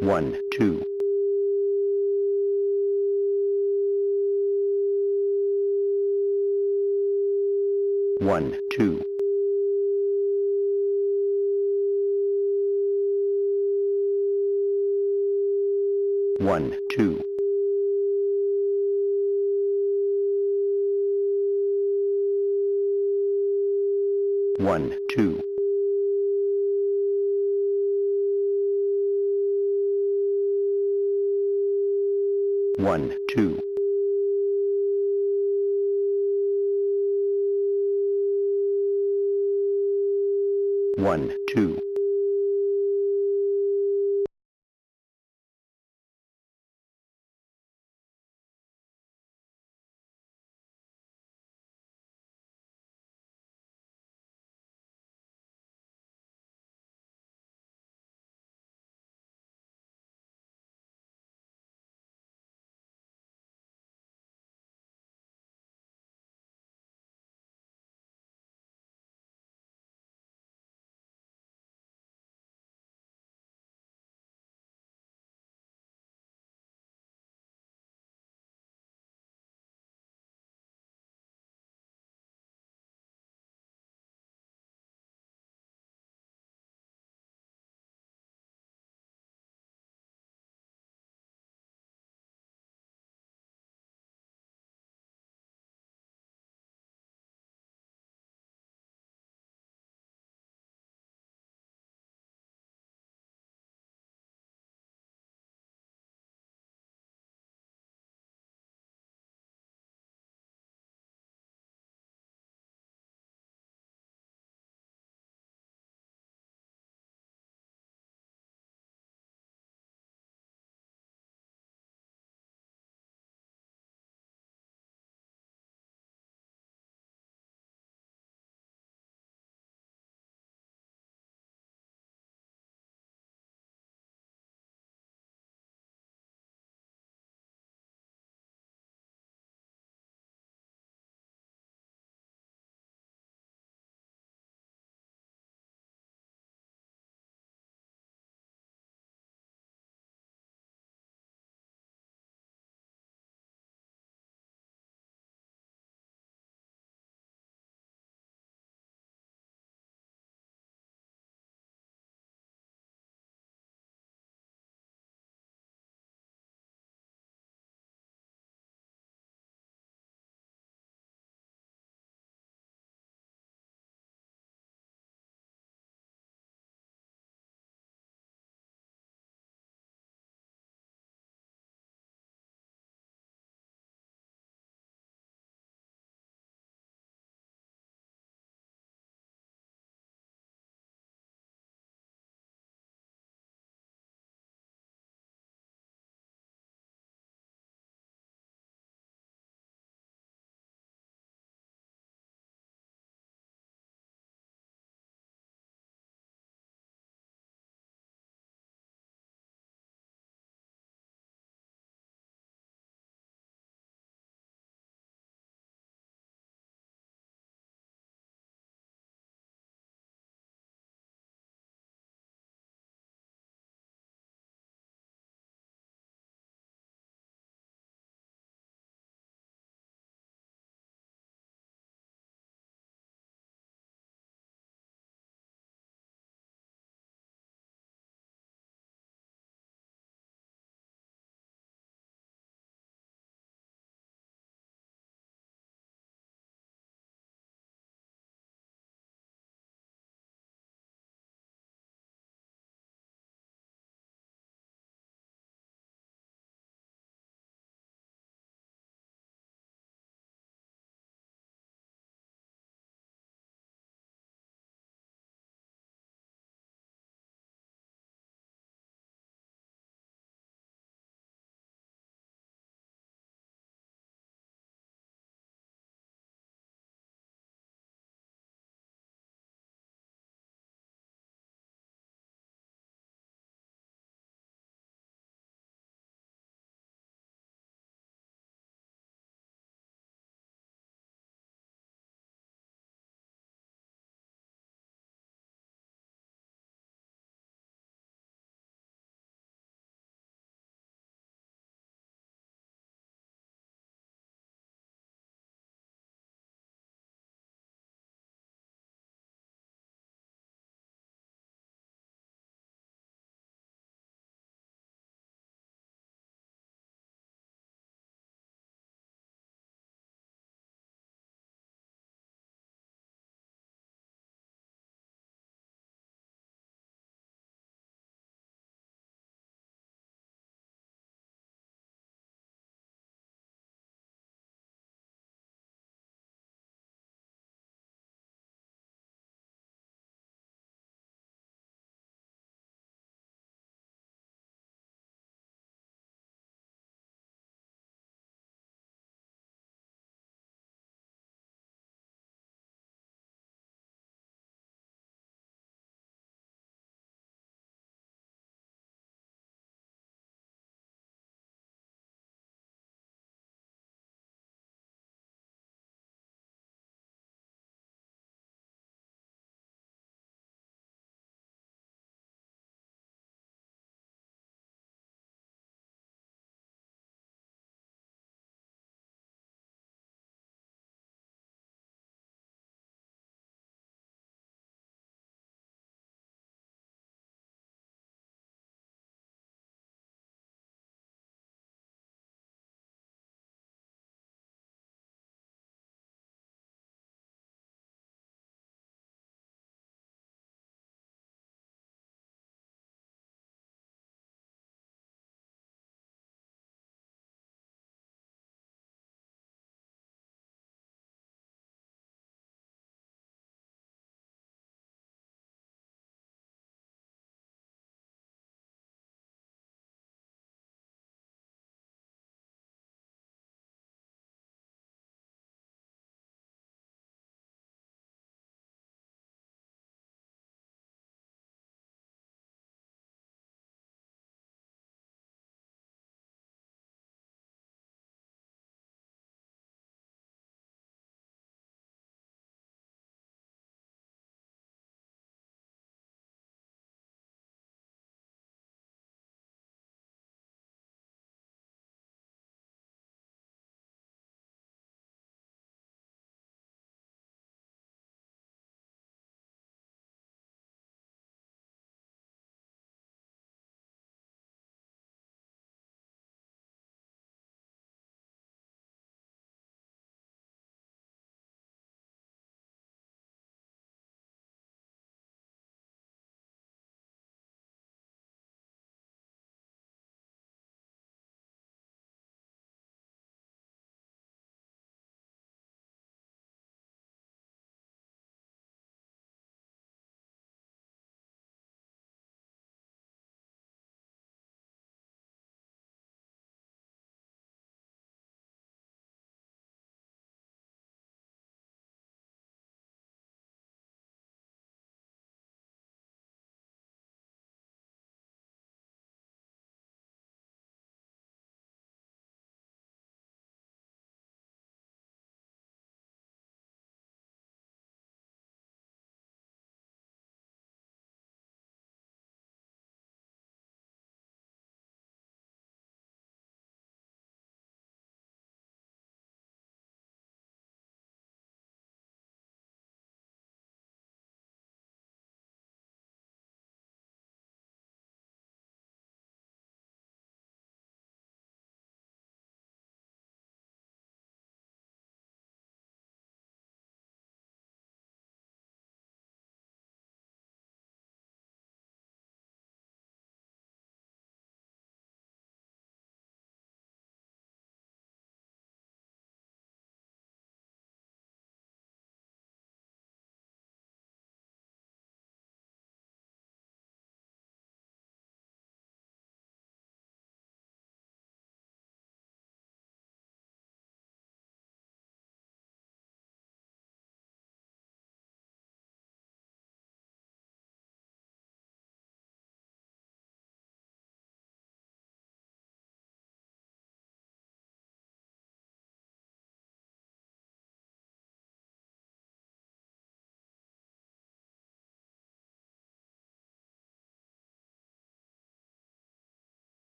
1, 2, 1, 2, 1, 2, 1, 2, 1, 2, 1, 2.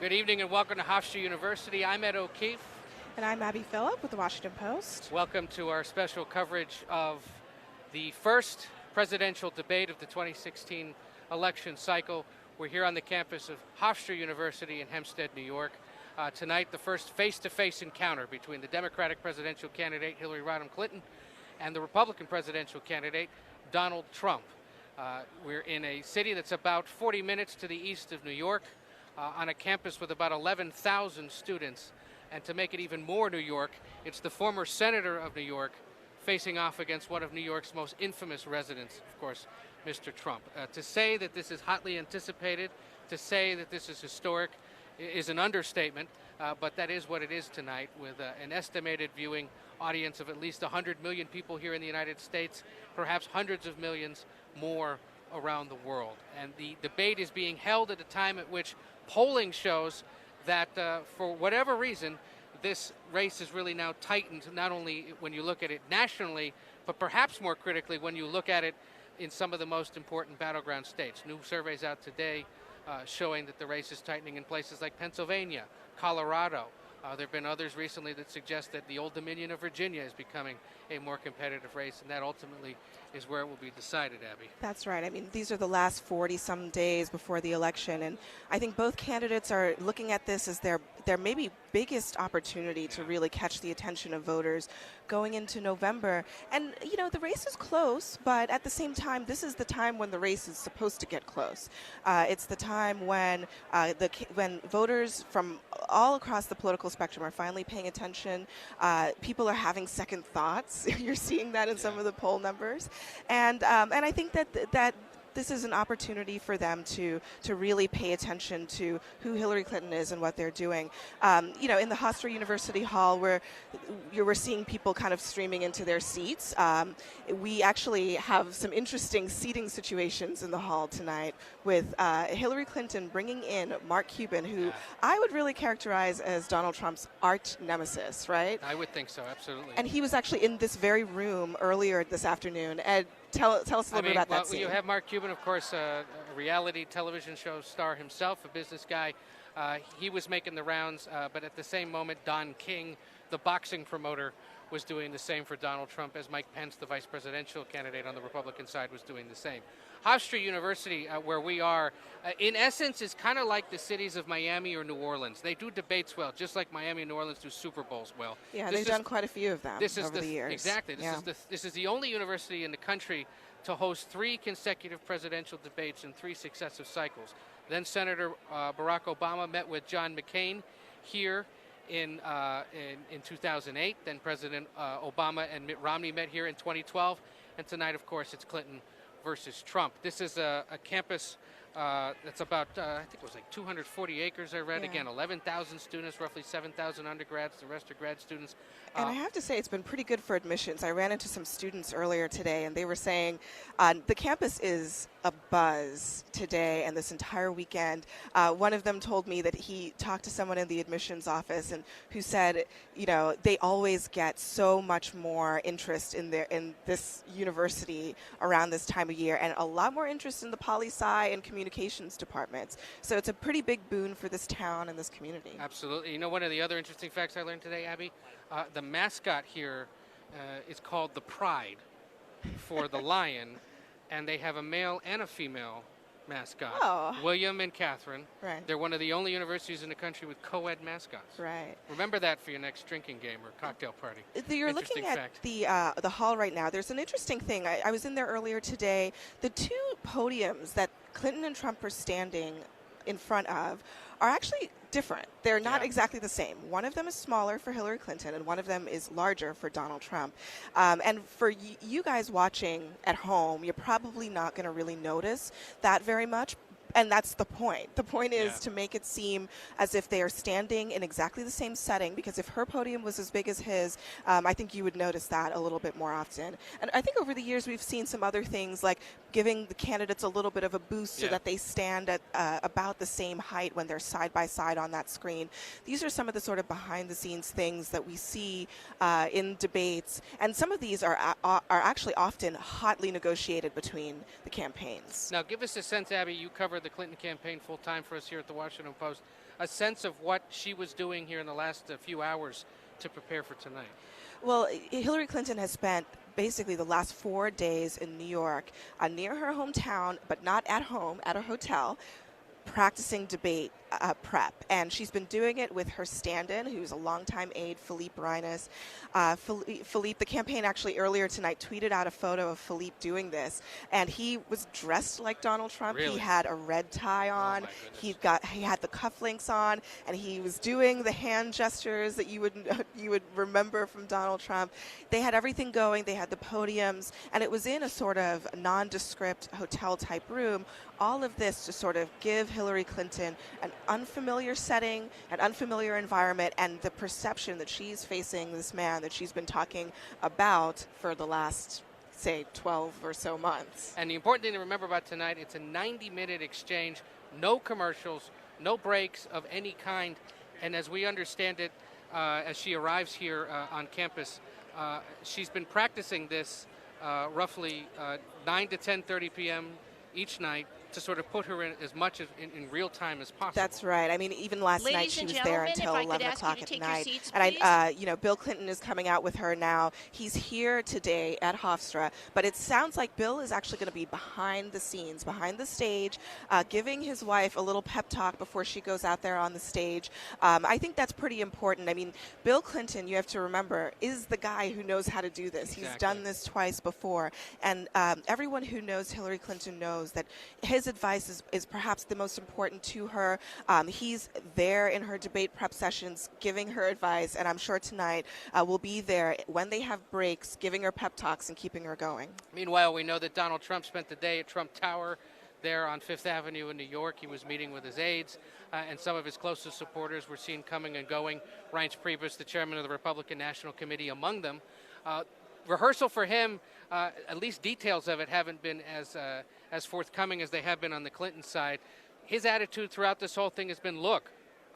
Good evening and welcome to Hofstra University. I'm Ed O'Keefe. And I'm Abby Phillip with the Washington Post. Welcome to our special coverage of the first presidential debate of the 2016 election cycle. We're here on the campus of Hofstra University in Hempstead, New York. Tonight, the first face-to-face encounter between the Democratic presidential candidate Hillary Rodham Clinton and the Republican presidential candidate Donald Trump. We're in a city that's about 40 minutes to the east of New York, on a campus with about 11,000 students. And to make it even more New York, it's the former senator of New York facing off against one of New York's most infamous residents, of course, Mr. Trump. To say that this is hotly anticipated, to say that this is historic, is an understatement, but that is what it is tonight, with an estimated viewing audience of at least 100 million people here in the United States, perhaps hundreds of millions more around the world. And the debate is being held at a time at which polling shows that for whatever reason, this race is really now tightened, not only when you look at it nationally, but perhaps more critically when you look at it in some of the most important battleground states. New surveys out today showing that the race is tightening in places like Pennsylvania, Colorado. There have been others recently that suggest that the Old Dominion of Virginia is becoming a more competitive race, and that ultimately is where it will be decided, Abby. That's right. I mean, these are the last 40-some days before the election, and I think both candidates are looking at this as their maybe biggest opportunity to really catch the attention of voters going into November. And, you know, the race is close, but at the same time, this is the time when the race is supposed to get close. It's the time when when voters from all across the political spectrum are finally paying attention. People are having second thoughts. You're seeing that in some of the poll numbers. And I think that this is an opportunity for them to really pay attention to who Hillary Clinton is and what they're doing. You know, in the Hofstra University Hall, where we're seeing people kind of streaming into their seats. We actually have some interesting seating situations in the hall tonight, with Hillary Clinton bringing in Mark Cuban, who I would really characterize as Donald Trump's arch nemesis, right? I would think so, absolutely. And he was actually in this very room earlier this afternoon. Ed, tell us a little bit about that scene. You have Mark Cuban, of course, a reality television show star himself, a business guy. He was making the rounds, but at the same moment, Don King, the boxing promoter, was doing the same for Donald Trump, as Mike Pence, the vice presidential candidate on the Republican side, was doing the same. Hofstra University, where we are, in essence, is kind of like the cities of Miami or New Orleans. They do debates well, just like Miami and New Orleans do Super Bowls well. Yeah, they've done quite a few of them over the years. Exactly. This is the only university in the country to host 3 consecutive presidential debates in 3 successive cycles. Then Senator Barack Obama met with John McCain here in 2008. Then President Obama and Mitt Romney met here in 2012. And tonight, of course, it's Clinton versus Trump. This is a campus that's about, I think it was like 240 acres, I read. Yeah. Again, 11,000 students, roughly 7,000 undergrads. The rest are grad students. And I have to say, it's been pretty good for admissions. I ran into some students earlier today, and they were saying the campus is a buzz today and this entire weekend. One of them told me that he talked to someone in the admissions office and who said, you know, they always get so much more interest in this university around this time of year, and a lot more interest in the poli-sci and communications departments. So it's a pretty big boon for this town and this community. Absolutely. You know, one of the other interesting facts I learned today, Abby, the mascot here is called the Pride for the lion, and they have a male and a female mascot. Oh. William and Catherine. Right. They're one of the only universities in the country with co-ed mascots. Right. Remember that for your next drinking game or cocktail party. You're looking at the hall right now. There's an interesting thing. I was in there earlier today. The 2 podiums that Clinton and Trump are standing in front of are actually different. They're not exactly the same. One of them is smaller for Hillary Clinton, and one of them is larger for Donald Trump. And for you guys watching at home, you're probably not going to really notice that very much. And that's the point. The point is to make it seem as if they are standing in exactly the same setting, because if her podium was as big as his, I think you would notice that a little bit more often. And I think over the years we've seen some other things, like giving the candidates a little bit of a boost so that they stand at about the same height when they're side by side on that screen. These are some of the sort of behind the scenes things that we see in debates. And some of these are actually often hotly negotiated between the campaigns. Now give us a sense, Abby, you cover covered the Clinton campaign full time for us here at the Washington Post, a sense of what she was doing here in the last few hours to prepare for tonight? Well, Hillary Clinton has spent basically the last 4 days in New York, near her hometown, but not at home, at a hotel, practicing debate prep. And she's been doing it with her stand-in, who's a longtime aide, Philippe Reines. Philippe, the campaign actually earlier tonight tweeted out a photo of Philippe doing this, and he was dressed like Donald Trump. Really? He had a red tie on. my He had the cufflinks on, and he was doing the hand gestures that you would remember from Donald Trump. They had everything going. They had the podiums, and it was in a sort of nondescript hotel-type room. All of this to sort of give Hillary Clinton an unfamiliar setting, an unfamiliar environment, and the perception that she's facing this man that she's been talking about for the last, say, 12 or so months. And the important thing to remember about tonight, it's a 90-minute exchange, no commercials, no breaks of any kind. And as we understand it, as she arrives here on campus, she's been practicing this roughly 9 to 10:30 p.m. each night to sort of put her in as much in real time as possible. That's right. I mean, even last night she was there until 11 o'clock at night. And Bill Clinton is coming out with her now. He's here today at Hofstra, but it sounds like Bill is actually going to be behind the scenes, behind the stage, giving his wife a little pep talk before she goes out there on the stage. I think that's pretty important. I mean, Bill Clinton, you have to remember, is the guy who knows how to do this. Exactly. He's done this twice before. And everyone who knows Hillary Clinton knows that his advice is perhaps the most important to her. He's there in her debate prep sessions giving her advice, and I'm sure tonight will be there when they have breaks, giving her pep talks and keeping her going. Meanwhile, we know that Donald Trump spent the day at Trump Tower there on Fifth Avenue in New York. He was meeting with his aides, and some of his closest supporters were seen coming and going. Reince Priebus, the chairman of the Republican National Committee, among them. Rehearsal for him, at least details of it haven't been as forthcoming as they have been on the Clinton side. His attitude throughout this whole thing has been, look,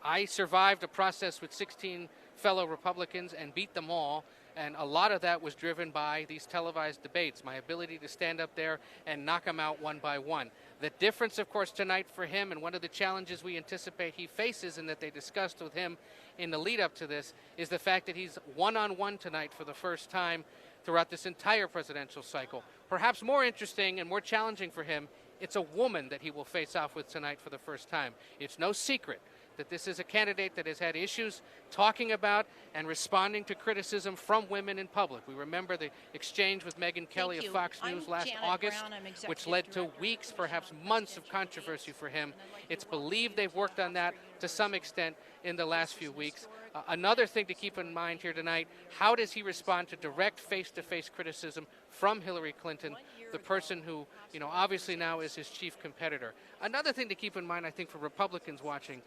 I survived a process with 16 fellow Republicans and beat them all, and a lot of that was driven by these televised debates, my ability to stand up there and knock them out one by one. The difference, of course, tonight for him, and one of the challenges we anticipate he faces and that they discussed with him in the lead up to this, is the fact that he's one-on-one tonight for the first time throughout this entire presidential cycle. Perhaps more interesting and more challenging for him, it's a woman that he will face off with tonight for the first time. It's no secret that this is a candidate that has had issues talking about and responding to criticism from women in public. We remember the exchange with Megyn Kelly of Fox News last August, which led to weeks, perhaps months of controversy for him. It's believed they've worked on that to some extent in the last few weeks. Another thing to keep in mind here tonight, how does he respond to direct face-to-face criticism from Hillary Clinton, the person who, obviously now is his chief competitor? Another thing to keep in mind, I think, for Republicans watching,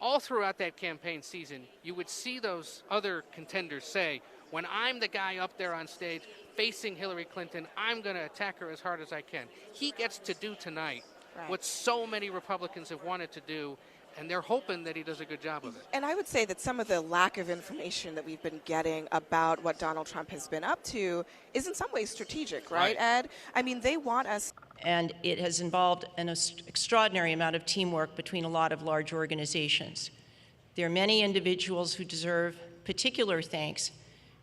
all throughout that campaign season, you would see those other contenders say, when I'm the guy up there on stage facing Hillary Clinton, I'm going to attack her as hard as I can. He gets to do tonight what so many Republicans have wanted to do, and they're hoping that he does a good job of it. And I would say that some of the lack of information that we've been getting about what Donald Trump has been up to is in some ways strategic, right, Ed? I mean, they want us. And it has involved an extraordinary amount of teamwork between a lot of large organizations. There are many individuals who deserve particular thanks,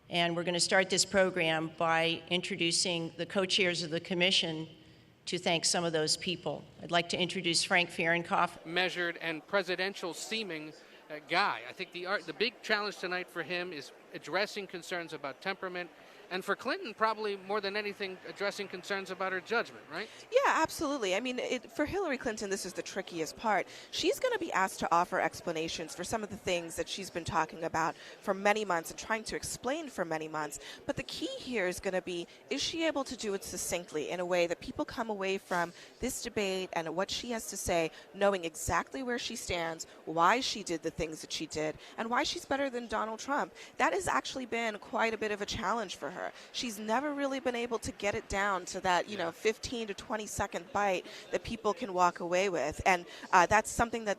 and we're going to start this program by introducing the co-chairs of the commission to thank some of those people. I'd like to introduce Frank Fahrenkopf. Measured and presidential seeming guy. I think the big challenge tonight for him is addressing concerns about temperament, and for Clinton, probably more than anything, addressing concerns about her judgment, right? Yeah, absolutely. I mean, for Hillary Clinton, this is the trickiest part. She's going to be asked to offer explanations for some of the things that she's been talking about for many months and trying to explain for many months. But the key here is going to be, is she able to do it succinctly in a way that people come away from this debate and what she has to say, knowing exactly where she stands, why she did the things that she did, and why she's better than Donald Trump. That has actually been quite a bit of a challenge for her. her. She's never really been able to get it down to that, 15 to 20-second bite that people can walk away with. And that's something that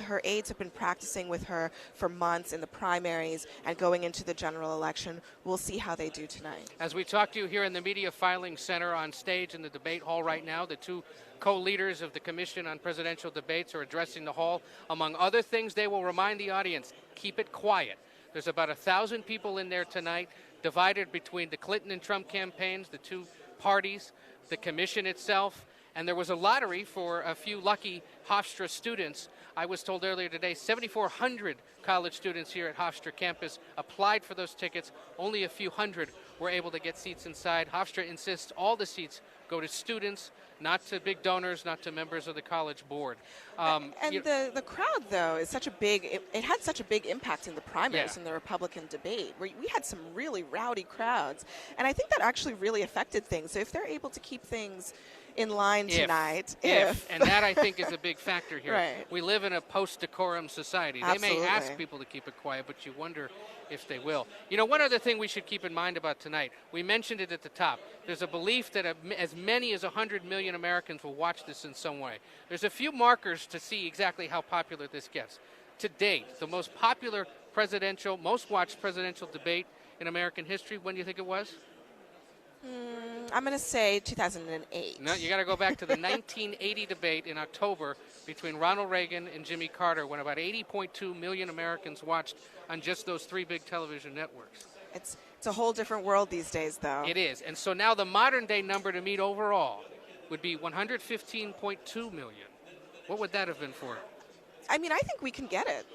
her aides have been practicing with her for months in the primaries and going into the general election. We'll see how they do tonight. As we talk to you here in the Media Filing Center on stage in the debate hall right now, the two co-leaders of the Commission on Presidential Debates are addressing the hall. Among other things, they will remind the audience, keep it quiet. There's about 1,000 people in there tonight, divided between the Clinton and Trump campaigns, the two parties, the commission itself, and there was a lottery for a few lucky Hofstra students. I was told earlier today 7,400 college students here at Hofstra campus applied for those tickets. Only a few hundred were able to get seats inside. Hofstra insists all the seats go to students, not to big donors, not to members of the college board. The crowd, though, is such a big, it had such a big impact in the primaries in the Republican debate, where we had some really rowdy crowds. And I think that actually really affected things. So if they're able to keep things in line tonight. And that, I think, is a big factor here. Right. We live in a post-decorum society. Absolutely. They may ask people to keep it quiet, but you wonder if they will. One other thing we should keep in mind about tonight, we mentioned it at the top. There's a belief that as many as 100 million Americans will watch this in some way. There's a few markers to see exactly how popular this gets. To date, the most popular most watched presidential debate in American history, when do you think it was? I'm going to say 2008. No, you got to go back to the 1980 debate in October between Ronald Reagan and Jimmy Carter, when about 80.2 million Americans watched on just those three big television networks. It's a whole different world these days, though. It is. And so now the modern day number to meet overall would be 115.2 million. What would that have been for? I mean, I think we can get it.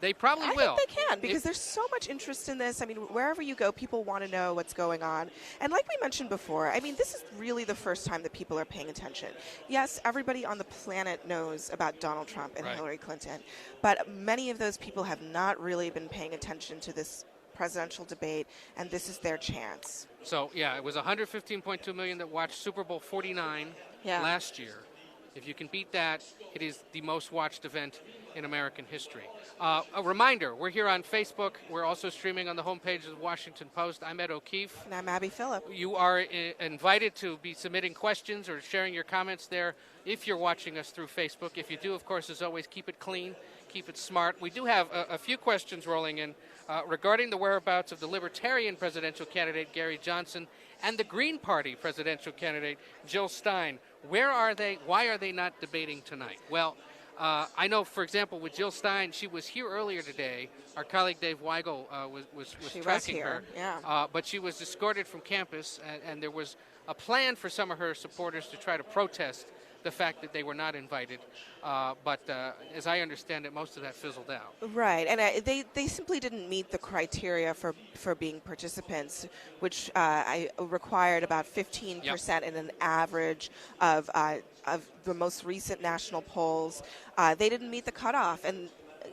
They probably will. I think they can, because there's so much interest in this. I mean, wherever you go, people want to know what's going on. And like we mentioned before, I mean, this is really the first time that people are paying attention. Yes, everybody on the planet knows about Donald Trump and Hillary Clinton, but many of those people have not really been paying attention to this presidential debate, and this is their chance. So, it was 115.2 million that watched Super Bowl 49 last year. If you can beat that, it is the most watched event in American history. A reminder, we're here on Facebook. We're also streaming on the homepage of the Washington Post. I'm Ed O'Keefe. And I'm Abby Phillip. You are invited to be submitting questions or sharing your comments there if you're watching us through Facebook. If you do, of course, as always, keep it clean, keep it smart. We do have a few questions rolling in regarding the whereabouts of the Libertarian presidential candidate, Gary Johnson, and the Green Party presidential candidate, Jill Stein. Where are they? Why are they not debating tonight? Well, I know, for example, with Jill Stein, she was here earlier today. Our colleague Dave Weigel was tracking her. But she was escorted from campus, and there was a plan for some of her supporters to try to protest the fact that they were not invited. But as I understand it, most of that fizzled out. Right, and they simply didn't meet the criteria for being participants, which I required about 15% in an average of the most recent national polls. They didn't meet the cutoff, and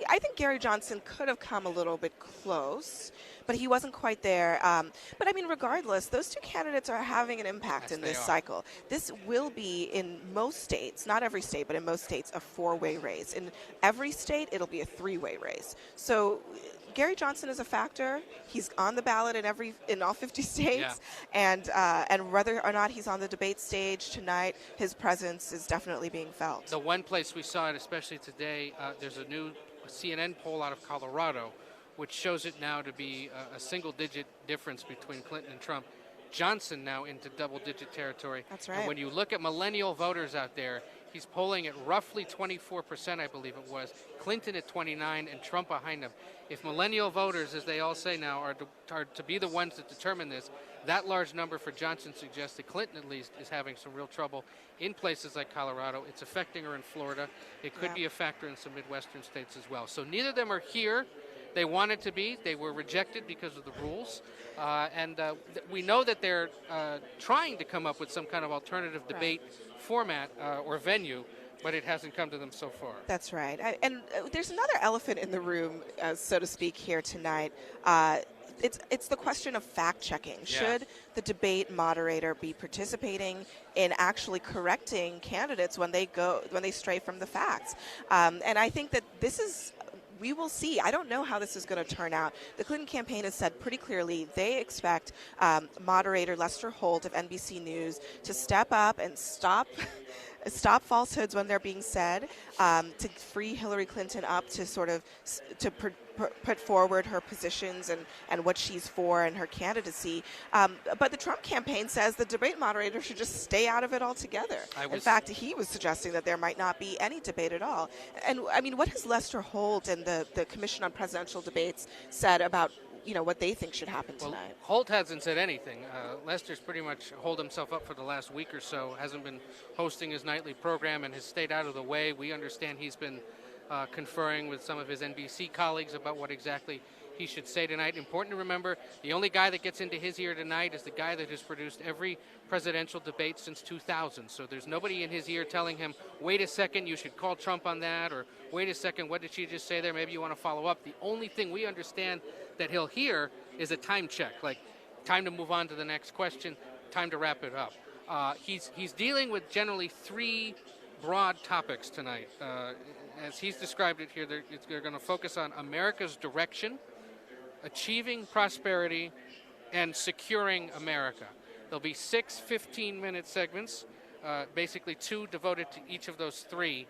I think Gary Johnson could have come a little bit close, but he wasn't quite there. But I mean, regardless, those two candidates are having an impact in this cycle. This will be, in most states, not every state, but in most states, a four-way race. In every state, it'll be a three-way race. So Gary Johnson is a factor. He's on the ballot in all 50 states, and whether or not he's on the debate stage tonight, his presence is definitely being felt. The one place we saw it, especially today, there's a new CNN poll out of Colorado, which shows it now to be a single-digit difference between Clinton and Trump. Johnson now into double-digit territory. That's right. And when you look at millennial voters out there, he's polling at roughly 24%, I believe it was. Clinton at 29 and Trump behind him. If millennial voters, as they all say now, are to be the ones that determine this, that large number for Johnson suggests that Clinton, at least, is having some real trouble in places like Colorado. It's affecting her in Florida. It could be a factor in some Midwestern states as well. So neither of them are here. They wanted to be. They were rejected because of the rules. We know that they're trying to come up with some kind of alternative debate format or venue, but it hasn't come to them so far. That's right. And there's another elephant in the room, so to speak, here tonight. It's the question of fact-checking. Should the debate moderator be participating in actually correcting candidates when they stray from the facts? And I think that this is we will see. I don't know how this is going to turn out. The Clinton campaign has said pretty clearly they expect moderator Lester Holt of NBC News to step up and stop falsehoods when they're being said, to free Hillary Clinton up to sort of put forward her positions and what she's for and her candidacy. But the Trump campaign says the debate moderator should just stay out of it altogether. In fact, he was suggesting that there might not be any debate at all. And I mean, what has Lester Holt and the Commission on Presidential Debates said about what they think should happen tonight? Well, Holt hasn't said anything. Lester's pretty much holed himself up for the last week or so, hasn't been hosting his nightly program and has stayed out of the way. We understand he's been conferring with some of his NBC colleagues about what exactly he should say tonight. Important to remember, the only guy that gets into his ear tonight is the guy that has produced every presidential debate since 2000. So there's nobody in his ear telling him, wait a second, you should call Trump on that, or wait a second, what did she just say there? Maybe you want to follow up. The only thing we understand that he'll hear is a time check, like time to move on to the next question, time to wrap it up. He's dealing with generally three broad topics tonight. As he's described it here, they're going to focus on America's direction, achieving prosperity, and securing America. There'll be 6 15-minute segments, basically 2 devoted to each of those 3,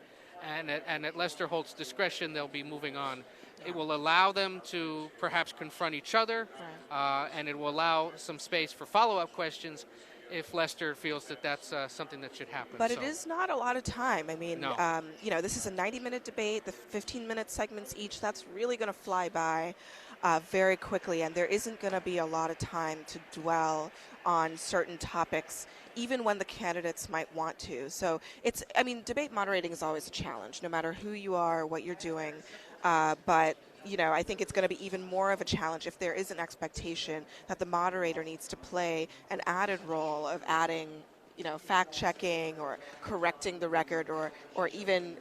and at Lester Holt's discretion, they'll be moving on. It will allow them to perhaps confront each other, and it will allow some space for follow-up questions if Lester feels that that's something that should happen. But it is not a lot of time. I mean, No. This is a 90-minute debate, the 15-minute segments each. That's really going to fly by very quickly, and there isn't going to be a lot of time to dwell on certain topics, even when the candidates might want to. So debate moderating is always a challenge, no matter who you are, what you're doing. But I think it's going to be even more of a challenge if there is an expectation that the moderator needs to play an added role of adding, fact-checking or correcting the record or even,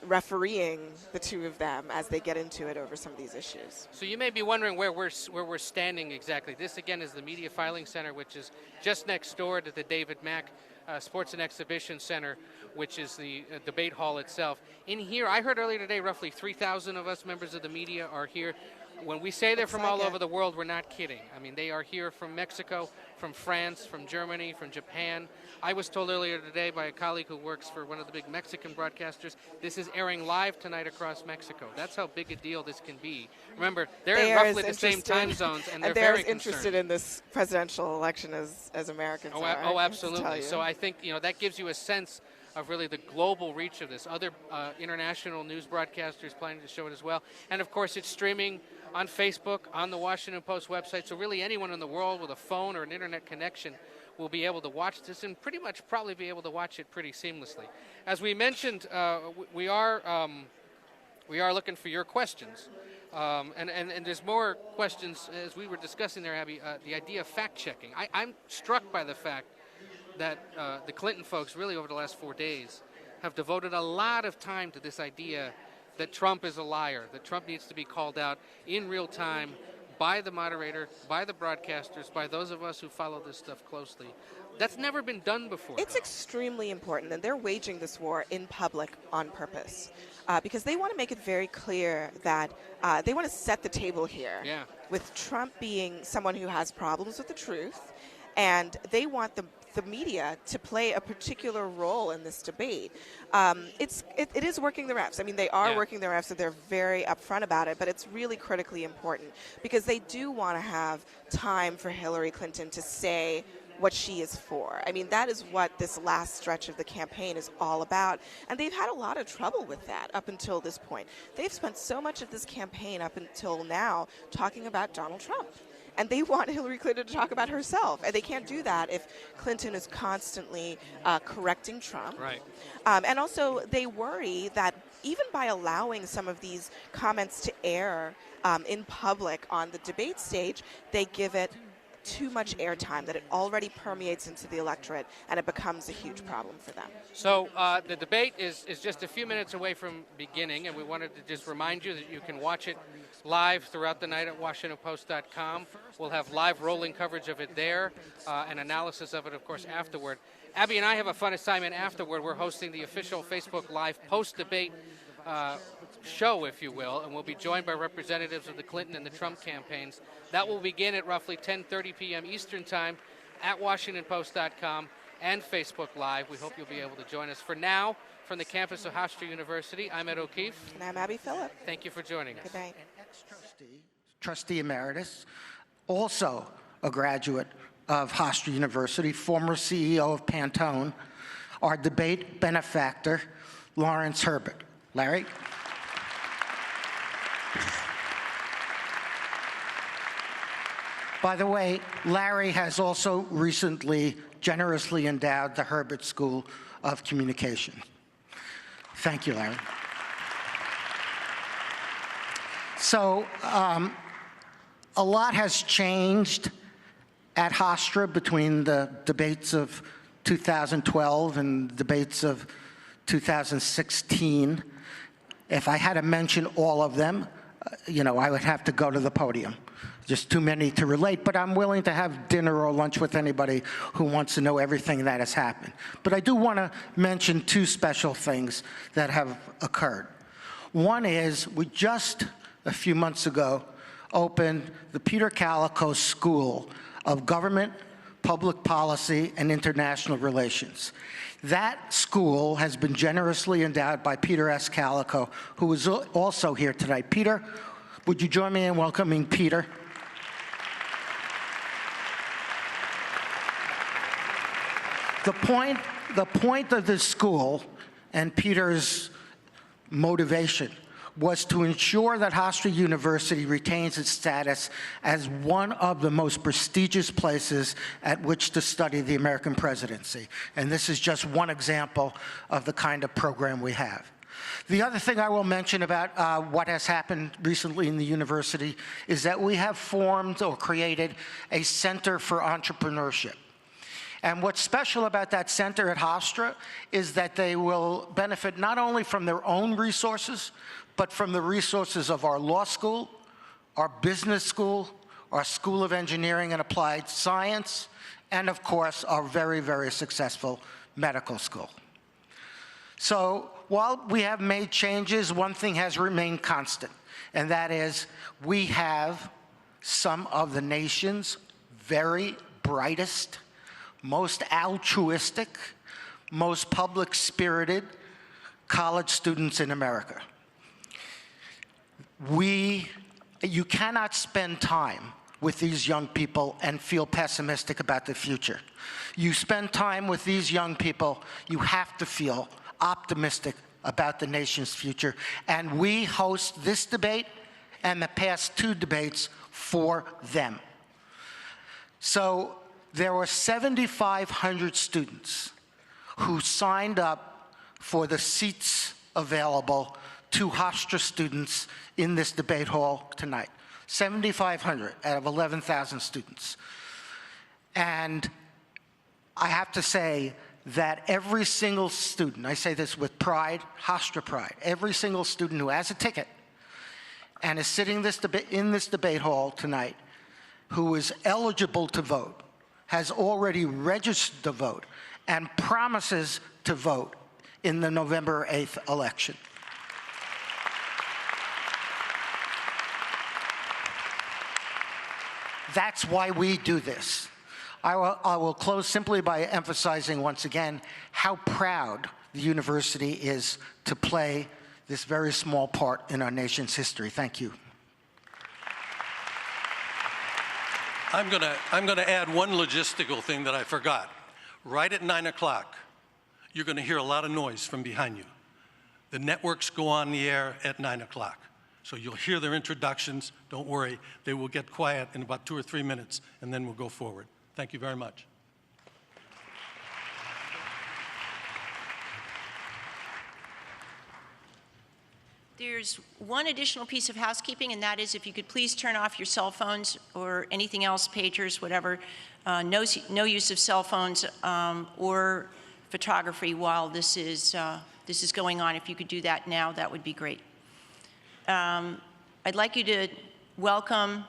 refereeing the two of them as they get into it over some of these issues. So you may be wondering where we're standing exactly. This, again, is the Media Filing Center, which is just next door to the David Mack Sports and Exhibition Center, which is the debate hall itself. In here, I heard earlier today, roughly 3,000 of us members of the media are here. When we say they're from all over the world, we're not kidding. I mean, they are here from Mexico, from France, from Germany, from Japan. I was told earlier today by a colleague who works for one of the big Mexican broadcasters, this is airing live tonight across Mexico. That's how big a deal this can be. Remember, they're in roughly the same time zones, and they're very as interested in this presidential election as Americans are. Oh, absolutely. So I think that gives you a sense of really the global reach of this. Other international news broadcasters planning to show it as well. And, of course, it's streaming on Facebook, on the Washington Post website. So really anyone in the world with a phone or an internet connection will be able to watch this and pretty much probably be able to watch it pretty seamlessly. As we mentioned, we are looking for your questions. And there's more questions, as we were discussing there, Abby, the idea of fact-checking. I'm struck by the fact that the Clinton folks really over the last 4 days have devoted a lot of time to this idea that Trump is a liar, that Trump needs to be called out in real time by the moderator, by the broadcasters, by those of us who follow this stuff closely. That's never been done before. It's extremely important, and they're waging this war in public on purpose because they want to make it very clear that they want to set the table here with Trump being someone who has problems with the truth, and they want the media to play a particular role in this debate. It is working the refs. I mean, they are working the refs, and they're very upfront about it, but it's really critically important because they do want to have time for Hillary Clinton to say what she is for. I mean, that is what this last stretch of the campaign is all about, and they've had a lot of trouble with that up until this point. They've spent so much of this campaign up until now talking about Donald Trump. And they want Hillary Clinton to talk about herself. And they can't do that if Clinton is constantly correcting Trump. Right. And also, they worry that even by allowing some of these comments to air in public on the debate stage, they give it too much airtime, that it already permeates into the electorate, and it becomes a huge problem for them. So the debate is just a few minutes away from beginning, and we wanted to just remind you that you can watch it live throughout the night at WashingtonPost.com. We'll have live rolling coverage of it there, and analysis of it, of course, afterward. Abby and I have a fun assignment afterward. We're hosting the official Facebook Live post-debate show, if you will, and we'll be joined by representatives of the Clinton and the Trump campaigns. That will begin at roughly 10:30 p.m. Eastern Time at WashingtonPost.com and Facebook Live. We hope you'll be able to join us. For now, from the campus of Hofstra University, I'm Ed O'Keefe. And I'm Abby Phillip. Thank you for joining us. Good night. An ex-trustee, trustee emeritus, also a graduate of Hofstra University, former CEO of Pantone, our debate benefactor, Lawrence Herbert. Larry? By the way, Larry has also recently generously endowed the Herbert School of Communication. Thank you, Larry. So, a lot has changed at Hofstra between the debates of 2012 and the debates of 2016. If I had to mention all of them, I would have to go to the podium. Just too many to relate, but I'm willing to have dinner or lunch with anybody who wants to know everything that has happened. But I do want to mention two special things that have occurred. One is, we just a few months ago opened the Peter Calico School of Government, Public Policy, and International Relations. That school has been generously endowed by Peter S. Calico, who is also here tonight. Peter, would you join me in welcoming Peter? The point of this school and Peter's motivation was to ensure that Hofstra University retains its status as one of the most prestigious places at which to study the American presidency. And this is just one example of the kind of program we have. The other thing I will mention about what has happened recently in the university is that we have formed or created a Center for Entrepreneurship. And what's special about that center at Hofstra is that they will benefit not only from their own resources, but from the resources of our law school, our business school, our School of Engineering and Applied Science, and of course, our very, very successful medical school. So while we have made changes, one thing has remained constant, and that is we have some of the nation's very brightest, most altruistic, most public-spirited college students in America. You cannot spend time with these young people and feel pessimistic about the future. You spend time with these young people, you have to feel optimistic about the nation's future. And we host this debate and the past two debates for them. So there were 7,500 students who signed up for the seats available to Hofstra students in this debate hall tonight. 7,500 out of 11,000 students. And I have to say that every single student, I say this with pride, Hofstra pride, every single student who has a ticket and is sitting in this debate hall tonight who is eligible to vote has already registered to vote and promises to vote in the November 8th election. That's why we do this. I will close simply by emphasizing once again how proud the university is to play this very small part in our nation's history. Thank you. I'm gonna add one logistical thing that I forgot. Right at 9 o'clock, you're gonna hear a lot of noise from behind you. The networks go on the air at 9 o'clock. So you'll hear their introductions. Don't worry, they will get quiet in about 2 or 3 minutes, and then we'll go forward. Thank you very much. There's one additional piece of housekeeping, and that is if you could please turn off your cell phones or anything else, pagers, whatever. No use of cell phones or photography while this is going on. If you could do that now, that would be great. I'd like you to welcome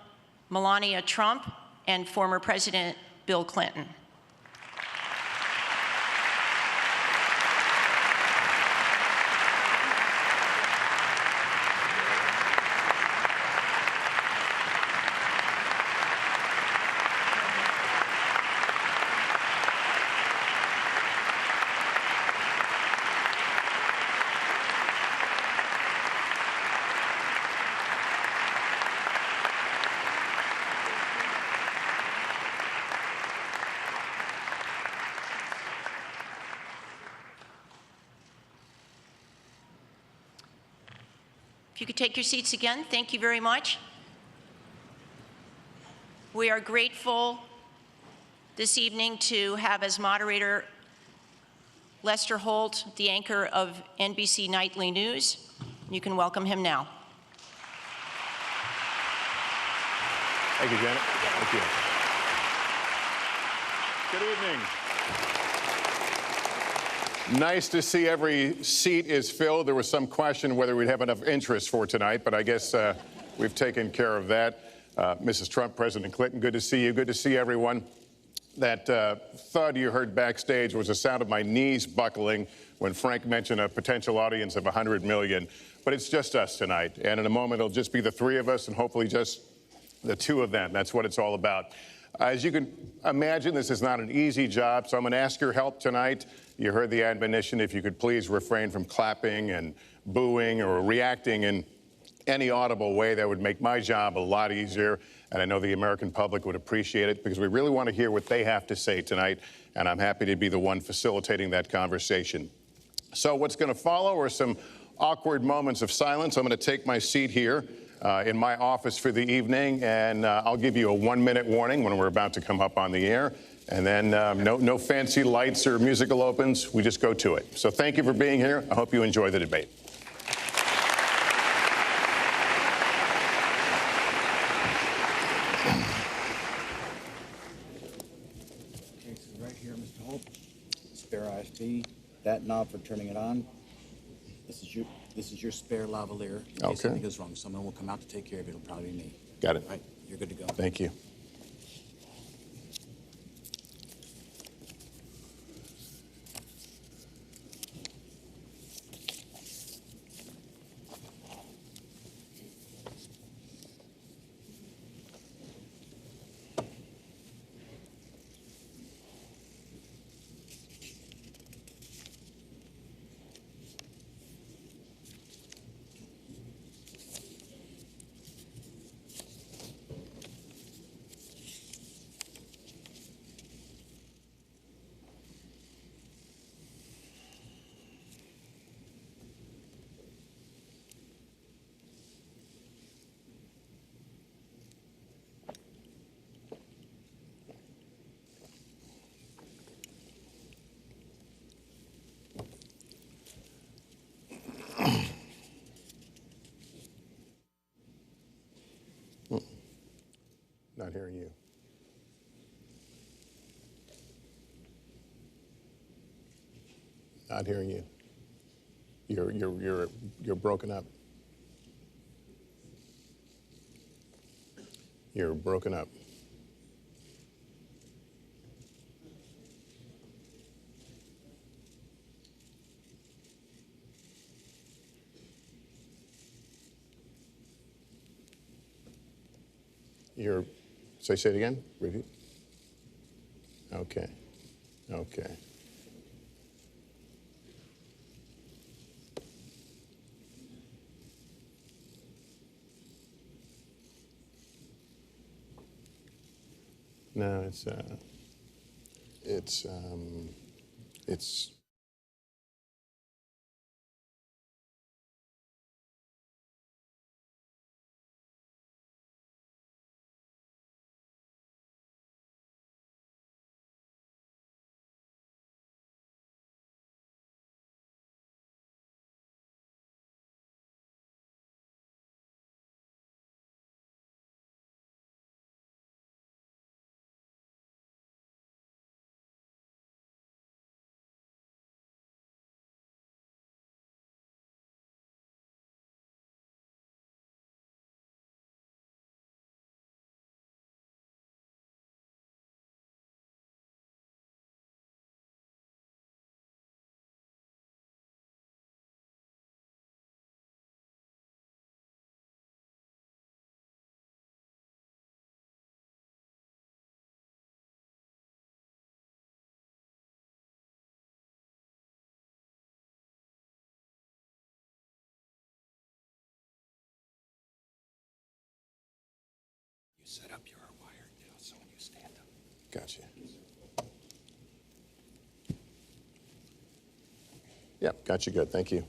Melania Trump and former President Bill Clinton. If you could take your seats again, thank you very much. We are grateful this evening to have as moderator Lester Holt, the anchor of NBC Nightly News. You can welcome him now. Thank you, Janet. Thank you. Good evening. Nice to see every seat is filled. There was some question whether we'd have enough interest for tonight, but I guess we've taken care of that. Mrs. Trump, President Clinton, good to see you. Good to see everyone. That thud you heard backstage was the sound of my knees buckling when Frank mentioned a potential audience of 100 million. But it's just us tonight. And in a moment, it'll just be the three of us and hopefully just the two of them. That's what it's all about. As you can imagine, this is not an easy job, so I'm going to ask your help tonight. You heard the admonition, if you could please refrain from clapping and booing or reacting in any audible way. That would make my job a lot easier, and I know the American public would appreciate it because we really want to hear what they have to say tonight, and I'm happy to be the one facilitating that conversation. So what's going to follow are some awkward moments of silence. I'm going to take my seat here in my office for the evening, and I'll give you a 1-minute warning when we're about to come up on the air. And then no fancy lights or musical opens. We just go to it. So thank you for being here. I hope you enjoy the debate. Okay, so right here, Mr. Holt, spare IFB, that knob for turning it on. This is your spare lavalier. In case something goes wrong, someone will come out to take care of it. It'll probably be me. Got it. All right, you're good to go. Thank you. Not hearing you. Not hearing you. You're broken up. You're broken up. Say it again. Repeat. Okay. Okay. No, it's Set up your wire now, so when you stand up. Gotcha. Yep, got you good. Thank you.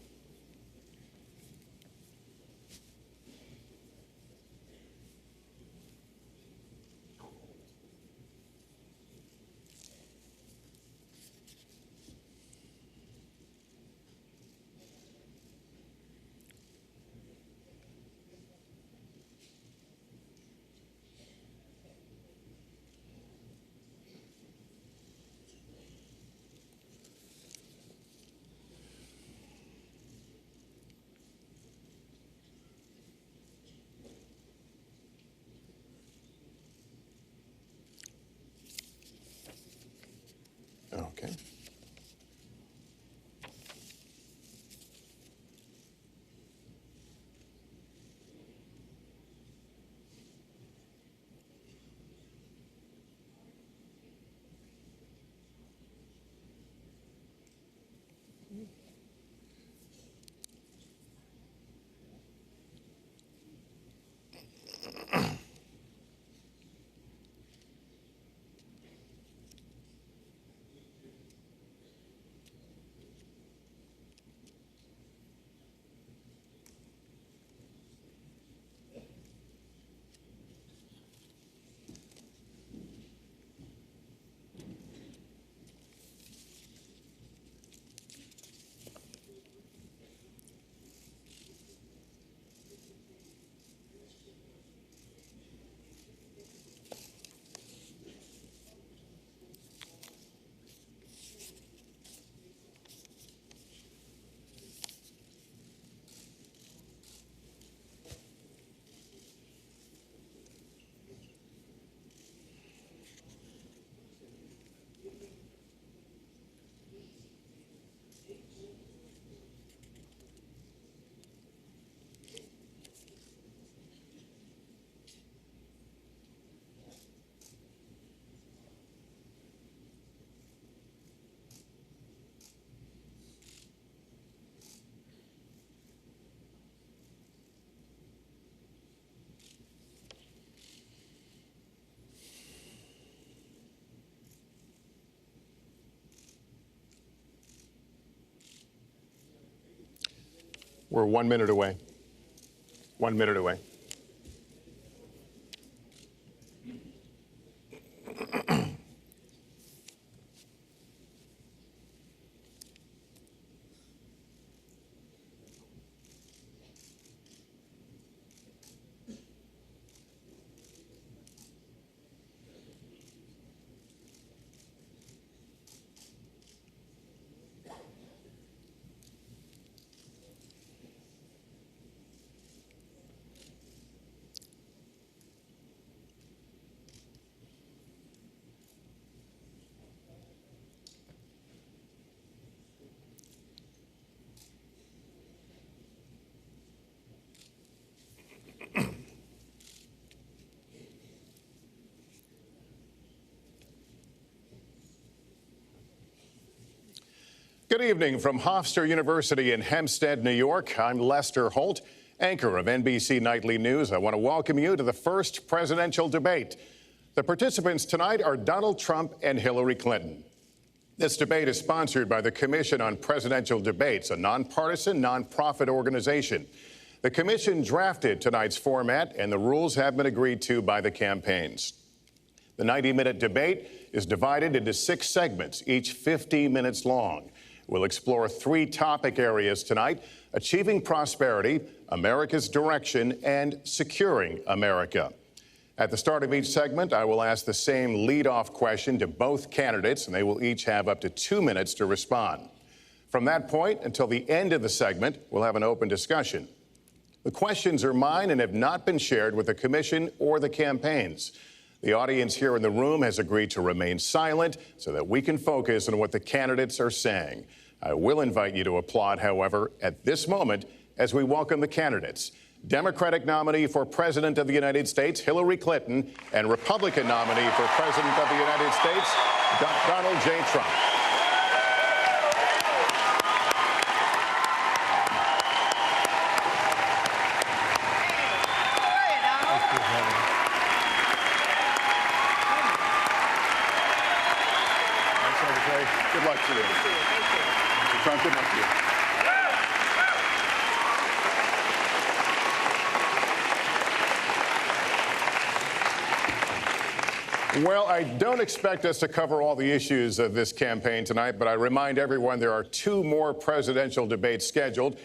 We're 1 minute away. 1 minute away. Good evening from Hofstra University in Hempstead, New York. I'm Lester Holt, anchor of NBC Nightly News. I want to welcome you to the first presidential debate. The participants tonight are Donald Trump and Hillary Clinton. This debate is sponsored by the Commission on Presidential Debates, a nonpartisan, nonprofit organization. The commission drafted tonight's format, and the rules have been agreed to by the campaigns. The 90-minute debate is divided into 6 segments, each 50 minutes long. We'll explore 3 topic areas tonight: achieving prosperity, America's direction, and securing America. At the start of each segment, I will ask the same lead-off question to both candidates, and they will each have up to 2 minutes to respond. From that point until the end of the segment, we'll have an open discussion. The questions are mine and have not been shared with the commission or the campaigns. The audience here in the room has agreed to remain silent so that we can focus on what the candidates are saying. I will invite you to applaud, however, at this moment as we welcome the candidates. Democratic nominee for President of the United States, Hillary Clinton, and Republican nominee for President of the United States, Donald J. Trump. Good luck to you. Trump, good luck to you. Well, I don't expect us to cover all the issues of this campaign tonight, but I remind everyone there are 2 more presidential debates scheduled.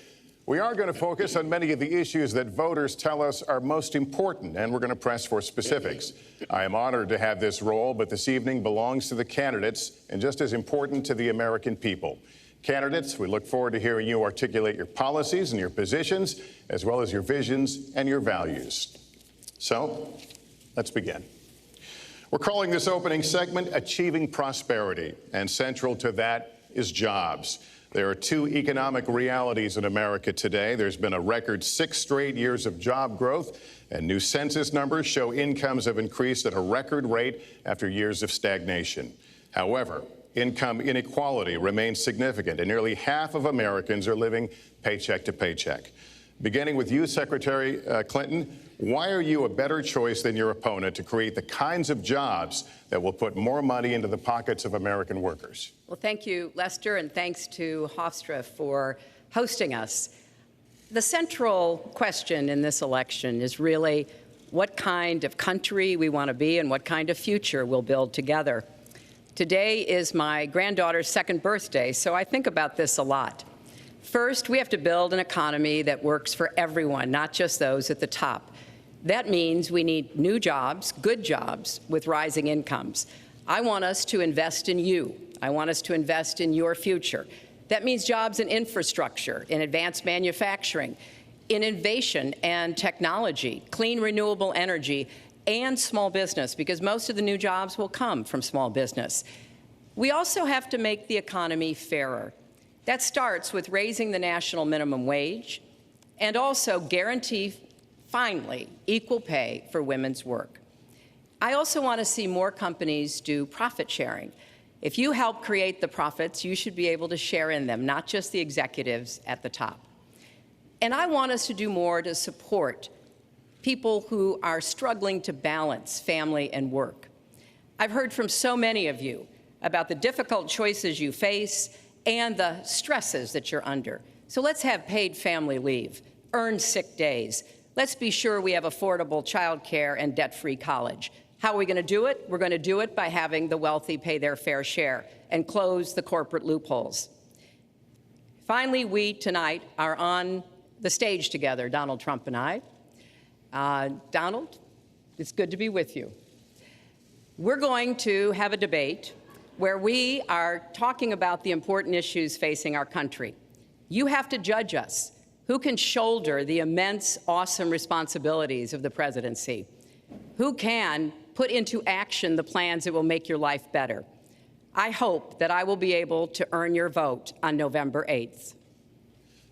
We are going to focus on many of the issues that voters tell us are most important, and we're going to press for specifics. I am honored to have this role, but this evening belongs to the candidates and just as important to the American people. Candidates, we look forward to hearing you articulate your policies and your positions, as well as your visions and your values. So, let's begin. We're calling this opening segment Achieving Prosperity, and central to that is jobs. There are 2 economic realities in America today. There's been a record 6 straight years of job growth, and new census numbers show incomes have increased at a record rate after years of stagnation. However, income inequality remains significant, and nearly half of Americans are living paycheck to paycheck. Beginning with you, Secretary Clinton, why are you a better choice than your opponent to create the kinds of jobs that will put more money into the pockets of American workers? Well, thank you, Lester, and thanks to Hofstra for hosting us. The central question in this election is really what kind of country we want to be and what kind of future we'll build together. Today is my granddaughter's 2nd birthday, so I think about this a lot. First, we have to build an economy that works for everyone, not just those at the top. That means we need new jobs, good jobs, with rising incomes. I want us to invest in you. I want us to invest in your future. That means jobs in infrastructure, in advanced manufacturing, in innovation and technology, clean renewable energy, and small business, because most of the new jobs will come from small business. We also have to make the economy fairer. That starts with raising the national minimum wage and also guarantee, finally, equal pay for women's work. I also want to see more companies do profit sharing. If you help create the profits, you should be able to share in them, not just the executives at the top. And I want us to do more to support people who are struggling to balance family and work. I've heard from so many of you about the difficult choices you face and the stresses that you're under. So let's have paid family leave, earned sick days. Let's be sure we have affordable child care and debt-free college. How are we going to do it? We're going to do it by having the wealthy pay their fair share and close the corporate loopholes. Finally, we tonight are on the stage together, Donald Trump and I. Donald, it's good to be with you. We're going to have a debate where we are talking about the important issues facing our country. You have to judge us. Who can shoulder the immense, awesome responsibilities of the presidency? Who can put into action the plans that will make your life better? I hope that I will be able to earn your vote on November 8th.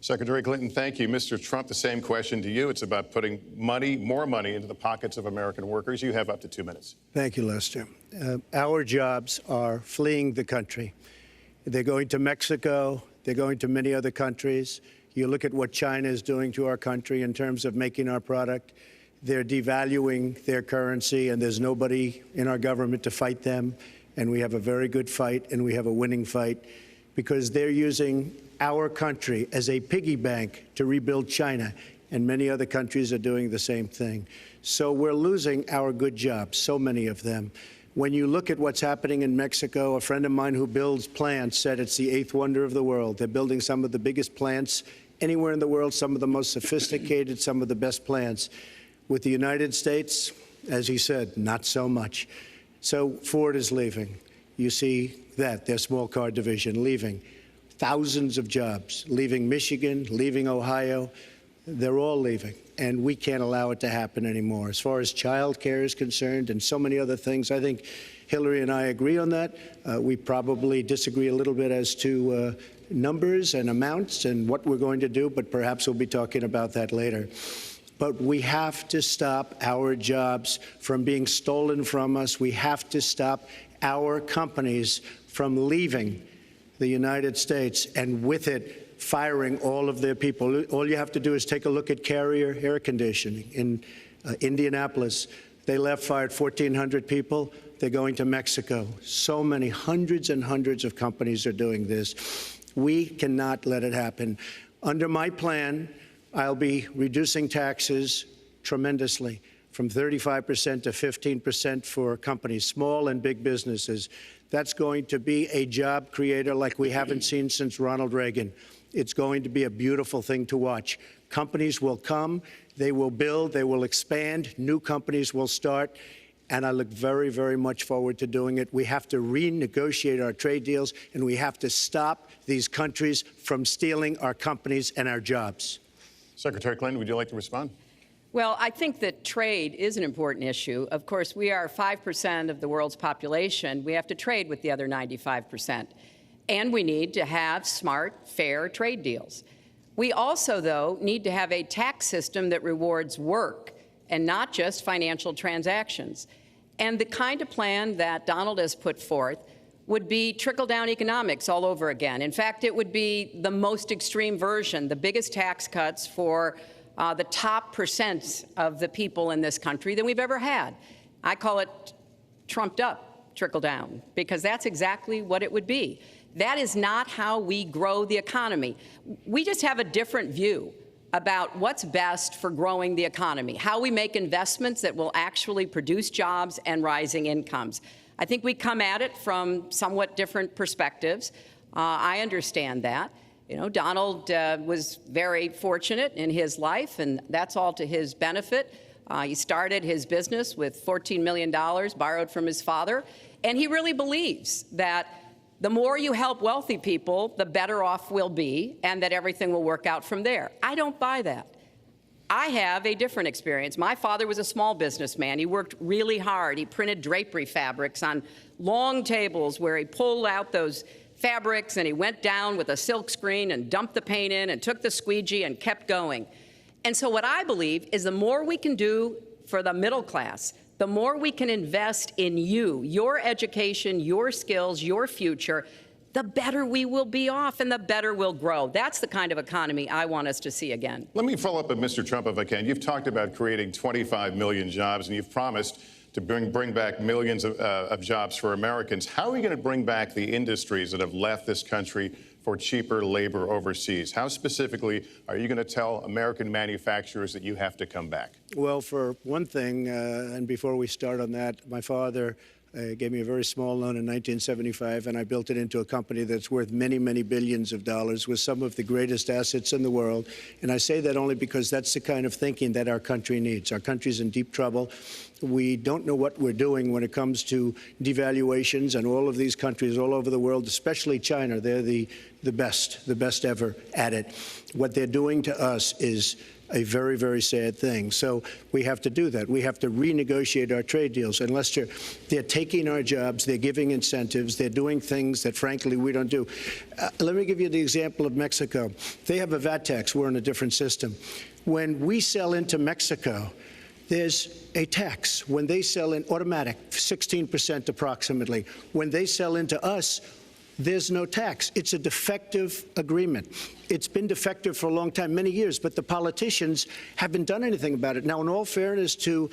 Secretary Clinton, thank you. Mr. Trump, the same question to you. It's about putting money, more money, into the pockets of American workers. You have up to 2 minutes. Thank you, Lester. Our jobs are fleeing the country. They're going to Mexico. They're going to many other countries. You look at what China is doing to our country in terms of making our product. They're devaluing their currency, and there's nobody in our government to fight them. And we have a very good fight, and we have a winning fight, because they're using our country as a piggy bank to rebuild China, and many other countries are doing the same thing. So we're losing our good jobs, so many of them. When you look at what's happening in Mexico, a friend of mine who builds plants said it's the 8th wonder of the world. They're building some of the biggest plants anywhere in the world, some of the most sophisticated, some of the best plants. With the United States, as he said, not so much. So Ford is leaving. You see that, their small car division leaving. Thousands of jobs, leaving Michigan, leaving Ohio. They're all leaving, and we can't allow it to happen anymore. As far as child care is concerned and so many other things, I think Hillary and I agree on that. We probably disagree a little bit as to numbers and amounts and what we're going to do, but perhaps we'll be talking about that later. But we have to stop our jobs from being stolen from us. We have to stop our companies from leaving the United States, and with it, firing all of their people. All you have to do is take a look at Carrier Air Conditioning in Indianapolis. They left, fired 1,400 people. They're going to Mexico. So many, hundreds and hundreds of companies are doing this. We cannot let it happen. Under my plan, I'll be reducing taxes tremendously, from 35% to 15% for companies, small and big businesses. That's going to be a job creator like we haven't seen since Ronald Reagan. It's going to be a beautiful thing to watch. Companies will come, they will build, they will expand, new companies will start, and I look very, very much forward to doing it. We have to renegotiate our trade deals, and we have to stop these countries from stealing our companies and our jobs. Secretary Clinton, would you like to respond? Well, I think that trade is an important issue. Of course, we are 5% of the world's population. We have to trade with the other 95%. And we need to have smart, fair trade deals. We also, though, need to have a tax system that rewards work and not just financial transactions. And the kind of plan that Donald has put forth would be trickle-down economics all over again. In fact, it would be the most extreme version, the biggest tax cuts for the top percent of the people in this country than we've ever had. I call it trumped up trickle-down, because that's exactly what it would be. That is not how we grow the economy. We just have a different view about what's best for growing the economy, how we make investments that will actually produce jobs and rising incomes. I think we come at it from somewhat different perspectives. I understand that. You know, Donald was very fortunate in his life, and that's all to his benefit. He started his business with $14 million borrowed from his father, and he really believes that the more you help wealthy people, the better off we'll be, and that everything will work out from there. I don't buy that. I have a different experience. My father was a small businessman. He worked really hard. He printed drapery fabrics on long tables where he pulled out those fabrics, and he went down with a silk screen and dumped the paint in and took the squeegee and kept going. And so what I believe is the more we can do for the middle class, the more we can invest in you, your education, your skills, your future, the better we will be off and the better we'll grow. That's the kind of economy I want us to see again. Let me follow up with Mr. Trump, if I can. You've talked about creating 25 million jobs, and you've promised to bring back millions of jobs for Americans. How are we going to bring back the industries that have left this country for cheaper labor overseas. How specifically are you going to tell American manufacturers that you have to come back? Well, for one thing, and before we start on that, my father gave me a very small loan in 1975, and I built it into a company that's worth many, many billions of dollars with some of the greatest assets in the world. And I say that only because that's the kind of thinking that our country needs. Our country's in deep trouble. We don't know what we're doing when it comes to devaluations, and all of these countries all over the world, especially China, they're the best ever at it. What they're doing to us is a very, very sad thing. So we have to do that. We have to renegotiate our trade deals. And Lester, they're taking our jobs, they're giving incentives, they're doing things that, frankly, we don't do. Let me give you the example of Mexico. They have a VAT tax. We're in a different system. When we sell into Mexico, there's a tax. When they sell in automatic, 16% approximately. When they sell into us, there's no tax. It's a defective agreement. It's been defective for a long time, many years, but the politicians haven't done anything about it. Now, in all fairness to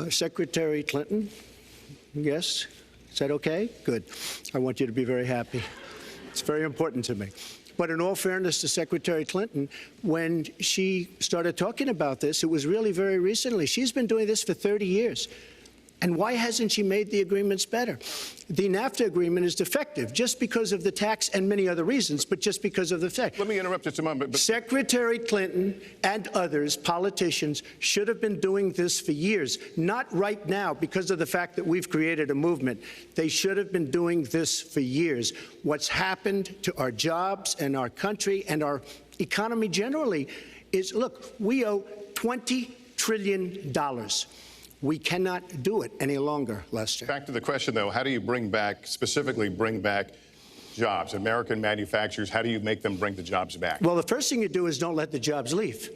Secretary Clinton, yes, is that okay? Good. I want you to be very happy. It's very important to me. But in all fairness to Secretary Clinton, when she started talking about this, it was really very recently. She's been doing this for 30 years. And why hasn't she made the agreements better? The NAFTA agreement is defective just because of the tax and many other reasons, but just because of the fact. Let me interrupt just a moment. Secretary Clinton and others, politicians, should have been doing this for years, not right now because of the fact that we've created a movement. They should have been doing this for years. What's happened to our jobs and our country and our economy generally is, look, we owe $20 trillion. We cannot do it any longer, Lester. Back to the question, though, how do you specifically bring back jobs? American manufacturers, how do you make them bring the jobs back? Well, the first thing you do is don't let the jobs leave.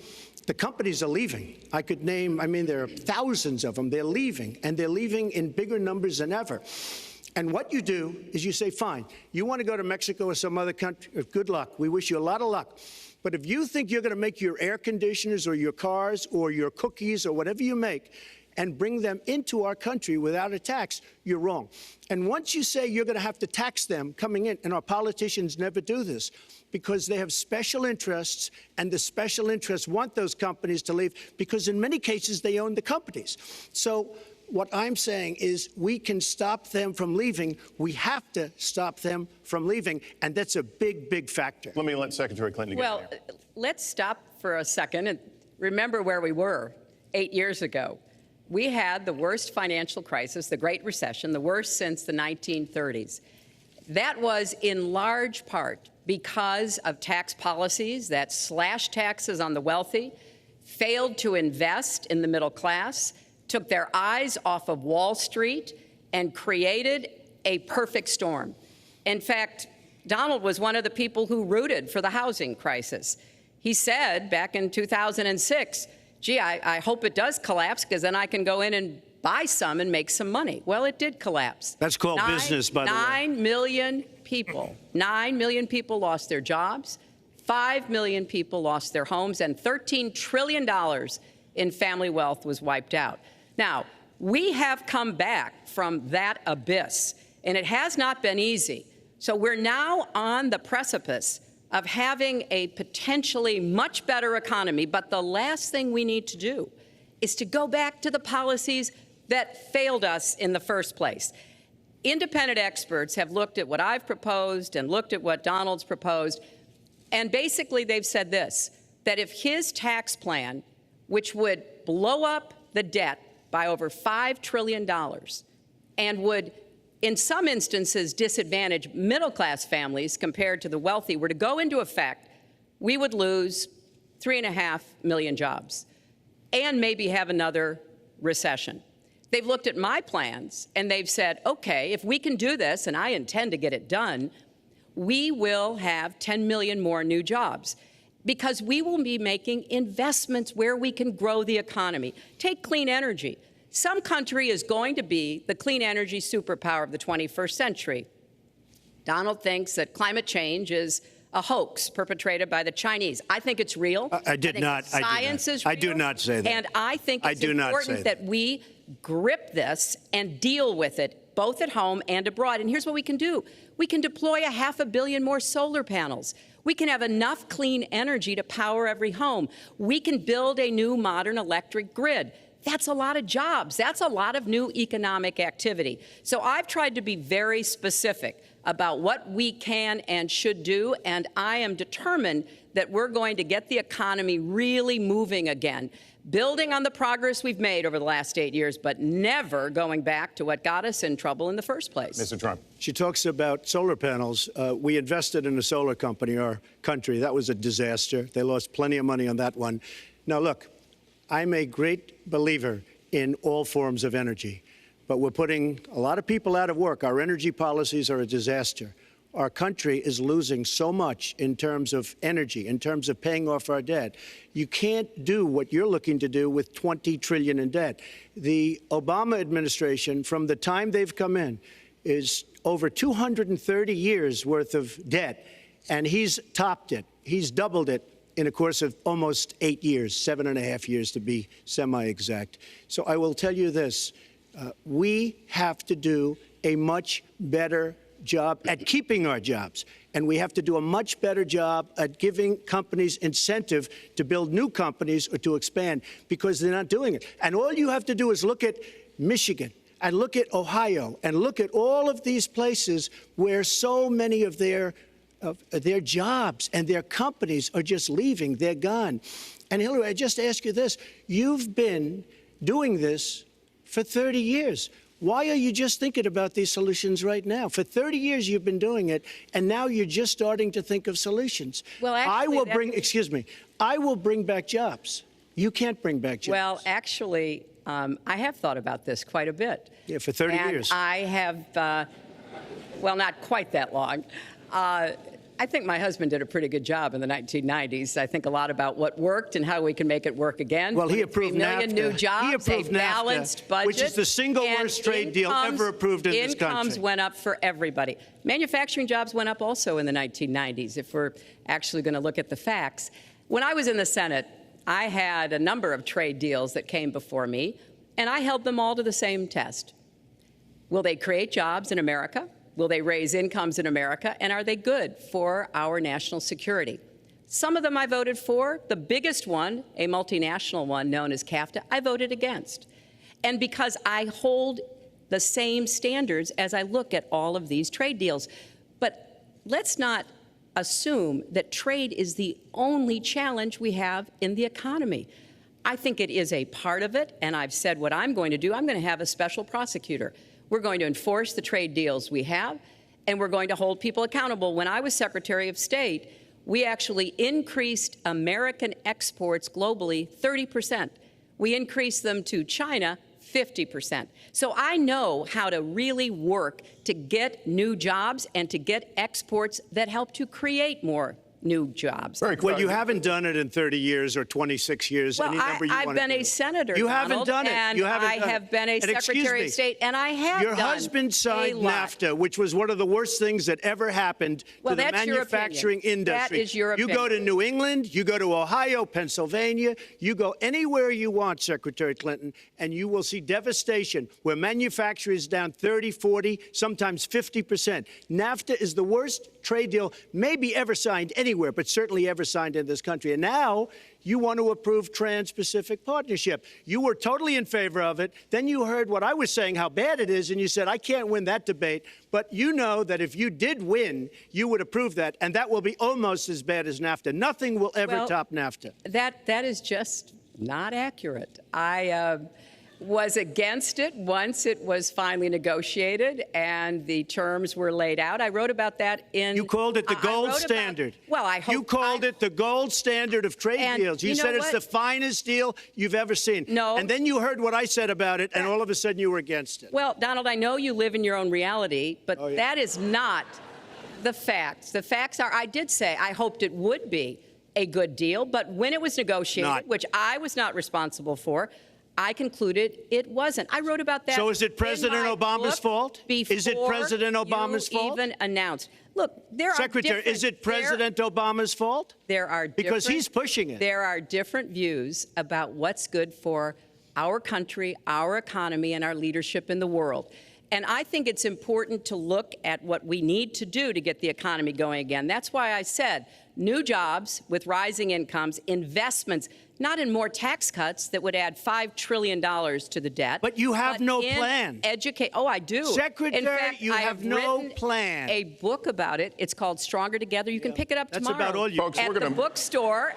The companies are leaving. I could name, there are thousands of them. They're leaving, and they're leaving in bigger numbers than ever. And what you do is you say, fine, you want to go to Mexico or some other country, good luck. We wish you a lot of luck. But if you think you're going to make your air conditioners or your cars or your cookies or whatever you make and bring them into our country without a tax, you're wrong. And once you say you're going to have to tax them coming in, and our politicians never do this, because they have special interests, and the special interests want those companies to leave, because in many cases they own the companies. So what I'm saying is we can stop them from leaving. We have to stop them from leaving, and that's a big, big factor. Let me let Secretary Clinton get in there. Let's stop for a second and remember where we were 8 years ago. We had the worst financial crisis, the Great Recession, the worst since the 1930s. That was in large part because of tax policies that slashed taxes on the wealthy, failed to invest in the middle class, took their eyes off of Wall Street, and created a perfect storm. In fact, Donald was one of the people who rooted for the housing crisis. He said back in 2006, gee, I hope it does collapse because then I can go in and buy some and make some money. Well, it did collapse. That's called business, by the way. 9 million people lost their jobs, 5 million people lost their homes, and $13 trillion in family wealth was wiped out. Now, we have come back from that abyss, and it has not been easy. So we're now on the precipice of having a potentially much better economy, but the last thing we need to do is to go back to the policies that failed us in the first place. Independent experts have looked at what I've proposed and looked at what Donald's proposed, and basically they've said this, that if his tax plan, which would blow up the debt by over $5 trillion and would in some instances disadvantage middle-class families compared to the wealthy, were to go into effect, we would lose 3.5 million jobs and maybe have another recession. They've looked at my plans and they've said, okay, if we can do this, and I intend to get it done, we will have 10 million more new jobs because we will be making investments where we can grow the economy. Take clean energy. Some country is going to be the clean energy superpower of the 21st century. Donald thinks that climate change is a hoax perpetrated by the Chinese. I think it's real. I do not say that. And I think it's important that we grip this and deal with it, both at home and abroad. And here's what we can do. We can deploy 500 million more solar panels. We can have enough clean energy to power every home. We can build a new modern electric grid. That's a lot of jobs. That's a lot of new economic activity. So I've tried to be very specific about what we can and should do, and I am determined that we're going to get the economy really moving again, building on the progress we've made over the last 8 years, but never going back to what got us in trouble in the first place. Mr. Trump. She talks about solar panels. We invested in a solar company, our country. That was a disaster. They lost plenty of money on that one. Now, look, I'm a great believer in all forms of energy, but we're putting a lot of people out of work. Our energy policies are a disaster. Our country is losing so much in terms of energy, in terms of paying off our debt. You can't do what you're looking to do with $20 trillion in debt. The Obama administration, from the time they've come in, is over 230 years worth of debt, and he's topped it. He's doubled it in a course of almost 8 years, 7.5 years to be semi-exact. So I will tell you this, we have to do a much better job at keeping our jobs, and we have to do a much better job at giving companies incentive to build new companies or to expand, because they're not doing it. And all you have to do is look at Michigan and look at Ohio and look at all of these places where so many of their jobs and their companies are just leaving. They're gone. And Hillary, I just ask you this. You've been doing this for 30 years. Why are you just thinking about these solutions right now? For 30 years you've been doing it, and now you're just starting to think of solutions. Well, actually, I will bring back jobs. You can't bring back jobs. Well, actually, I have thought about this quite a bit. Yeah, for 30 years. I have, well, not quite that long. I think my husband did a pretty good job in the 1990s. I think a lot about what worked and how we can make it work again. Well, he approved 3 million NAFTA. new jobs, He approved a balanced NAFTA, budget, which is the single worst trade deal ever approved in this country. Incomes went up for everybody. Manufacturing jobs went up also in the 1990s, if we're actually going to look at the facts. When I was in the Senate, I had a number of trade deals that came before me, and I held them all to the same test. Will they create jobs in America? Will they raise incomes in America? And are they good for our national security? Some of them I voted for. The biggest one, a multinational one known as CAFTA, I voted against. And because I hold the same standards as I look at all of these trade deals. But let's not assume that trade is the only challenge we have in the economy. I think it is a part of it, and I've said what I'm going to do. I'm going to have a special prosecutor. We're going to enforce the trade deals we have, and we're going to hold people accountable. When I was Secretary of State, we actually increased American exports globally 30%. We increased them to China 50%. So I know how to really work to get new jobs and to get exports that help to create more new jobs. Well, you haven't done it in 30 years or 26 years. Well, any number you I've want to been do. a senator, You Donald, haven't done it. And You haven't I done have it. been a And excuse Secretary me, of State, and I have Your done husband signed a lot. NAFTA, which was one of the worst things that ever happened Well, to the that's your manufacturing opinion. industry. That is your You go opinion. to New England, you go to Ohio, Pennsylvania, you go anywhere you want, Secretary Clinton, and you will see devastation where manufacturing is down 30, 40, sometimes 50%. NAFTA is the worst trade deal maybe ever signed anywhere, but certainly ever signed in this country. And now you want to approve Trans-Pacific Partnership. You were totally in favor of it. Then you heard what I was saying, how bad it is, and you said, I can't win that debate. But you know that if you did win, you would approve that, and that will be almost as bad as NAFTA. Nothing will ever top NAFTA. That is just not accurate. I was against it once it was finally negotiated and the terms were laid out. I wrote about that in... You called it the gold standard. Well, I hope... You called it the gold standard of trade deals. You said it's the finest deal you've ever seen. No. And then you heard what I said about it, and all of a sudden you were against it. Well, Donald, I know you live in your own reality, but that is not the facts. The facts are, I did say I hoped it would be a good deal, but when it was negotiated, which I was not responsible for, I concluded it wasn't. I wrote about that. So is it President Obama's fault? Is it President Obama's fault? Even announced. Look, there are Secretary, is it President Obama's fault? There are because he's pushing it. There are different views about what's good for our country, our economy, and our leadership in the world. And I think it's important to look at what we need to do to get the economy going again. That's why I said new jobs with rising incomes, investments, not in more tax cuts that would add $5 trillion to the debt. But you have no in plan. Oh, I do. Secretary, in fact, you I have no written plan. a book about it. It's called Stronger Together. You can pick it up That's tomorrow about all you- Folks, at we're the gonna- bookstore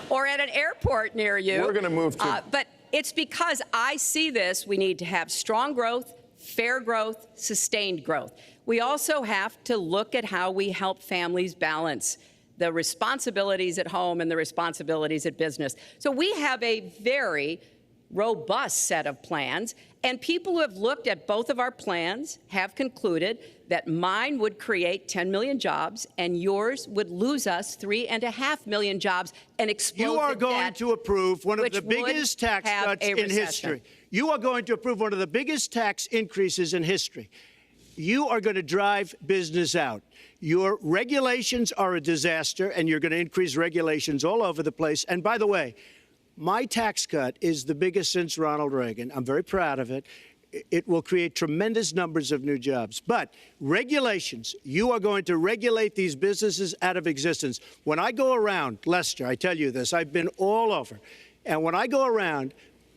or at an airport near you. We're gonna move to- But it's because I see this. We need to have strong growth, fair growth, sustained growth. We also have to look at how we help families balance the responsibilities at home and the responsibilities at business. So we have a very robust set of plans, and people who have looked at both of our plans have concluded that mine would create 10 million jobs and yours would lose us 3.5 million jobs and explode You are the going debt, to approve one of which the biggest would tax have cuts a in recession. history. You are going to approve one of the biggest tax increases in history. You are going to drive business out. Your regulations are a disaster, and you're going to increase regulations all over the place. And by the way, my tax cut is the biggest since Ronald Reagan. I'm very proud of it. It will create tremendous numbers of new jobs. But regulations, you are going to regulate these businesses out of existence. When I go around, Lester, I tell you this, I've been all over. And when I go around,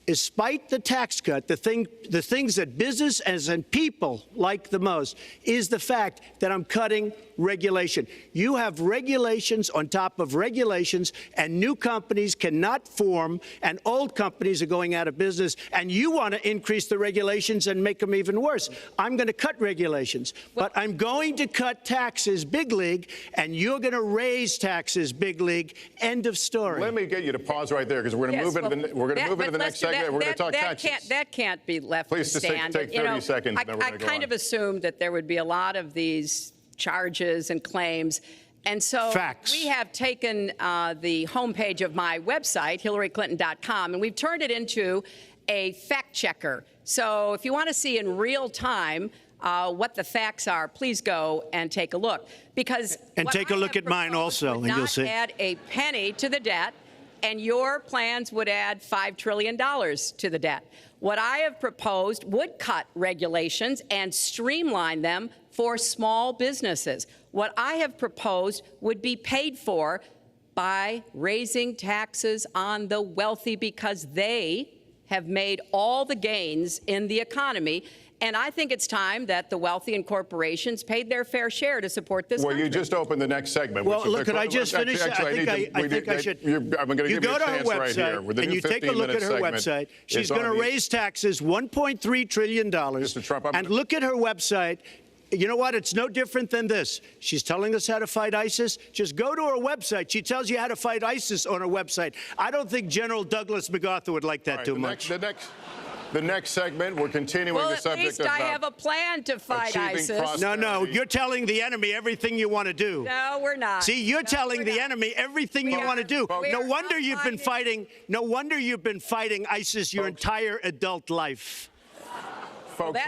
despite the tax cut, the things that business and people like the most is the fact that I'm cutting regulation. You have regulations on top of regulations, and new companies cannot form, and old companies are going out of business, and you want to increase the regulations and make them even worse. I'm going to cut regulations, but I'm going to cut taxes big league, and you're going to raise taxes big league. End of story. Let me get you to pause right there, because we're going to move into the next segment. We're going to talk taxes. That can't be left Please to just stand. take 30 seconds, and then we're I going to go kind on. of assumed that there would be a lot of these charges and claims. And so Facts. we have taken the homepage of my website, HillaryClinton.com, and we've turned it into a fact checker. So if you want to see in real time what the facts are, please go and take a look. Because And what take a I look have at mine proposed also, would and you'll not see. add a penny to the debt, and your plans would add $5 trillion to the debt. What I have proposed would cut regulations and streamline them for small businesses. What I have proposed would be paid for by raising taxes on the wealthy, because they have made all the gains in the economy. And I think it's time that the wealthy and corporations paid their fair share to support this Well, country. you just opened the next segment. Well, which is look, could I just finish? Actually, I think I should. I'm going to You give you go a to her chance right here. website With the and new you take a look at 15-minute her segment, website. She's it's on going to the- raise taxes $1.3 trillion. Mr. Trump, and look at her website. You know what? It's no different than this. She's telling us how to fight ISIS. Just go to her website. She tells you how to fight ISIS on her website. I don't think General Douglas MacArthur would like that All right, too the much. The next segment, we're continuing Well, the at subject least of I have a plan to fight achieving ISIS. prosperity. No, you're telling the enemy everything you want to do. No, we're not. See, you're No, telling we're the not. enemy everything you We want to do. are- we No are wonder you've been outlining- fighting. No wonder you've been fighting ISIS your entire adult life. Folks,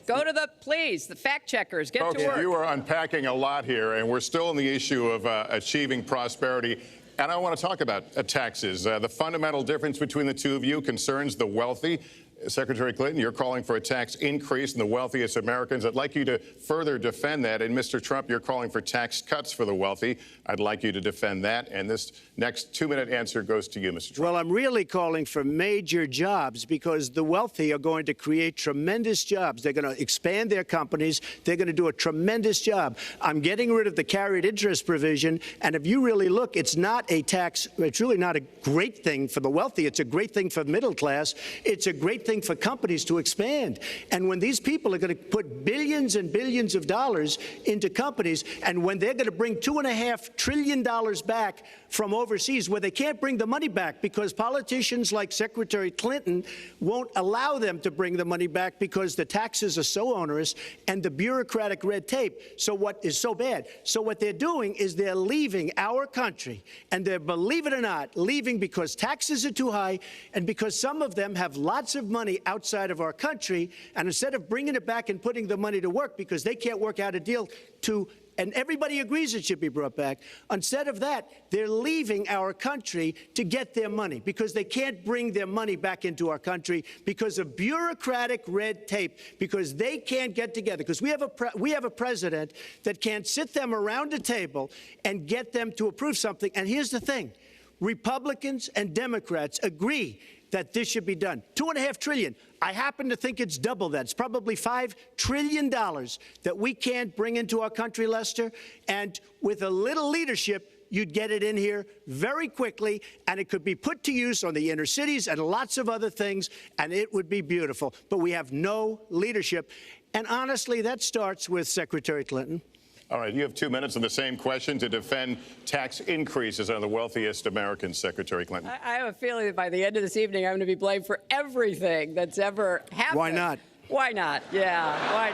Go to the fact checkers. Get folks, to work. you are unpacking a lot here, and we're still in the issue of achieving prosperity. And I want to talk about taxes. The fundamental difference between the two of you concerns the wealthy. Secretary Clinton, you're calling for a tax increase in the wealthiest Americans. I'd like you to further defend that. And Mr. Trump, you're calling for tax cuts for the wealthy. I'd like you to defend that. And this next 2-minute answer goes to you, Mr. Trump. Well, I'm really calling for major jobs, because the wealthy are going to create tremendous jobs. They're going to expand their companies. They're going to do a tremendous job. I'm getting rid of the carried interest provision. And if you really look, it's not a tax. It's really not a great thing for the wealthy. It's a great thing for the middle class. It's a great thing for companies to expand. And when these people are going to put billions and billions of dollars into companies, and when they're going to bring $2.5 trillion back from overseas, where they can't bring the money back because politicians like Secretary Clinton won't allow them to bring the money back because the taxes are so onerous and the bureaucratic red tape. So what is so bad? So what they're doing is they're leaving our country, and they're, believe it or not, leaving because taxes are too high and because some of them have lots of money money outside of our country, and instead of bringing it back and putting the money to work because they can't work out a deal to, and everybody agrees it should be brought back, instead of that, they're leaving our country to get their money because they can't bring their money back into our country because of bureaucratic red tape, because they can't get together, because we have a president that can't sit them around a table and get them to approve something. And here's the thing. Republicans and Democrats agree that this should be done. $2.5 trillion. I happen to think it's double that. It's probably $5 trillion that we can't bring into our country, Lester. And with a little leadership, you'd get it in here very quickly, and it could be put to use on the inner cities and lots of other things, and it would be beautiful. But we have no leadership. And honestly, that starts with Secretary Clinton. All right, you have 2 minutes on the same question to defend tax increases on the wealthiest Americans, Secretary Clinton. I have a feeling that by the end of this evening, I'm going to be blamed for everything that's ever happened. Why not? Why not? Yeah, why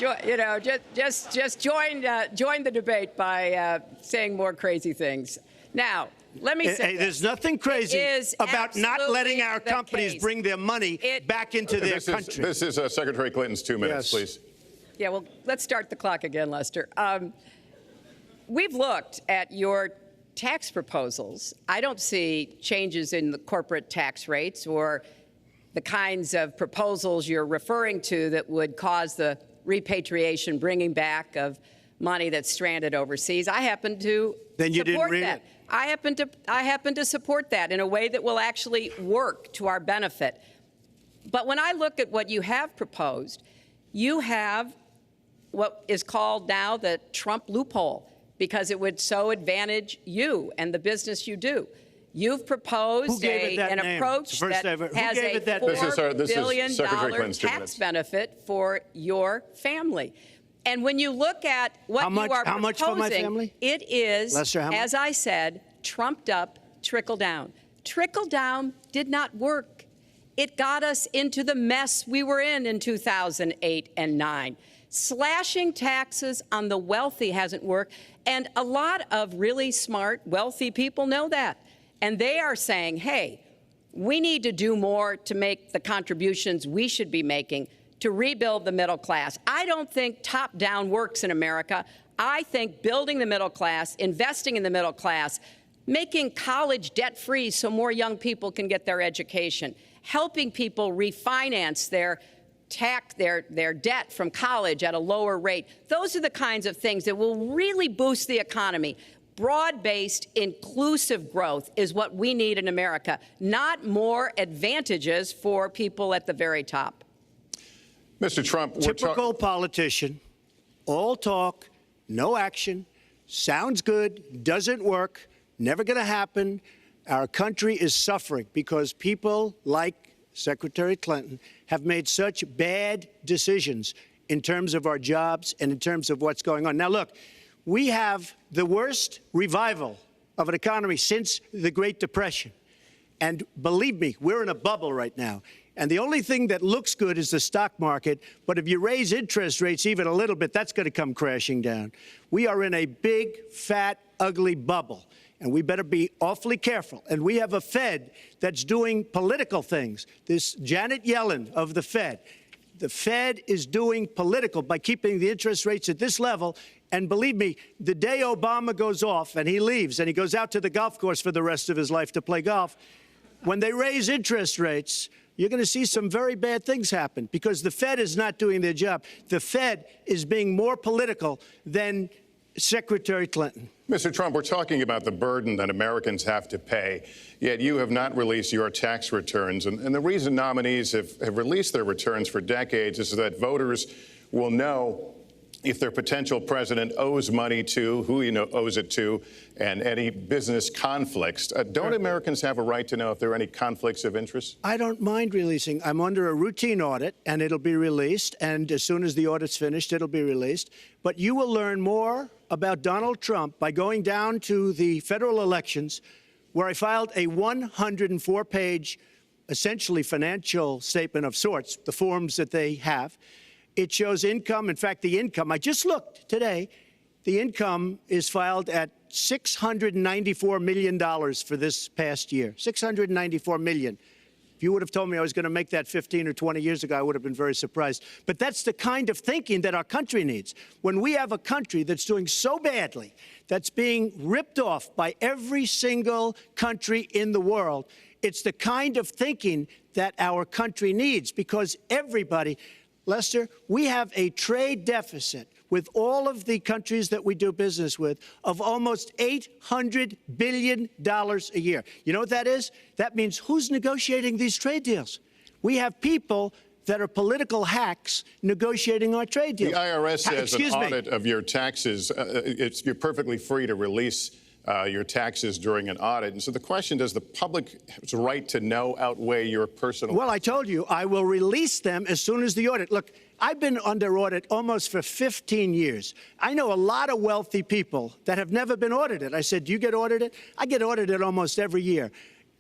not? You know, just join the debate by saying more crazy things. Now, let me say there's nothing crazy about not letting our companies bring their money back into their country. This is Secretary Clinton's 2 minutes, please. Yeah, well, let's start the clock again, Lester. We've looked at your tax proposals. I don't see changes in the corporate tax rates or the kinds of proposals you're referring to that would cause the repatriation, bringing back of money that's stranded overseas. I happen to support that. I happen to support that in a way that will actually work to our benefit. But when I look at what you have proposed, you have what is called now the Trump loophole, because it would so advantage you and the business you do. You've proposed an approach that has a $4 billion tax benefit for your family. And when you look at what you are proposing, much for my family? It is, Lester, as I said, trumped up trickle down. Trickle down did not work. It got us into the mess we were in 2008 and 9. Slashing taxes on the wealthy hasn't worked, and a lot of really smart, wealthy people know that. And they are saying, hey, we need to do more to make the contributions we should be making to rebuild the middle class. I don't think top-down works in America. I think building the middle class, investing in the middle class, making college debt-free so more young people can get their education, helping people refinance their debt from college at a lower rate. Those are the kinds of things that will really boost the economy. Broad-based, inclusive growth is what we need in America, not more advantages for people at the very top. Mr. Trump, typical politician, all talk, no action, sounds good, doesn't work, never going to happen. Our country is suffering because people like Secretary Clinton have made such bad decisions in terms of our jobs and in terms of what's going on. Now, look, we have the worst revival of an economy since the Great Depression. And believe me, we're in a bubble right now. And the only thing that looks good is the stock market. But if you raise interest rates even a little bit, that's going to come crashing down. We are in a big, fat, ugly bubble. And we better be awfully careful. And we have a Fed that's doing political things. This Janet Yellen of the Fed is doing political by keeping the interest rates at this level. And believe me, the day Obama goes off and he leaves and he goes out to the golf course for the rest of his life to play golf, when they raise interest rates, you're going to see some very bad things happen because the Fed is not doing their job. The Fed is being more political than Secretary Clinton. Mr. Trump, we're talking about the burden that Americans have to pay, yet you have not released your tax returns. And the reason nominees have released their returns for decades is that voters will know if their potential president owes money to, who he owes it to, and any business conflicts. Don't Americans have a right to know if there are any conflicts of interest? I don't mind releasing. I'm under a routine audit, and it'll be released. And as soon as the audit's finished, it'll be released. But you will learn more about Donald Trump by going down to the federal elections, where I filed a 104-page, essentially financial statement of sorts, the forms that they have. It shows income. In fact, the income, I just looked today, the income is filed at $694 million for this past year. $694 million. If you would have told me I was going to make that 15 or 20 years ago, I would have been very surprised. But that's the kind of thinking that our country needs. When we have a country that's doing so badly, that's being ripped off by every single country in the world, it's the kind of thinking that our country needs, because everybody, Lester, we have a trade deficit with all of the countries that we do business with of almost $800 billion a year. You know what that is? That means who's negotiating these trade deals? We have people that are political hacks negotiating our trade deals. The IRS has an audit of your taxes. You're perfectly free to release your taxes during an audit. And so the question, does the public's right to know outweigh your personal? Well, I told you, I will release them as soon as the audit. Look, I've been under audit almost for 15 years. I know a lot of wealthy people that have never been audited. I said, do you get audited? I get audited almost every year.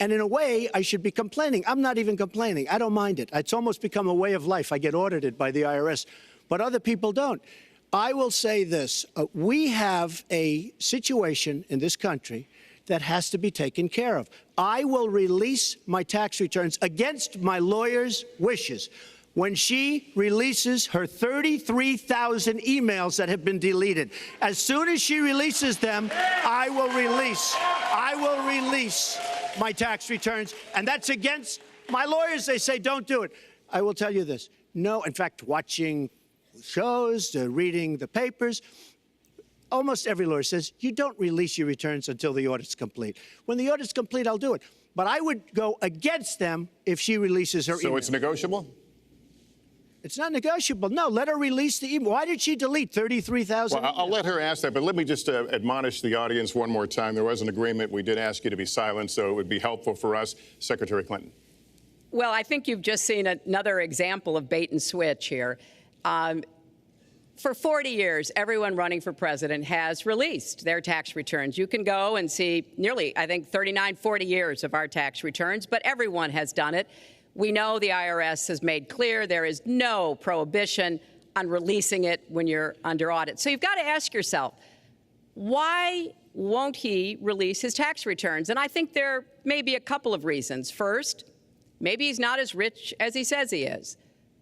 And in a way, I should be complaining. I'm not even complaining. I don't mind it. It's almost become a way of life. I get audited by the IRS, but other people don't. I will say this. We have a situation in this country that has to be taken care of. I will release my tax returns against my lawyer's wishes when she releases her 33,000 emails that have been deleted. As soon as she releases them, I will release my tax returns, and that's against my lawyers. They say don't do it. I will tell you this. No, in fact, watching shows, reading the papers, almost every lawyer says you don't release your returns until the audit's complete. When the audit's complete, I'll do it. But I would go against them if she releases her email. So it's negotiable? It's not negotiable. No, let her release the email. Why did she delete 33,000? Well, I'll let her ask that, but let me just admonish the audience one more time. There was an agreement. We did ask you to be silent, so it would be helpful for us. Secretary Clinton. Well, I think you've just seen another example of bait and switch here. For 40 years, everyone running for president has released their tax returns. You can go and see nearly, I think, 39, 40 years of our tax returns, but everyone has done it. We know the IRS has made clear there is no prohibition on releasing it when you're under audit. So you've got to ask yourself, why won't he release his tax returns? And I think there may be a couple of reasons. First, maybe he's not as rich as he says he is.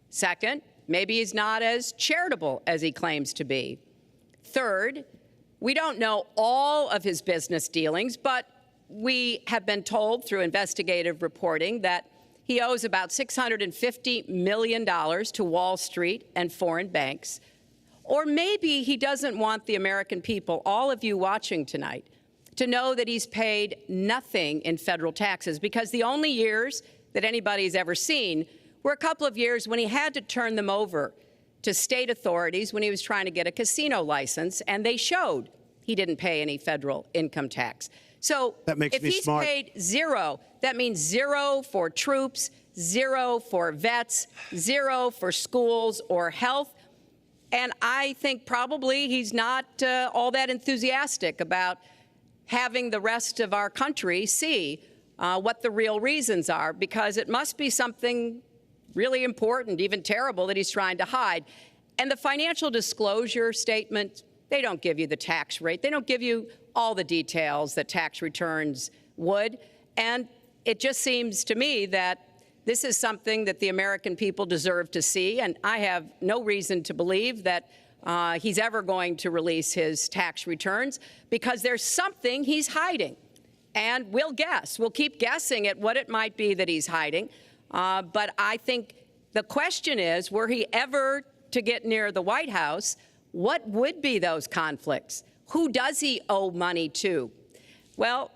Second, maybe he's not as charitable as he claims to be. Third, we don't know all of his business dealings, but we have been told through investigative reporting that he owes about $650 million to Wall Street and foreign banks. Or maybe he doesn't want the American people, all of you watching tonight, to know that he's paid nothing in federal taxes, because the only years that anybody's ever seen were a couple of years when he had to turn them over to state authorities when he was trying to get a casino license, and they showed he didn't pay any federal income tax. So if he's paid zero, that means zero for troops, zero for vets, zero for schools or health. And I think probably he's not all that enthusiastic about having the rest of our country see what the real reasons are, because it must be something really important, even terrible, that he's trying to hide. And the financial disclosure statement, they don't give you the tax rate. They don't give you all the details that tax returns would. And it just seems to me that this is something that the American people deserve to see. And I have no reason to believe that he's ever going to release his tax returns, because there's something he's hiding. And we'll guess. We'll keep guessing at what it might be that he's hiding. But I think the question is, were he ever to get near the White House, what would be those conflicts? Who does he owe money to? Well,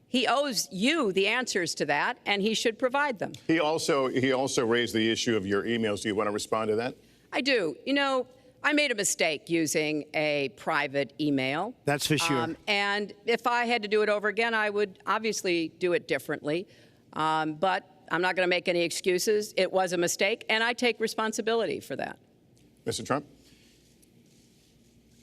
he owes you the answers to that, and he should provide them. He also raised the issue of your emails. Do you want to respond to that? I do. You know, I made a mistake using a private email. That's for sure. And if I had to do it over again, I would obviously do it differently. But I'm not going to make any excuses. It was a mistake, and I take responsibility for that. Mr. Trump?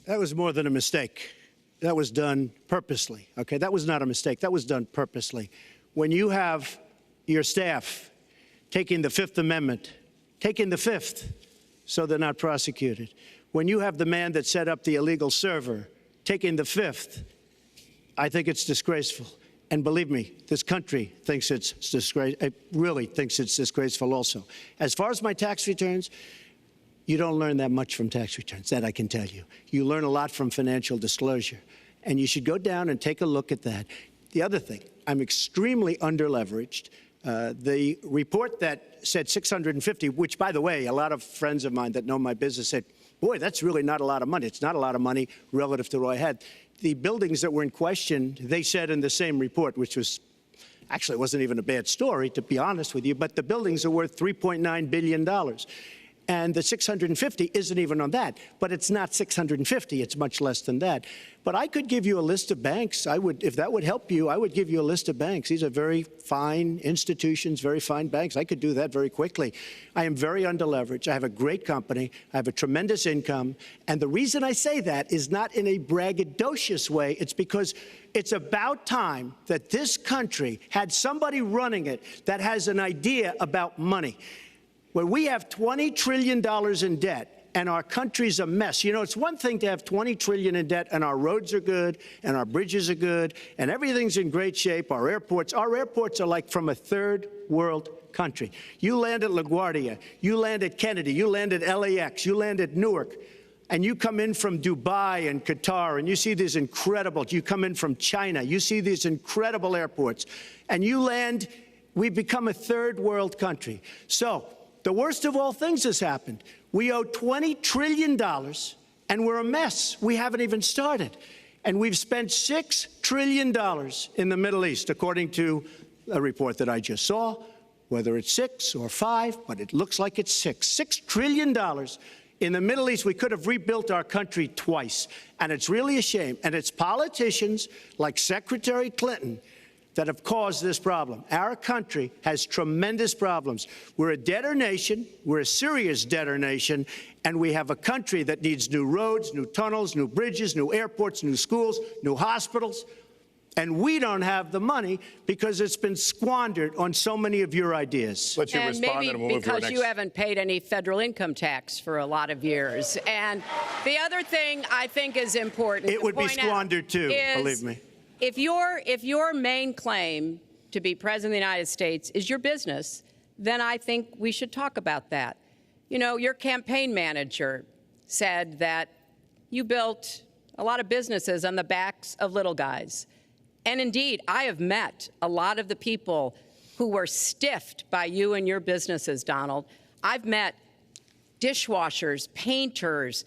That was more than a mistake. That was done purposely, okay? That was not a mistake. That was done purposely. When you have your staff taking the Fifth Amendment, taking the Fifth so they're not prosecuted, when you have the man that set up the illegal server taking the Fifth, I think it's disgraceful. And believe me, this country thinks it's it really thinks it's disgraceful also. As far as my tax returns, you don't learn that much from tax returns, that I can tell you. You learn a lot from financial disclosure. And you should go down and take a look at that. The other thing, I'm extremely underleveraged. The report that said 650, which, by the way, a lot of friends of mine that know my business said, boy, that's really not a lot of money. It's not a lot of money relative to what I had. The buildings that were in question, they said in the same report, which was actually it wasn't even a bad story, to be honest with you, but the buildings are worth $3.9 billion. And the 650 isn't even on that. But it's not 650, it's much less than that. But I could give you a list of banks. I would, if that would help you, I would give you a list of banks. These are very fine institutions, very fine banks. I could do that very quickly. I am very underleveraged. I have a great company. I have a tremendous income. And the reason I say that is not in a braggadocious way. It's because it's about time that this country had somebody running it that has an idea about money. When we have $20 trillion in debt and our country's a mess, you know, it's one thing to have $20 trillion in debt and our roads are good and our bridges are good and everything's in great shape. Our airports are like from a third world country. You land at LaGuardia, you land at Kennedy, you land at LAX, you land at Newark, and you come in from Dubai and Qatar and you see these incredible, you come in from China, you see these incredible airports, and you land, we've become a third world country. So, the worst of all things has happened. We owe $20 trillion, and we're a mess. We haven't even started. And we've spent $6 trillion in the Middle East, according to a report that I just saw, whether it's 6 or 5, but it looks like it's 6. $6 trillion in the Middle East. We could have rebuilt our country twice. And it's really a shame. And it's politicians like Secretary Clinton that have caused this problem. Our country has tremendous problems. We're a debtor nation, we're a serious debtor nation, and we have a country that needs new roads, new tunnels, new bridges, new airports, new schools, new hospitals, and we don't have the money because it's been squandered on so many of your ideas. Let you and respond, maybe and we'll move to our because next. you haven't paid any federal income tax for a lot of years. And the other thing I think is important It would be point out squandered too, is believe me. If your main claim to be president of the United States is your business, then I think we should talk about that. You know, your campaign manager said that you built a lot of businesses on the backs of little guys. And indeed, I have met a lot of the people who were stiffed by you and your businesses, Donald. I've met dishwashers, painters,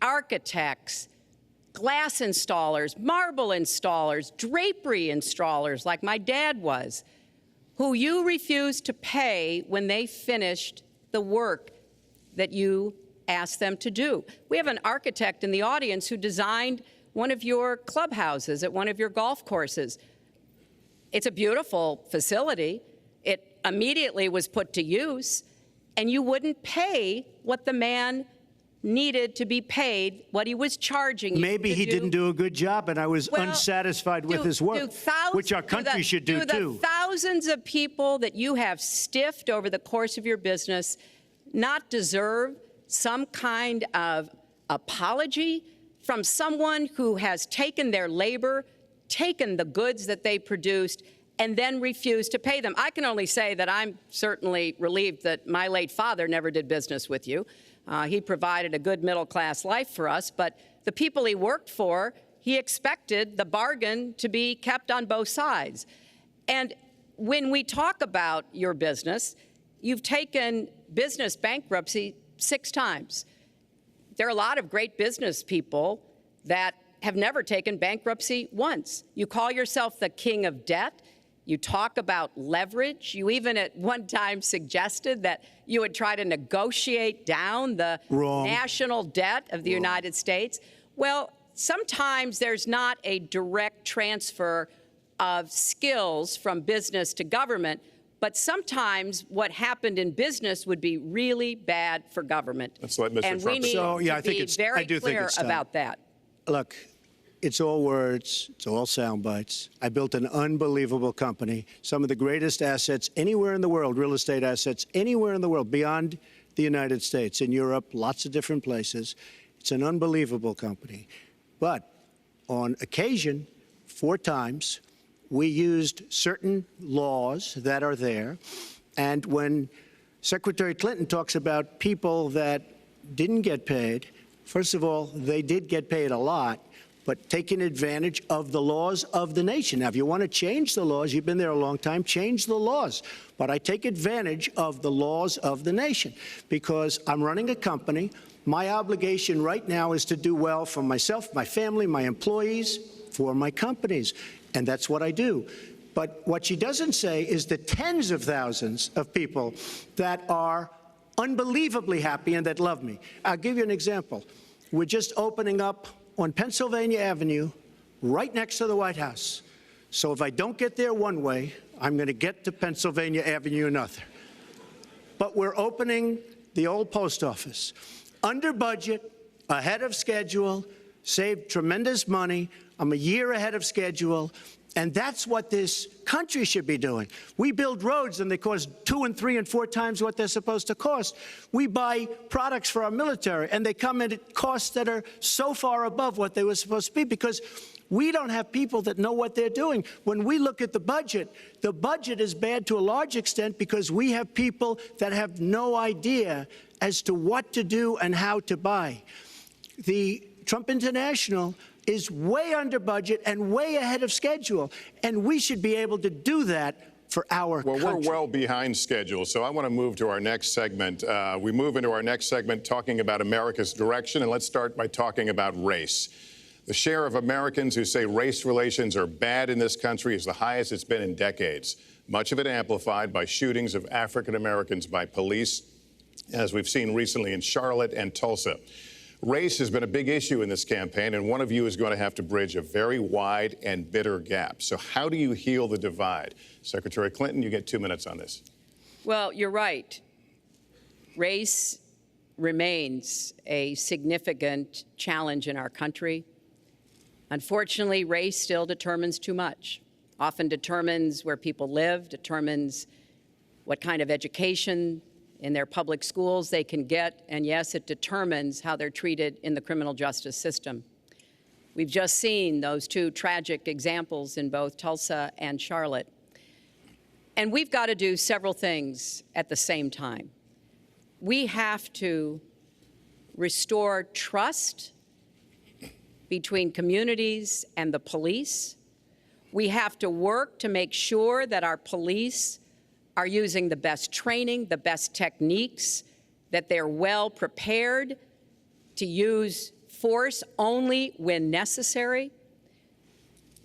architects, glass installers, marble installers, drapery installers, like my dad was, who you refused to pay when they finished the work that you asked them to do. We have an architect in the audience who designed one of your clubhouses at one of your golf courses. It's a beautiful facility. It immediately was put to use, and you wouldn't pay what the man needed to be paid, what he was charging you. Maybe he didn't do a good job, and I was unsatisfied with his work, which our country should do too. The thousands of people that you have stiffed over the course of your business not deserve some kind of apology from someone who has taken their labor, taken the goods that they produced, and then refused to pay them? I can only say that I'm certainly relieved that my late father never did business with you. He provided a good middle-class life for us, but the people he worked for, he expected the bargain to be kept on both sides. And when we talk about your business, you've taken business bankruptcy 6 times. There are a lot of great business people that have never taken bankruptcy once. You call yourself the king of debt. You talk about leverage. You even at one time suggested that you would try to negotiate down the national debt of the United States. Well, sometimes there's not a direct transfer of skills from business to government, but sometimes what happened in business would be really bad for government. Let's let Mr. And Trump we need to be very clear about that. Look, it's all words, it's all sound bites. I built an unbelievable company, some of the greatest assets anywhere in the world, real estate assets anywhere in the world, beyond the United States, in Europe, lots of different places. It's an unbelievable company. But on occasion, 4 times, we used certain laws that are there. And when Secretary Clinton talks about people that didn't get paid, first of all, they did get paid a lot, but taking advantage of the laws of the nation. Now, if you want to change the laws, you've been there a long time, change the laws. But I take advantage of the laws of the nation because I'm running a company. My obligation right now is to do well for myself, my family, my employees, for my companies. And that's what I do. But what she doesn't say is the tens of thousands of people that are unbelievably happy and that love me. I'll give you an example. We're just opening up on Pennsylvania Avenue, right next to the White House. So if I don't get there one way, I'm going to get to Pennsylvania Avenue another. But we're opening the old post office. Under budget, ahead of schedule, saved tremendous money. I'm a year ahead of schedule. And that's what this country should be doing. We build roads and they cost 2 and 3 and 4 times what they're supposed to cost. We buy products for our military and they come in at costs that are so far above what they were supposed to be because we don't have people that know what they're doing. When we look at the budget is bad to a large extent because we have people that have no idea as to what to do and how to buy. The Trump International is way under budget and way ahead of schedule, and we should be able to do that for our country. Well, we're well behind schedule, so I want to move to our next segment. We move into our next segment talking about America's direction, and let's start by talking about race. The share of Americans who say race relations are bad in this country is the highest it's been in decades, much of it amplified by shootings of African Americans by police, as we've seen recently in Charlotte and Tulsa. Race has been a big issue in this campaign, and one of you is going to have to bridge a very wide and bitter gap. So how do you heal the divide? Secretary Clinton, you get 2 minutes on this. Well, you're right. Race remains a significant challenge in our country. Unfortunately, race still determines too much, often determines where people live, determines what kind of education in their public schools they can get, and yes, it determines how they're treated in the criminal justice system. We've just seen those 2 tragic examples in both Tulsa and Charlotte. And we've got to do several things at the same time. We have to restore trust between communities and the police. We have to work to make sure that our police are using the best training, the best techniques, that they're well prepared to use force only when necessary.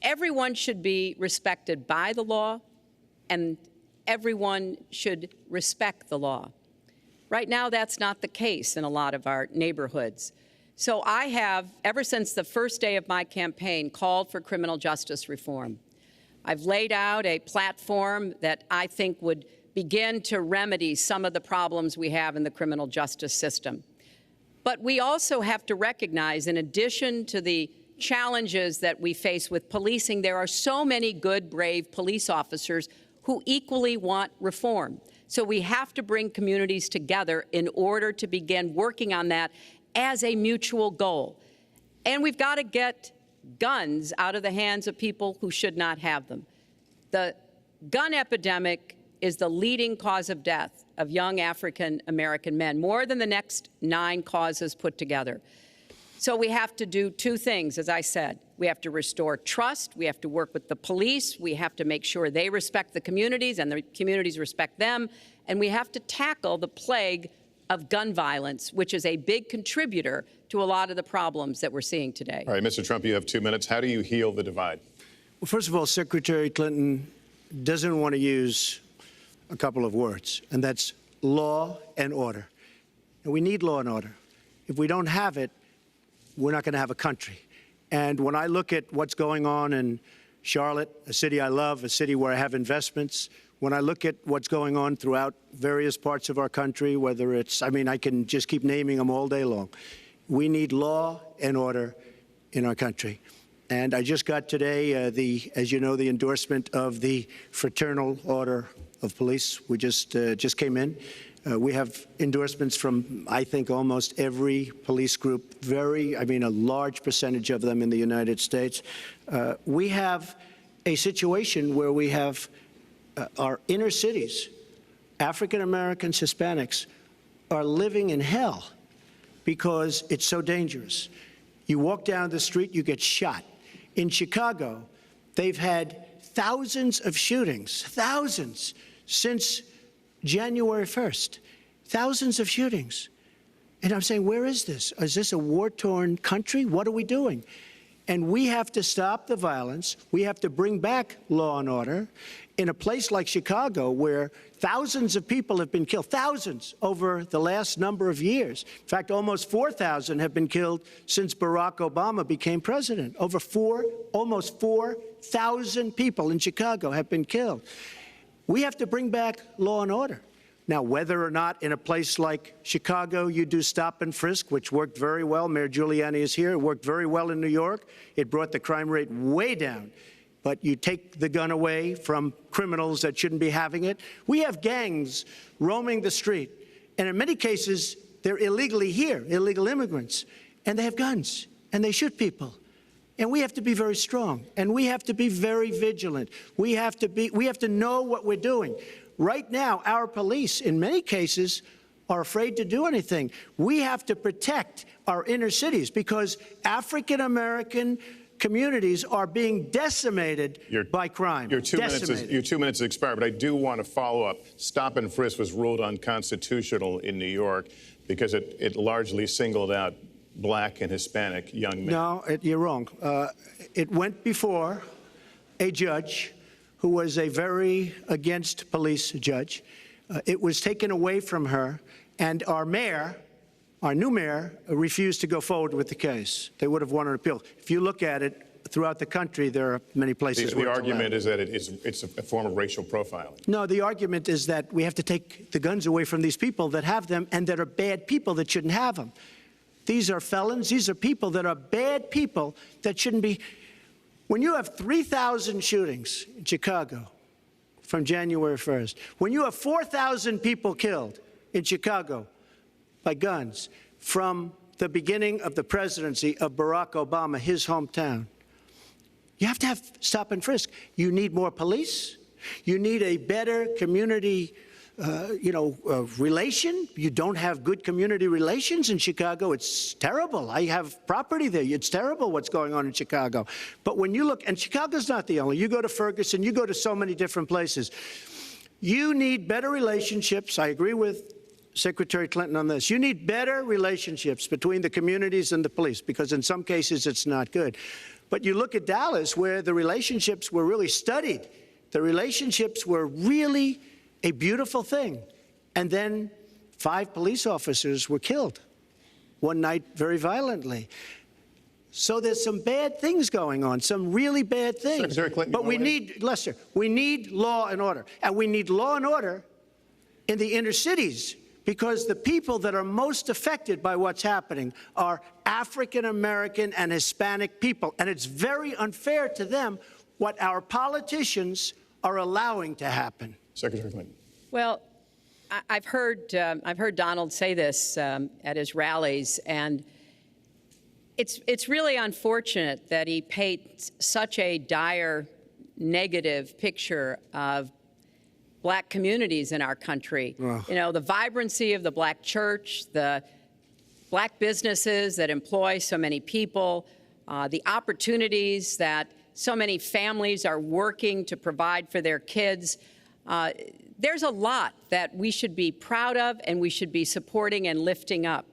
Everyone should be respected by the law, and everyone should respect the law. Right now, that's not the case in a lot of our neighborhoods. So I have, ever since the first day of my campaign, called for criminal justice reform. I've laid out a platform that I think would begin to remedy some of the problems we have in the criminal justice system. But we also have to recognize, in addition to the challenges that we face with policing, there are so many good, brave police officers who equally want reform. So we have to bring communities together in order to begin working on that as a mutual goal. And we've got to get guns out of the hands of people who should not have them. The gun epidemic is the leading cause of death of young African American men, more than the next 9 causes put together. So we have to do 2 things, as I said. We have to restore trust. We have to work with the police. We have to make sure they respect the communities and the communities respect them. And we have to tackle the plague of gun violence, which is a big contributor to a lot of the problems that we're seeing today. All right, Mr. Trump, you have 2 minutes. How do you heal the divide? Well, first of all, Secretary Clinton doesn't want to use a couple of words, and that's law and order. And we need law and order. If we don't have it, we're not going to have a country. And when I look at what's going on in Charlotte, a city I love, a city where I have investments, when I look at what's going on throughout various parts of our country, whether it's, I mean, I can just keep naming them all day long. We need law and order in our country. And I just got today, as you know, the endorsement of the Fraternal Order of Police. We just came in. We have endorsements from, I think, almost every police group, a large percentage of them in the United States. We have a situation where we have our inner cities, African Americans, Hispanics, are living in hell because it's so dangerous. You walk down the street, you get shot. In Chicago, they've had thousands of shootings, thousands, since January 1st. Thousands of shootings. And I'm saying, where is this? Is this a war-torn country? What are we doing? And we have to stop the violence. We have to bring back law and order. In a place like Chicago, where thousands of people have been killed, thousands over the last number of years. In fact, almost 4,000 have been killed since Barack Obama became president. Almost 4,000 people in Chicago have been killed. We have to bring back law and order. Now, whether or not in a place like Chicago you do stop and frisk, which worked very well, Mayor Giuliani is here, it worked very well in New York, it brought the crime rate way down. But you take the gun away from criminals that shouldn't be having it. We have gangs roaming the street, and in many cases, they're illegally here, illegal immigrants, and they have guns, and they shoot people. And we have to be very strong, and we have to be very vigilant. We have to know what we're doing. Right now, our police, in many cases, are afraid to do anything. We have to protect our inner cities because African-American communities are being decimated by crime. Your 2 minutes expired, but I do want to follow up. Stop and frisk was ruled unconstitutional in New York because it largely singled out Black and Hispanic young men. No, you're wrong. It went before a judge who was a very against police judge. It was taken away from her, and our mayor, our new mayor, refused to go forward with the case. They would have won an appeal. If you look at it throughout the country, there are many places where the argument is that it's a form of racial profiling. No, the argument is that we have to take the guns away from these people that have them and that are bad people that shouldn't have them. These are felons. These are people that are bad people that shouldn't be. When you have 3,000 shootings in Chicago from January 1st, when you have 4,000 people killed in Chicago by guns from the beginning of the presidency of Barack Obama, his hometown, you have to have stop and frisk. You need more police. You need a better community relation. You don't have good community relations in Chicago. It's terrible. I have property there. It's terrible what's going on in Chicago. But when you look, and Chicago's not the only, you go to Ferguson, you go to so many different places. You need better relationships. I agree with Secretary Clinton on this. You need better relationships between the communities and the police, because in some cases it's not good. But you look at Dallas, where the relationships were really studied. The relationships were really a beautiful thing. And then 5 police officers were killed one night very violently. So there's some bad things going on, some really bad things. Secretary Clinton, but we need, Lester, we need law and order. And we need law and order in the inner cities, because the people that are most affected by what's happening are African American and Hispanic people. And it's very unfair to them what our politicians are allowing to happen. Secretary Clinton. Well, I've heard Donald say this at his rallies, and it's really unfortunate that he paints such a dire, negative picture of Black communities in our country. You know, the vibrancy of the Black church, the Black businesses that employ so many people, the opportunities that so many families are working to provide for their kids. There's a lot that we should be proud of and we should be supporting and lifting up.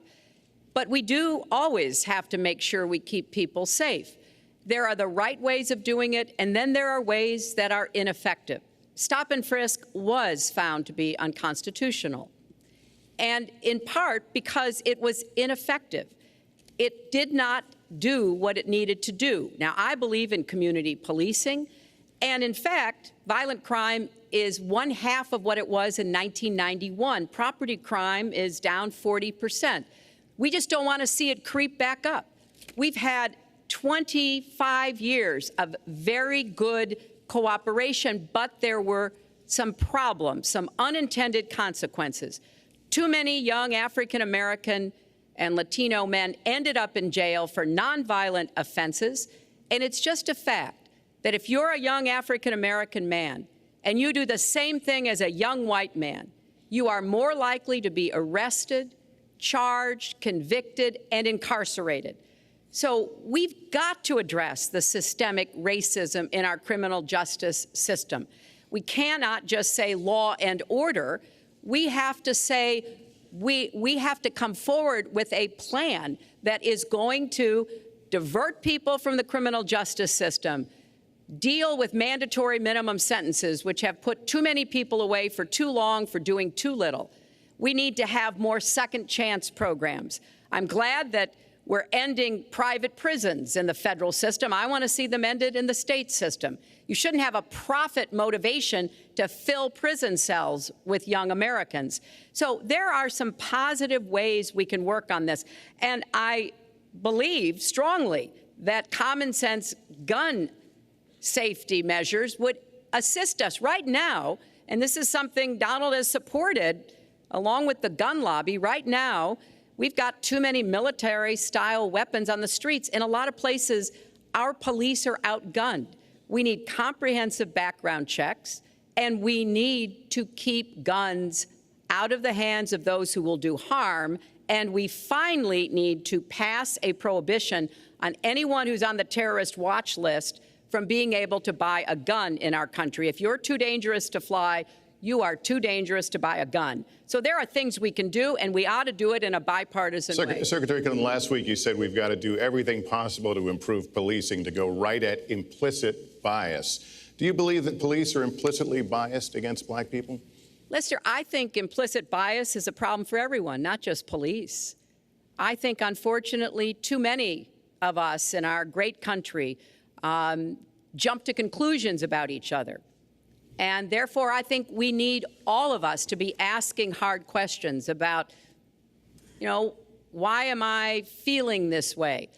But we do always have to make sure we keep people safe. There are the right ways of doing it, and then there are ways that are ineffective. Stop and frisk was found to be unconstitutional, and in part because it was ineffective. It did not do what it needed to do. Now, I believe in community policing, and in fact, violent crime is 1/2 of what it was in 1991. Property crime is down 40%. We just don't want to see it creep back up. We've had 25 years of very good cooperation, but there were some problems, some unintended consequences. Too many young African American and Latino men ended up in jail for nonviolent offenses, and it's just a fact that if you're a young African American man and you do the same thing as a young white man, you are more likely to be arrested, charged, convicted, and incarcerated. So we've got to address the systemic racism in our criminal justice system. We cannot just say law and order. We have to say we have to come forward with a plan that is going to divert people from the criminal justice system, deal with mandatory minimum sentences, which have put too many people away for too long for doing too little. We need to have more second chance programs. I'm glad that we're ending private prisons in the federal system. I want to see them ended in the state system. You shouldn't have a profit motivation to fill prison cells with young Americans. So there are some positive ways we can work on this. And I believe strongly that common sense gun safety measures would assist us right now. And this is something Donald has supported along with the gun lobby. Right now, we've got too many military-style weapons on the streets. In a lot of places, our police are outgunned. We need comprehensive background checks, and we need to keep guns out of the hands of those who will do harm. And we finally need to pass a prohibition on anyone who's on the terrorist watch list from being able to buy a gun in our country. If you're too dangerous to fly, you are too dangerous to buy a gun. So there are things we can do, and we ought to do it in a bipartisan way. Secretary Clinton, last week you said we've got to do everything possible to improve policing, to go right at implicit bias. Do you believe that police are implicitly biased against black people? Lester, I think implicit bias is a problem for everyone, not just police. I think, unfortunately, too many of us in our great country jump to conclusions about each other. And therefore, I think we need all of us to be asking hard questions about, why am I feeling this way?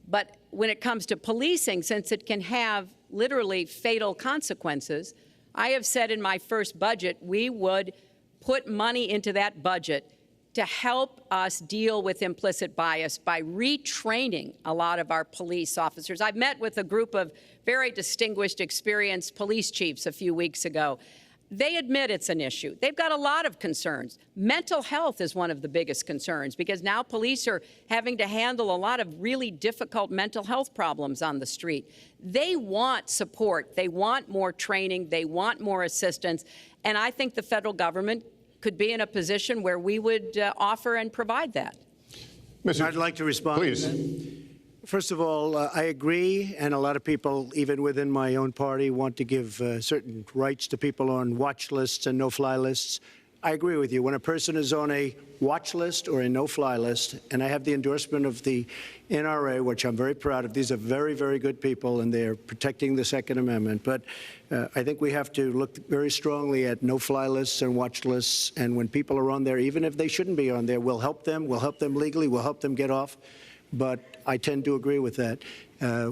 But when it comes to policing, since it can have literally fatal consequences, I have said in my first budget we would put money into that budget to help us deal with implicit bias by retraining a lot of our police officers. I met with a group of very distinguished, experienced police chiefs a few weeks ago. They admit it's an issue. They've got a lot of concerns. Mental health is one of the biggest concerns because now police are having to handle a lot of really difficult mental health problems on the street. They want support. They want more training. They want more assistance. And I think the federal government could be in a position where we would offer and provide that. I'd like to respond. Please. First of all, I agree, and a lot of people, even within my own party, want to give certain rights to people on watch lists and no-fly lists. I agree with you. When a person is on a watch list or a no-fly list, and I have the endorsement of the NRA, which I'm very proud of. These are very, very good people, and they're protecting the Second Amendment. But I think we have to look very strongly at no-fly lists and watch lists. And when people are on there, even if they shouldn't be on there, we'll help them. We'll help them legally. We'll help them get off. But I tend to agree with that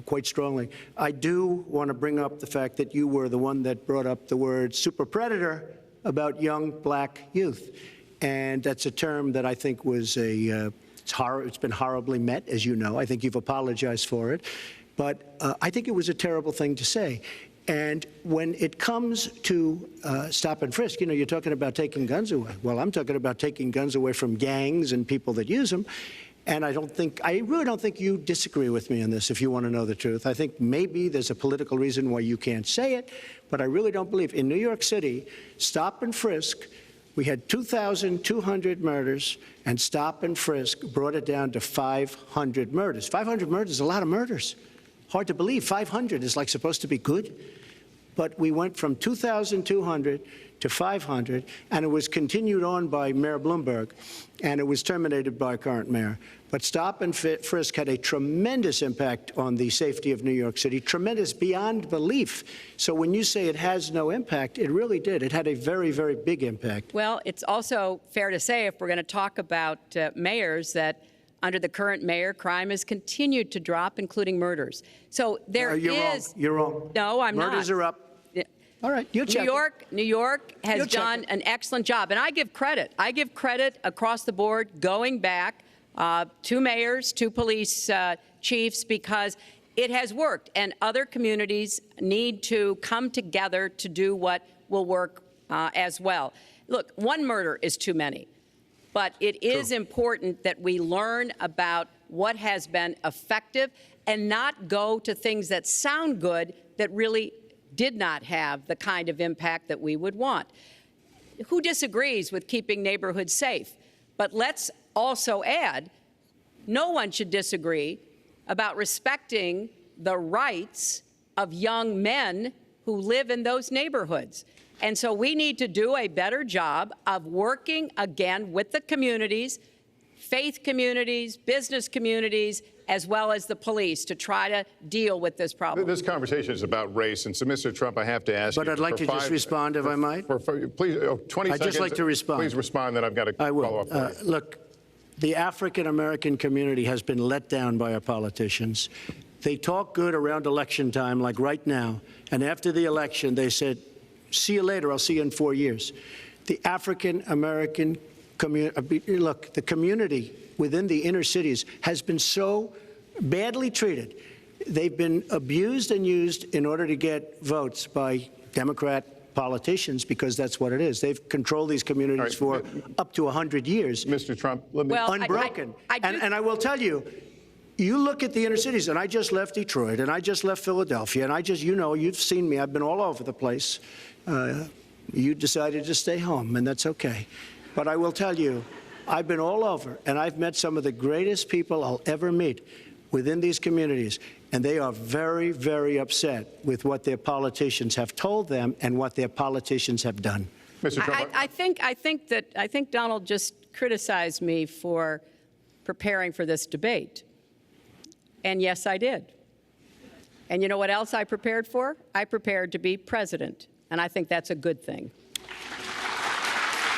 quite strongly. I do want to bring up the fact that you were the one that brought up the word super predator about young black youth. And that's a term that I think was it's been horribly met, as you know. I think you've apologized for it. But I think it was a terrible thing to say. And when it comes to stop and frisk, you're talking about taking guns away. Well, I'm talking about taking guns away from gangs and people that use them. And I really don't think you disagree with me on this, if you want to know the truth. I think maybe there's a political reason why you can't say it, but I really don't believe. In New York City, stop and frisk, we had 2,200 murders, and stop and frisk brought it down to 500 murders. 500 murders is a lot of murders. Hard to believe. 500 is like supposed to be good. But we went from 2,200 to 500, and it was continued on by Mayor Bloomberg, and it was terminated by current mayor. But stop and frisk had a tremendous impact on the safety of New York City, tremendous beyond belief. So when you say it has no impact, it really did. It had a very, very big impact. Well, it's also fair to say, if we're going to talk about mayors, that under the current mayor, crime has continued to drop, including murders. So there you're is. Wrong. You're wrong. No, I'm not. Murders are up. All right, you'll check New York has done an excellent job, and I give credit. I give credit across the board, going back to mayors, to police chiefs, because it has worked, and other communities need to come together to do what will work as well. Look, one murder is too many, but it is important that we learn about what has been effective and not go to things that sound good that really did not have the kind of impact that we would want. Who disagrees with keeping neighborhoods safe? But let's also add, no one should disagree about respecting the rights of young men who live in those neighborhoods. And so we need to do a better job of working again with the communities, faith communities, business communities, as well as the police to try to deal with this problem. This conversation is about race, and so, Mr. Trump, I have to ask you. But I'd like to just respond, if I might. Please, 20 seconds. I'd just like to respond. Please respond, then I've got to follow up. Look, the African-American community has been let down by our politicians. They talk good around election time, like right now, and after the election, they said, see you later, I'll see you in 4 years. The African-American community, look, the community within the inner cities has been so badly treated. They've been abused and used in order to get votes by Democrat politicians, because that's what it is. They've controlled these communities for up to 100 years. Mr. Trump, let me... Well, unbroken. And I will tell you, you look at the inner cities, and I just left Detroit, and I just left Philadelphia, and I just, you know, you've seen me. I've been all over the place. You decided to stay home, and that's okay. But I will tell you, I've been all over, and I've met some of the greatest people I'll ever meet within these communities, and they are very, very upset with what their politicians have told them and what their politicians have done. Mr. Trump, I think Donald just criticized me for preparing for this debate. And yes, I did. And you know what else I prepared for? I prepared to be president, and I think that's a good thing.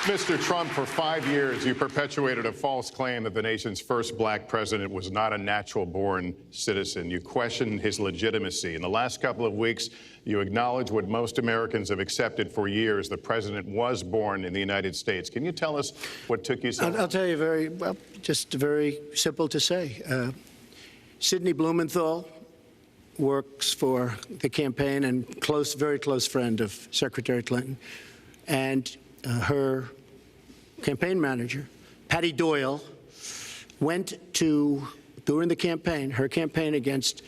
Mr. Trump, for 5 years, you perpetuated a false claim that the nation's first black president was not a natural-born citizen. You questioned his legitimacy. In the last couple of weeks, you acknowledged what most Americans have accepted for years: the president was born in the United States. Can you tell us what took you so long? I'll tell you just very simple to say. Sidney Blumenthal works for the campaign and very close friend of Secretary Clinton. And her campaign manager, Patty Doyle, went to, during the campaign, her campaign against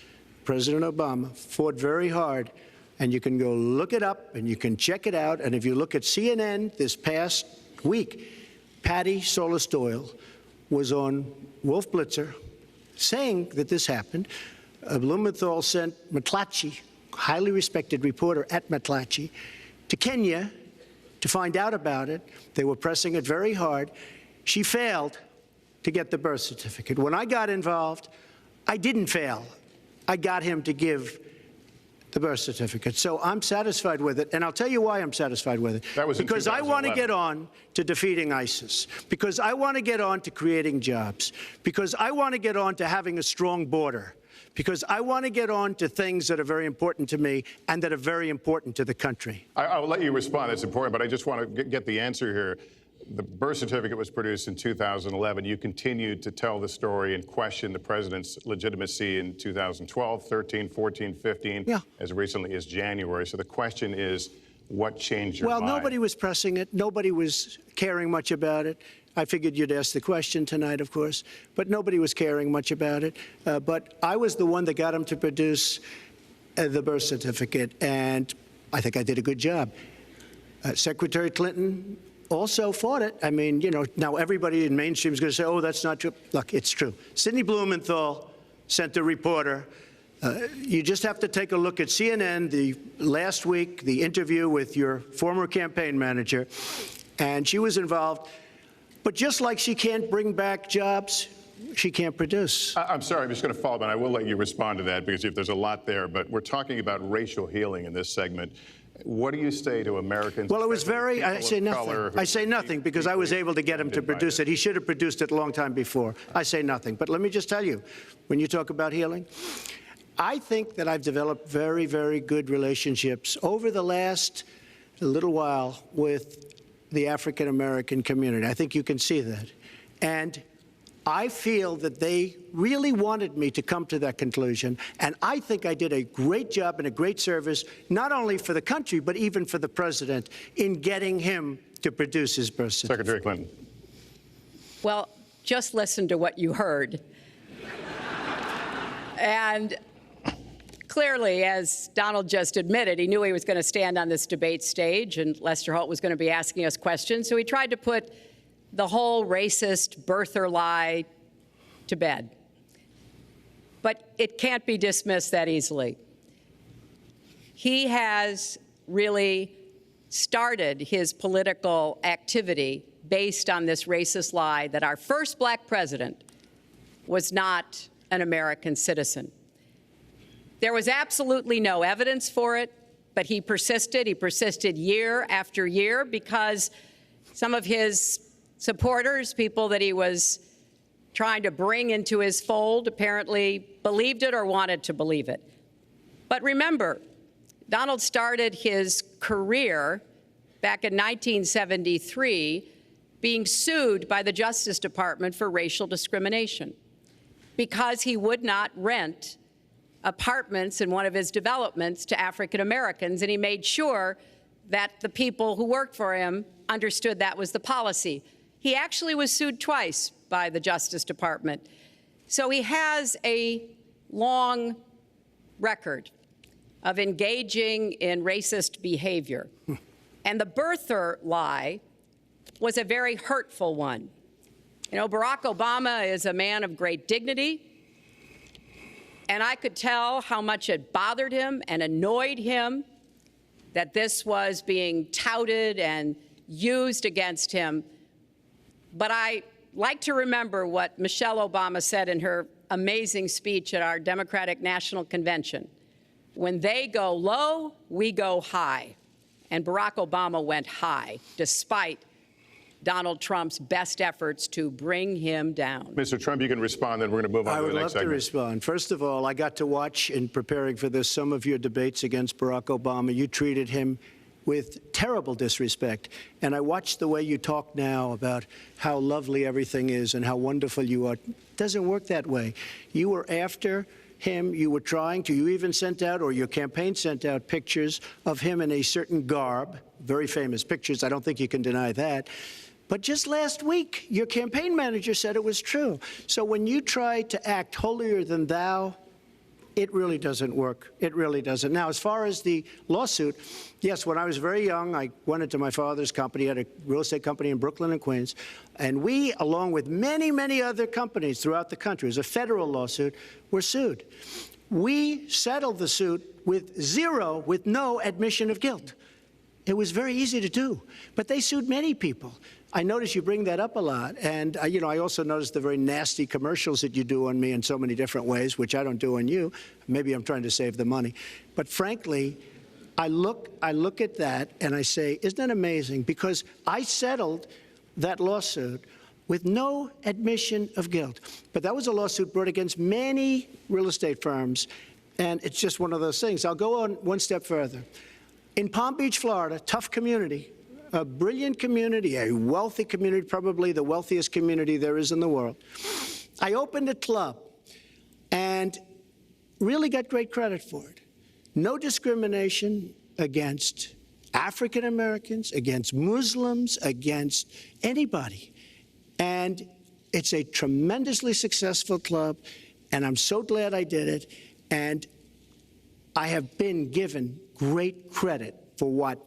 President Obama, fought very hard. And you can go look it up and you can check it out. And if you look at CNN this past week, Patty Solis Doyle was on Wolf Blitzer saying that this happened. Blumenthal sent McClatchy, highly respected reporter at McClatchy, to Kenya to find out about it. They were pressing it very hard. She failed to get the birth certificate. When I got involved, I didn't fail. I got him to give the birth certificate. So I'm satisfied with it, and I'll tell you why I'm satisfied with it. That was in because I want to 2011. get on to defeating ISIS, because I want to get on to creating jobs, because I want to get on to having a strong border, because I want to get on to things that are very important to me and that are very important to the country. I will let you respond. It's important, but I just want to get the answer here. The birth certificate was produced in 2011. You continued to tell the story and question the president's legitimacy in 2012, 13, 14, 15, as recently as January. So the question is, what changed your mind? Well, nobody was pressing it. Nobody was caring much about it. I figured you'd ask the question tonight, of course, but nobody was caring much about it. But I was the one that got him to produce the birth certificate, and I think I did a good job. Secretary Clinton also fought it. I mean, you know, now everybody in mainstream is going to say, oh, that's not true. Look, it's true. Sidney Blumenthal sent a reporter. You just have to take a look at CNN last week, the interview with your former campaign manager, and she was involved. But just like she can't bring back jobs, she can't produce. I'm sorry, I'm just going to follow up, and I will let you respond to that, because if there's a lot there. But we're talking about racial healing in this segment. What do you say to Americans? Well, it was I say nothing. I say nothing because I was able to get him to produce it. He should have produced it a long time before. I say nothing. But let me just tell you, when you talk about healing, I think that I've developed very, very good relationships over the last little while with the African-American community. I think you can see that. And I feel that they really wanted me to come to that conclusion, and I think I did a great job and a great service, not only for the country, but even for the president, in getting him to produce his birth certificate. Secretary Clinton. Well, just listen to what you heard. And clearly, as Donald just admitted, he knew he was going to stand on this debate stage and Lester Holt was going to be asking us questions. So he tried to put the whole racist birther lie to bed. But it can't be dismissed that easily. He has really started his political activity based on this racist lie that our first black president was not an American citizen. There was absolutely no evidence for it, but he persisted. He persisted year after year because some of his supporters, people that he was trying to bring into his fold, apparently believed it or wanted to believe it. But remember, Donald started his career back in 1973 being sued by the Justice Department for racial discrimination because he would not rent apartments in one of his developments to African Americans, and he made sure that the people who worked for him understood that was the policy. He actually was sued twice by the Justice Department. So he has a long record of engaging in racist behavior. And the birther lie was a very hurtful one. You know, Barack Obama is a man of great dignity, and I could tell how much it bothered him and annoyed him that this was being touted and used against him. But I like to remember what Michelle Obama said in her amazing speech at our Democratic National Convention. When they go low, we go high. And Barack Obama went high, despite Donald Trump's best efforts to bring him down. Mr. Trump, you can respond, then we're going to move on to the next segment. I would love to respond. First of all, I got to watch, in preparing for this, some of your debates against Barack Obama. You treated him with terrible disrespect. And I watched the way you talk now about how lovely everything is and how wonderful you are. It doesn't work that way. You were after him. You were trying to. You even sent out, or your campaign sent out, pictures of him in a certain garb, very famous pictures. I don't think you can deny that. But just last week, your campaign manager said it was true. So when you try to act holier than thou, it really doesn't work. It really doesn't. Now, as far as the lawsuit, yes, when I was very young, I went into my father's company, had a real estate company in Brooklyn and Queens, and we, along with many, many other companies throughout the country, it was a federal lawsuit, were sued. We settled the suit with no admission of guilt. It was very easy to do, but they sued many people. I notice you bring that up a lot, and you know, I also noticed the very nasty commercials that you do on me in so many different ways, which I don't do on you. Maybe I'm trying to save the money, but frankly, I look at that and I say, isn't that amazing? Because I settled that lawsuit with no admission of guilt. But that was a lawsuit brought against many real estate firms, and it's just one of those things. I'll go on one step further. In Palm Beach, Florida, tough community, a brilliant community, a wealthy community, probably the wealthiest community there is in the world. I opened a club and really got great credit for it. No discrimination against African Americans, against Muslims, against anybody. And it's a tremendously successful club, and I'm so glad I did it. And I have been given great credit for what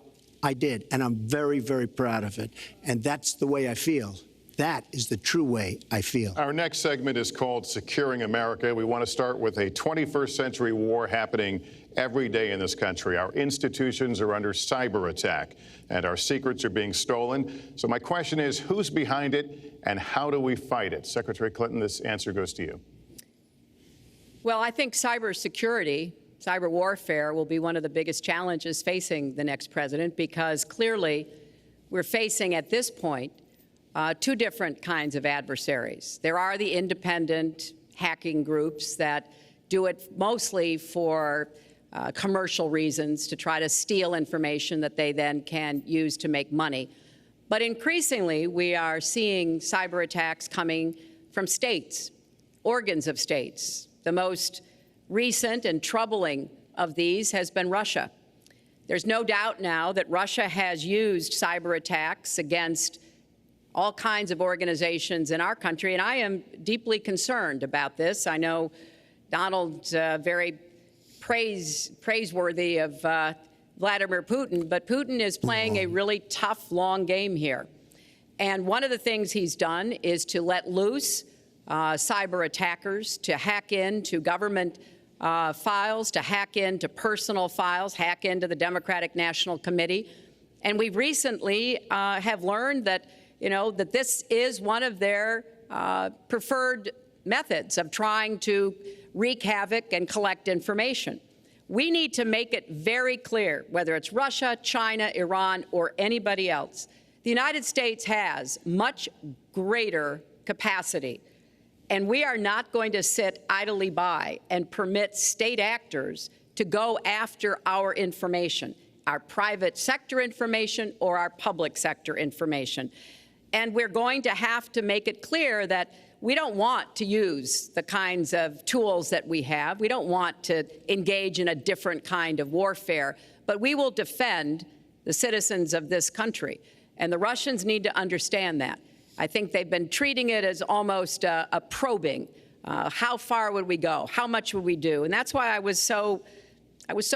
I did, and I'm very, very proud of it. And that's the way I feel. That is the true way I feel. Our next segment is called Securing America. We want to start with a 21st century war happening every day in this country. Our institutions are under cyber attack, and our secrets are being stolen. So my question is, who's behind it, and how do we fight it? Secretary Clinton, this answer goes to you. Well, I think cybersecurity, cyber warfare will be one of the biggest challenges facing the next president, because clearly we're facing at this point two different kinds of adversaries. There are the independent hacking groups that do it mostly for commercial reasons, to try to steal information that they then can use to make money. But increasingly, we are seeing cyber attacks coming from states, organs of states. The most recent and troubling of these has been Russia. There's no doubt now that Russia has used cyber attacks against all kinds of organizations in our country, and I am deeply concerned about this. I know Donald's very praiseworthy of Vladimir Putin, but Putin is playing a really tough, long game here. And one of the things he's done is to let loose cyber attackers to hack into government files, to hack into personal files, hack into the Democratic National Committee. And we recently have learned that, that this is one of their preferred methods of trying to wreak havoc and collect information. We need to make it very clear, whether it's Russia, China, Iran, or anybody else, the United States has much greater capacity, and we are not going to sit idly by and permit state actors to go after our information, our private sector information or our public sector information. And we're going to have to make it clear that we don't want to use the kinds of tools that we have. We don't want to engage in a different kind of warfare, but we will defend the citizens of this country. And the Russians need to understand that. I think they've been treating it as almost a probing. How far would we go? How much would we do? And that's why I was so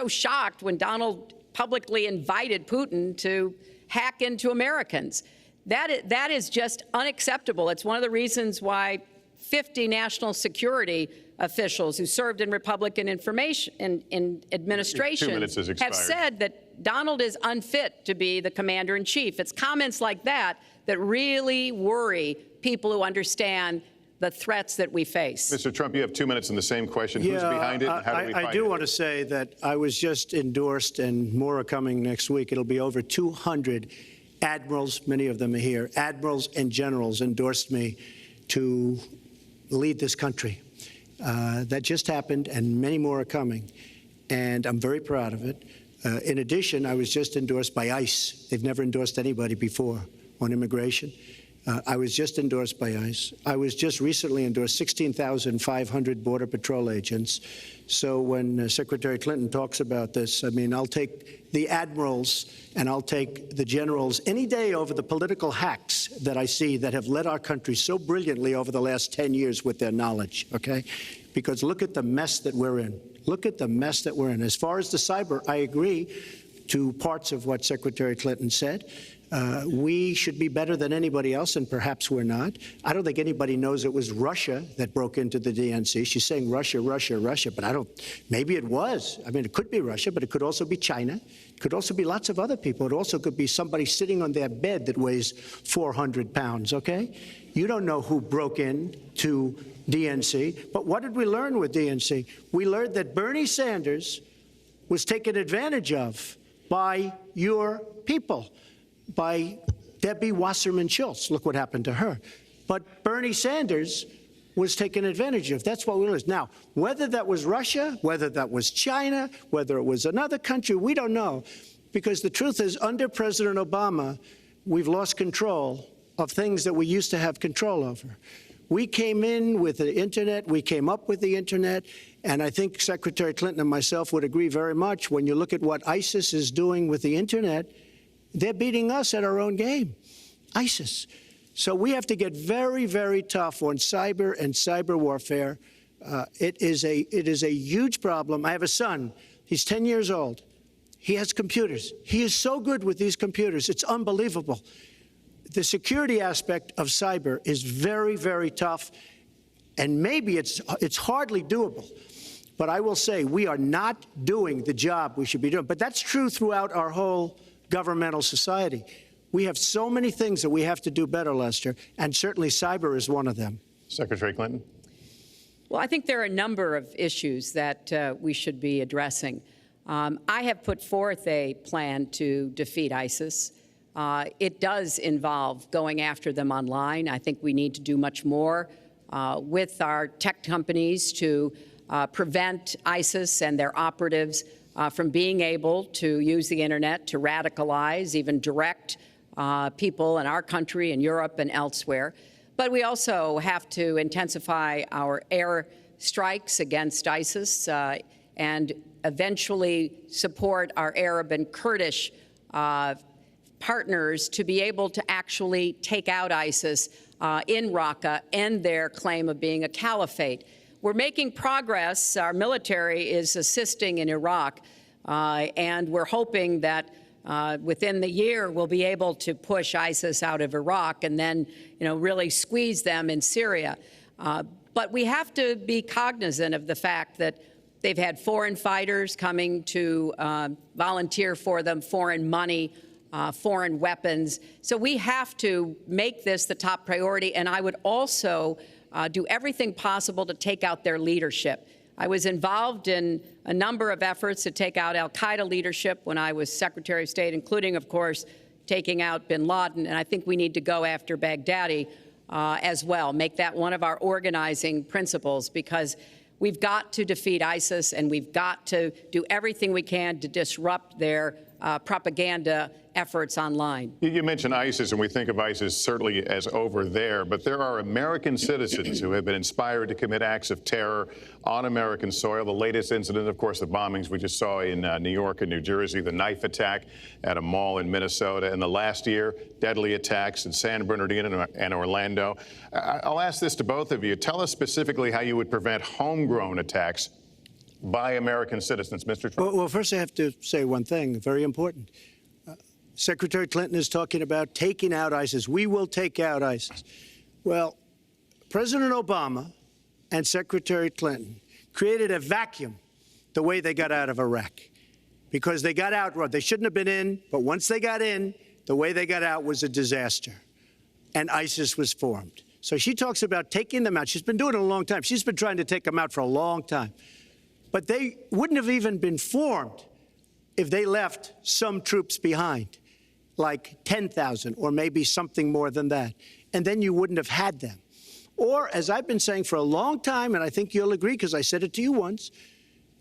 shocked when Donald publicly invited Putin to hack into Americans. That is just unacceptable. It's one of the reasons why 50 national security officials who served in Republican administrations have said that Donald is unfit to be the commander-in-chief. It's comments like that that really worry people who understand the threats that we face. Mr. Trump, you have 2 minutes in the same question. Who's behind it and how do we find it? I do want to say that I was just endorsed, and more are coming next week. It'll be over 200 admirals, many of them are here, admirals and generals endorsed me to lead this country. That just happened, and many more are coming, and I'm very proud of it. In addition, I was just endorsed by ICE. They've never endorsed anybody before on immigration. I was just endorsed by ICE. I was just recently endorsed 16,500 Border Patrol agents. So when Secretary Clinton talks about this, I mean, I'll take the admirals and I'll take the generals any day over the political hacks that I see that have led our country so brilliantly over the last 10 years with their knowledge, okay? Because look at the mess that we're in. Look at the mess that we're in. As far as the cyber, I agree to parts of what Secretary Clinton said. We should be better than anybody else, and perhaps we're not. I don't think anybody knows it was Russia that broke into the DNC. She's saying Russia, Russia, Russia, but maybe it was. I mean, it could be Russia, but it could also be China. It could also be lots of other people. It also could be somebody sitting on their bed that weighs 400 pounds, okay? You don't know who broke in to DNC, but what did we learn with DNC? We learned that Bernie Sanders was taken advantage of by your people, by Debbie Wasserman Schultz. Look what happened to her. But Bernie Sanders was taken advantage of. That's what we learned. Now, whether that was Russia, whether that was China, whether it was another country, we don't know. Because the truth is, under President Obama, we've lost control of things that we used to have control over. We came in with the Internet. We came up with the Internet. And I think Secretary Clinton and myself would agree very much when you look at what ISIS is doing with the Internet. They're beating us at our own game, ISIS. So we have to get very, very tough on cyber and cyber warfare. It is a huge problem. I have a son. He's 10 years old. He has computers. He is so good with these computers. It's unbelievable. The security aspect of cyber is very, very tough, and maybe it's hardly doable. But I will say we are not doing the job we should be doing. But that's true throughout our whole governmental society. We have so many things that we have to do better, Lester, and certainly cyber is one of them. Secretary Clinton? Well, I think there are a number of issues that we should be addressing. I have put forth a plan to defeat ISIS. It does involve going after them online. I think we need to do much more with our tech companies to prevent ISIS and their operatives from being able to use the Internet to radicalize, even direct people in our country and Europe and elsewhere. But we also have to intensify our air strikes against ISIS and eventually support our Arab and Kurdish partners to be able to actually take out ISIS in Raqqa, end their claim of being a caliphate. We're making progress. Our military is assisting in Iraq, and we're hoping that within the year we'll be able to push ISIS out of Iraq and then, really squeeze them in Syria. But we have to be cognizant of the fact that they've had foreign fighters coming to volunteer for them, foreign money, foreign weapons. So we have to make this the top priority, and I would also do everything possible to take out their leadership. I was involved in a number of efforts to take out al-Qaeda leadership when I was Secretary of State, including, of course, taking out bin Laden, and I think we need to go after Baghdadi as well, make that one of our organizing principles, because we've got to defeat ISIS, and we've got to do everything we can to disrupt their propaganda efforts online. You mentioned ISIS, and we think of ISIS certainly as over there, but there are American citizens who have been inspired to commit acts of terror on American soil. The latest incident, of course, the bombings we just saw in New York and New Jersey, the knife attack at a mall in Minnesota, and the last year, deadly attacks in San Bernardino and Orlando. I'll ask this to both of you. Tell us specifically how you would prevent homegrown attacks by American citizens, Mr. Trump. Well, first I have to say one thing, very important. Secretary Clinton is talking about taking out ISIS. We will take out ISIS. Well, President Obama and Secretary Clinton created a vacuum the way they got out of Iraq, because they got out, they shouldn't have been in, but once they got in, the way they got out was a disaster, and ISIS was formed. So she talks about taking them out. She's been doing it a long time. She's been trying to take them out for a long time. But they wouldn't have even been formed if they left some troops behind, like 10,000 or maybe something more than that. And then you wouldn't have had them. Or, as I've been saying for a long time, and I think you'll agree because I said it to you once,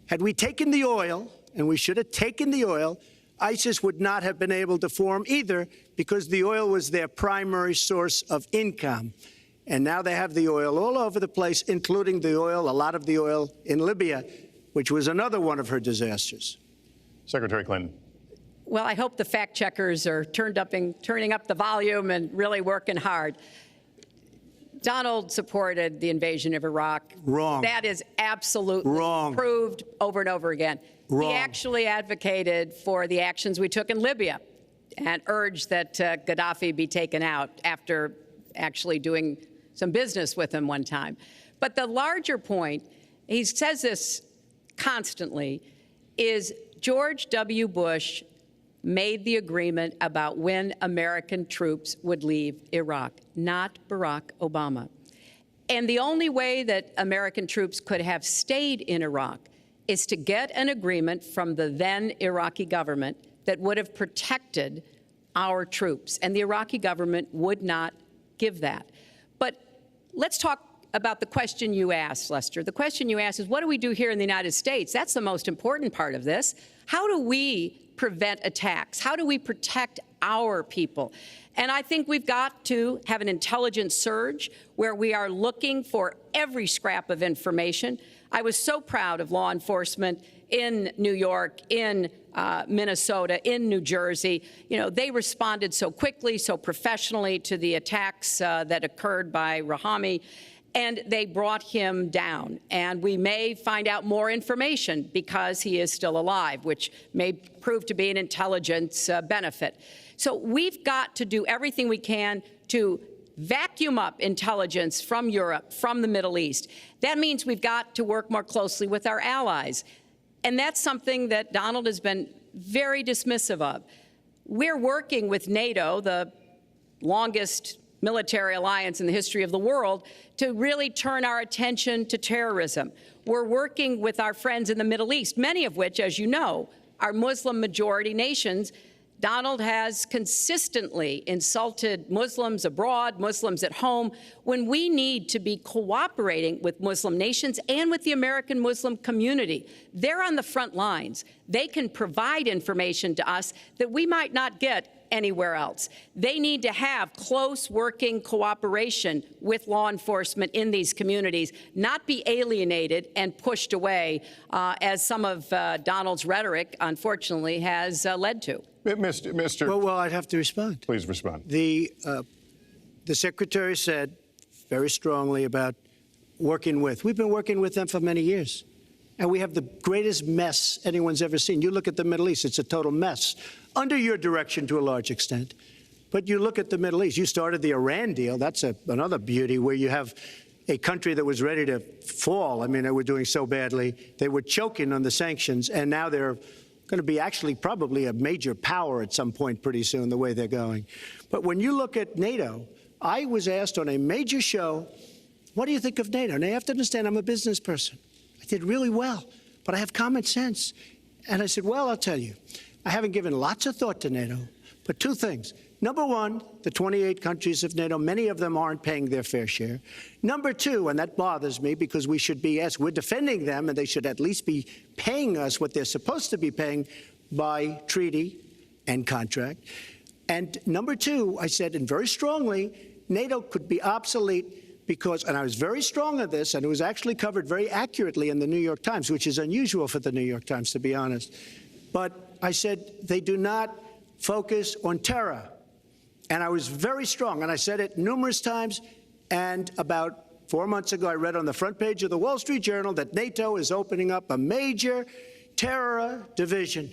had we taken the oil, and we should have taken the oil, ISIS would not have been able to form either, because the oil was their primary source of income. And now they have the oil all over the place, including the oil, a lot of the oil in Libya, which was another one of her disasters. Secretary Clinton. Well, I hope the fact checkers are turning up the volume and really working hard. Donald supported the invasion of Iraq. Wrong. That is absolutely wrong. Proved over and over again. Wrong. He actually advocated for the actions we took in Libya and urged that Gaddafi be taken out after actually doing some business with him one time. But the larger point, he says this constantly, is George W. Bush made the agreement about when American troops would leave Iraq, not Barack Obama. And the only way that American troops could have stayed in Iraq is to get an agreement from the then Iraqi government that would have protected our troops. And the Iraqi government would not give that. But let's talk about the question you asked, Lester. The question you asked is, what do we do here in the United States? That's the most important part of this. How do we prevent attacks? How do we protect our people? And I think we've got to have an intelligence surge where we are looking for every scrap of information. I was so proud of law enforcement in New York, in Minnesota, in New Jersey. You know, they responded so quickly, so professionally to the attacks that occurred by Rahami, and they brought him down. And we may find out more information because he is still alive, which may prove to be an intelligence benefit. So we've got to do everything we can to vacuum up intelligence from Europe, from the Middle East. That means we've got to work more closely with our allies. And that's something that Donald has been very dismissive of. We're working with NATO, the longest military alliance in the history of the world, to really turn our attention to terrorism. We're working with our friends in the Middle East, many of which, as you know, are Muslim-majority nations. Donald has consistently insulted Muslims abroad, Muslims at home, when we need to be cooperating with Muslim nations and with the American Muslim community. They're on the front lines. They can provide information to us that we might not get anywhere else. They need to have close working cooperation with law enforcement in these communities, not be alienated and pushed away, as some of Donald's rhetoric, unfortunately, has led to. Mr. Well, I'd have to respond. Please respond. The Secretary said very strongly about working with. We've been working with them for many years. And we have the greatest mess anyone's ever seen. You look at the Middle East, it's a total mess, under your direction to a large extent. But you look at the Middle East, you started the Iran deal. That's another beauty, where you have a country that was ready to fall. I mean, they were doing so badly. They were choking on the sanctions, and now they're going to be actually probably a major power at some point pretty soon, the way they're going. But when you look at NATO, I was asked on a major show, what do you think of NATO? Now, you have to understand, I'm a business person. I did really well, but I have common sense. And I said, well, I'll tell you, I haven't given lots of thought to NATO, but two things. Number one, the 28 countries of NATO, many of them aren't paying their fair share. Number two, and that bothers me because we should be, as we're defending them, and they should at least be paying us what they're supposed to be paying by treaty and contract. And number two, I said, and very strongly, NATO could be obsolete because, and I was very strong on this, and it was actually covered very accurately in the New York Times, which is unusual for the New York Times, to be honest. But I said they do not focus on terror. And I was very strong, and I said it numerous times. And about 4 months ago, I read on the front page of the Wall Street Journal that NATO is opening up a major terror division.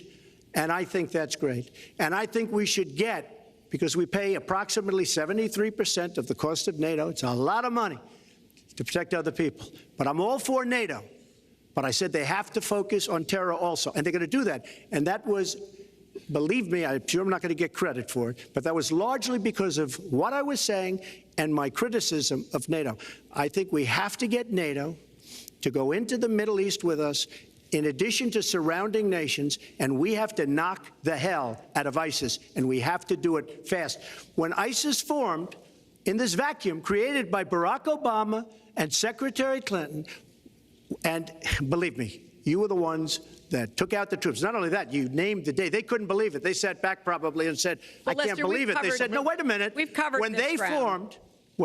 And I think that's great. And I think we should get, because we pay approximately 73% of the cost of NATO. It's a lot of money to protect other people. But I'm all for NATO. But I said they have to focus on terror also. And they're going to do that. And that was, believe me, I'm sure I'm not going to get credit for it, but that was largely because of what I was saying and my criticism of NATO. I think we have to get NATO to go into the Middle East with us, in addition to surrounding nations, and we have to knock the hell out of ISIS, and we have to do it fast. When ISIS formed in this vacuum created by Barack Obama and Secretary Clinton, and believe me, you were the ones that took out the troops. Not only that, you named the day. They couldn't believe it. They sat back probably and said, I can't believe it. They said, no, wait a minute. We've covered when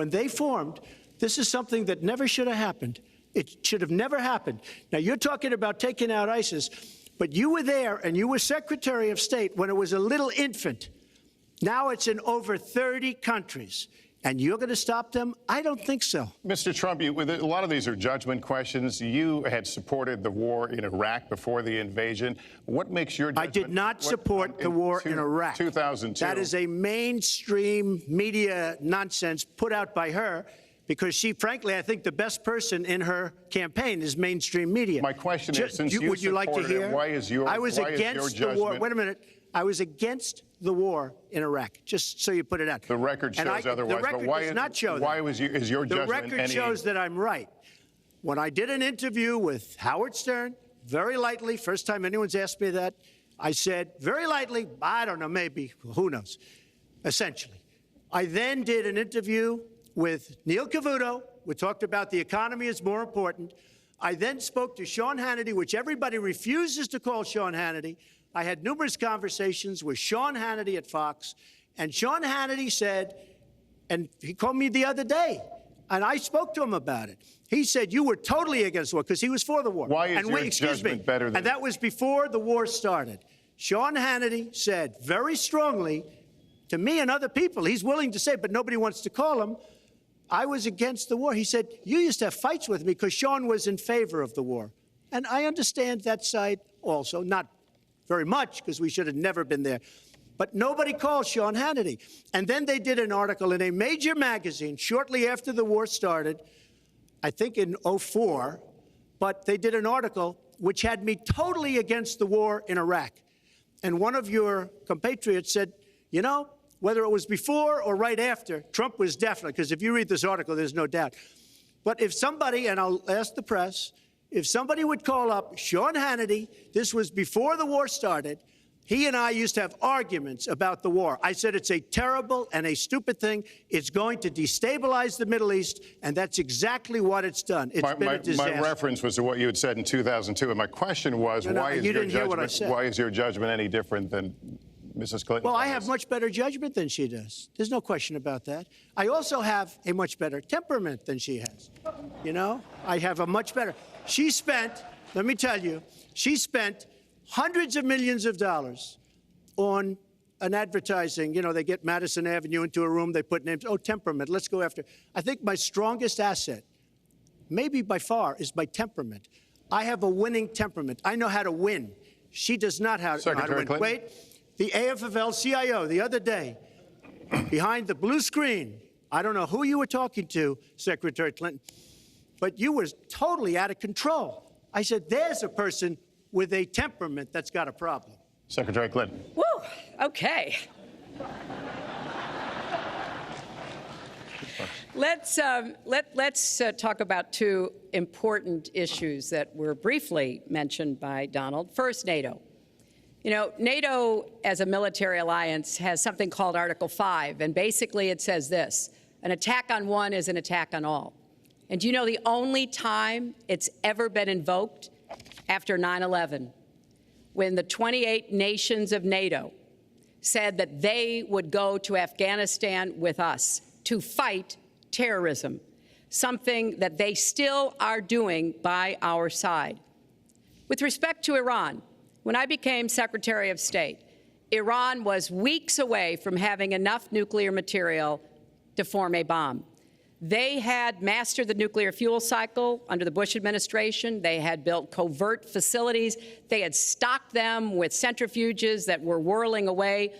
they formed, this is something that never should have happened. It should have never happened. Now, you're talking about taking out ISIS, but you were there and you were Secretary of State when it was a little infant. Now it's in over 30 countries. And you're going to stop them? I don't think so. Mr. Trump, a lot of these are judgment questions. You had supported the war in Iraq before the invasion. What makes your judgment? I did not support the war in Iraq. 2002. That is a mainstream media nonsense put out by her, because she, frankly, I think the best person in her campaign is mainstream media. My question is, since you would you like to supported it, hear? why is your I was against the war. Wait a minute. I was against the war in Iraq, just so you put it out. The record shows otherwise. The record does not show that. Why is your judgment? The record shows that I'm right. When I did an interview with Howard Stern, very lightly, first time anyone's asked me that, I said, very lightly, I don't know, maybe, who knows, essentially. I then did an interview with Neil Cavuto. We talked about the economy is more important. I then spoke to Sean Hannity, which everybody refuses to call Sean Hannity. I had numerous conversations with Sean Hannity at Fox, and Sean Hannity said, and he called me the other day, and I spoke to him about it. He said, you were totally against the war, because he was for the war. Why is your judgment better than... And that was before the war started. Sean Hannity said very strongly to me and other people, he's willing to say, but nobody wants to call him, I was against the war. He said, you used to have fights with me because Sean was in favor of the war. And I understand that side also, not very much, because we should have never been there. But nobody called Sean Hannity. And then they did an article in a major magazine shortly after the war started, I think in 2004, but they did an article which had me totally against the war in Iraq. And one of your compatriots said, you know, whether it was before or right after, Trump was definitely, because if you read this article, there's no doubt. But if somebody, and I'll ask the press, if somebody would call up Sean Hannity, this was before the war started, he and I used to have arguments about the war. I said it's a terrible and a stupid thing. It's going to destabilize the Middle East, and that's exactly what it's done. It's been a disaster. My reference was to what you had said in 2002, and my question was, why is your judgment any different than Mrs. Clinton? Well, I have much better judgment than she does. There's no question about that. I also have a much better temperament than she has. You know, I have a much better. She spent, let me tell you, she spent hundreds of millions of dollars on an advertising. You know, they get Madison Avenue into a room, they put names. Oh, temperament, let's go after. I think my strongest asset, maybe by far, is my temperament. I have a winning temperament. I know how to win. She does not know how to win. Clinton. Wait, the AFL-CIO the other day, behind the blue screen, I don't know who you were talking to, Secretary Clinton, but you were totally out of control. I said, there's a person with a temperament that's got a problem. Secretary Clinton. Woo, okay. Let's talk about two important issues that were briefly mentioned by Donald. First, NATO. You know, NATO as a military alliance has something called Article 5, and basically it says this: an attack on one is an attack on all. And do you know the only time it's ever been invoked? After 9/11, when the 28 nations of NATO said that they would go to Afghanistan with us to fight terrorism, something that they still are doing by our side. With respect to Iran, when I became Secretary of State, Iran was weeks away from having enough nuclear material to form a bomb. They had mastered the nuclear fuel cycle under the Bush administration. They had built covert facilities. They had stocked them with centrifuges that were whirling away.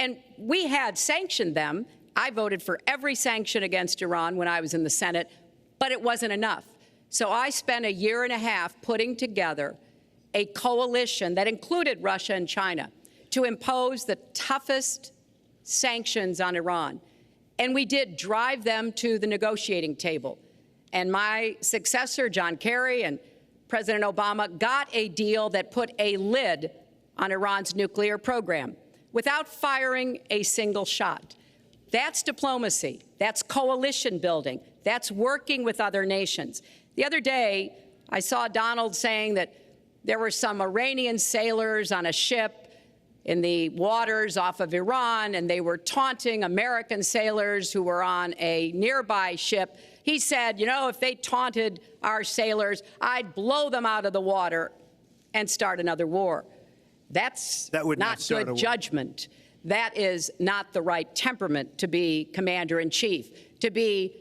And we had sanctioned them. I voted for every sanction against Iran when I was in the Senate, but it wasn't enough. So I spent a year and a half putting together a coalition that included Russia and China to impose the toughest sanctions on Iran. And we did drive them to the negotiating table. And my successor, John Kerry, and President Obama got a deal that put a lid on Iran's nuclear program without firing a single shot. That's diplomacy. That's coalition building. That's working with other nations. The other day, I saw Donald saying that there were some Iranian sailors on a ship in the waters off of Iran, and they were taunting American sailors who were on a nearby ship. He said, you know, if they taunted our sailors, I'd blow them out of the water and start another war. That's not good judgment. That is not the right temperament to be commander-in-chief, to be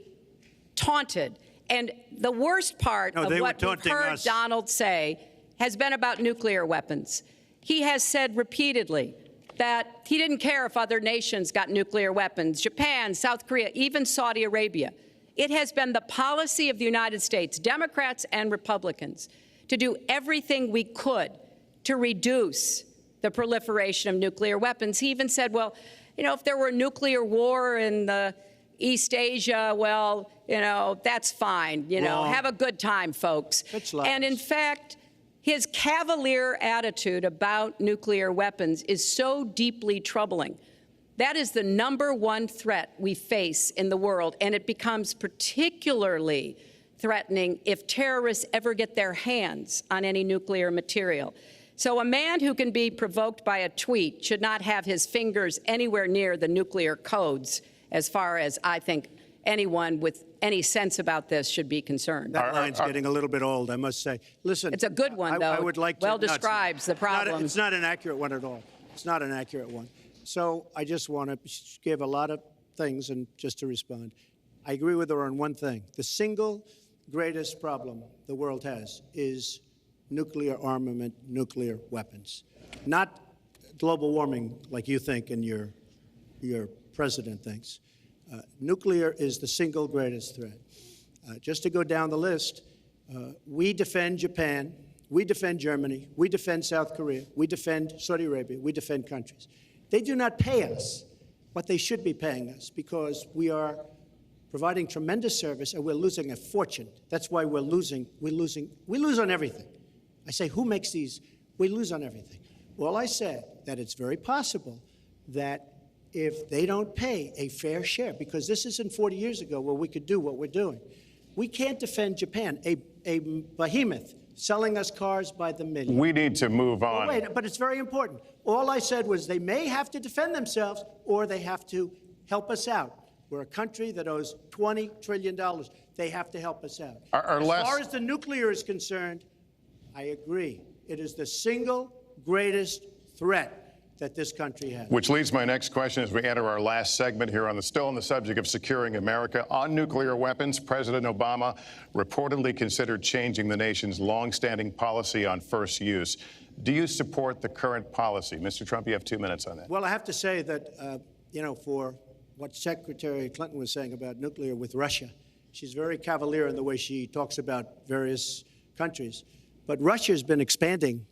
taunted. And the worst part of what we've heard Donald say has been about nuclear weapons. He has said repeatedly that he didn't care if other nations got nuclear weapons, Japan, South Korea, even Saudi Arabia. It has been the policy of the United States, Democrats and Republicans, to do everything we could to reduce the proliferation of nuclear weapons. He even said, well, you know, if there were a nuclear war in the East Asia, well, you know, that's fine. You know, have a good time, folks. And in fact, his cavalier attitude about nuclear weapons is so deeply troubling. That is the #1 threat we face in the world, and it becomes particularly threatening if terrorists ever get their hands on any nuclear material. So a man who can be provoked by a tweet should not have his fingers anywhere near the nuclear codes, as far as I think anyone with any sense about this should be concerned. That line's getting a little bit old, I must say. Listen, it's a good one, though. I would like to, well describes the problem. It's not an accurate one at all. It's not an accurate one. So I just want to give a lot of things, and just to respond, I agree with her on one thing. The single greatest problem the world has is nuclear armament, nuclear weapons, not global warming like you think and your president thinks. Nuclear is the single greatest threat. Just to go down the list, we defend Japan, we defend Germany, we defend South Korea, we defend Saudi Arabia, we defend countries. They do not pay us what they should be paying us because we are providing tremendous service and we're losing a fortune. That's why we're losing. We lose on everything. I say, who makes these? We lose on everything. Well, I said that it's very possible that if they don't pay a fair share, because this isn't 40 years ago where we could do what we're doing. We can't defend Japan, a behemoth selling us cars by the million. We need to move on. Wait, but it's very important. All I said was they may have to defend themselves or they have to help us out. We're a country that owes $20 trillion. They have to help us out. As far as the nuclear is concerned, I agree. It is the single greatest threat that this country has. Which leads my next question as we enter our last segment here still on the subject of securing America. On nuclear weapons, President Obama reportedly considered changing the nation's longstanding policy on first use. Do you support the current policy? Mr. Trump, you have 2 minutes on that. Well, I have to say that, for what Secretary Clinton was saying about nuclear with Russia, she's very cavalier in the way she talks about various countries. But Russia's been expanding.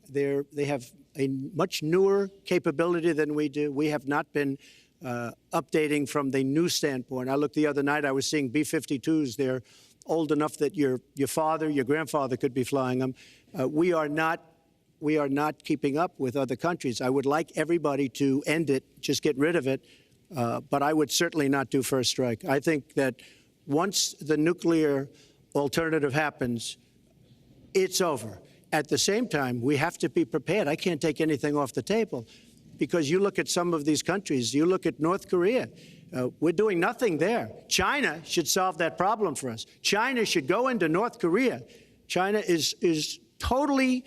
They have a much newer capability than we do. We have not been updating from the new standpoint. I looked the other night, I was seeing B-52s. They're old enough that your father, your grandfather could be flying them. We are not keeping up with other countries. I would like everybody to end it, just get rid of it, but I would certainly not do first strike. I think that once the nuclear alternative happens, it's over. At the same time, we have to be prepared. I can't take anything off the table because you look at some of these countries, you look at North Korea, we're doing nothing there. China should solve that problem for us. China should go into North Korea. China is totally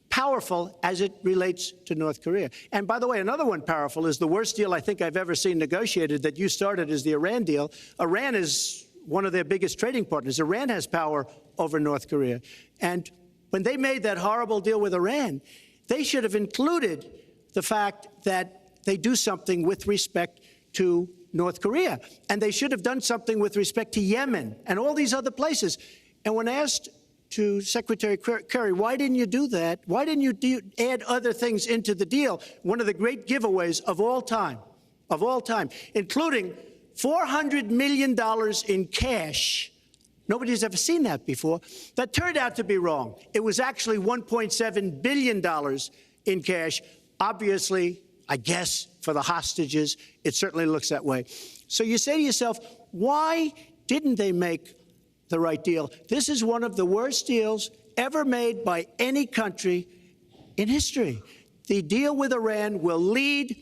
powerful as it relates to North Korea. And by the way, another one powerful is the worst deal I think I've ever seen negotiated that you started is the Iran deal. Iran is one of their biggest trading partners. Iran has power over North Korea. And when they made that horrible deal with Iran, they should have included the fact that they do something with respect to North Korea. And they should have done something with respect to Yemen and all these other places. And when asked to Secretary Kerry, why didn't you do that? Why didn't you add other things into the deal? One of the great giveaways of all time, including $400 million in cash. Nobody's ever seen that before. That turned out to be wrong. It was actually $1.7 billion in cash. Obviously, I guess, for the hostages, it certainly looks that way. So you say to yourself, why didn't they make the right deal? This is one of the worst deals ever made by any country in history. The deal with Iran will lead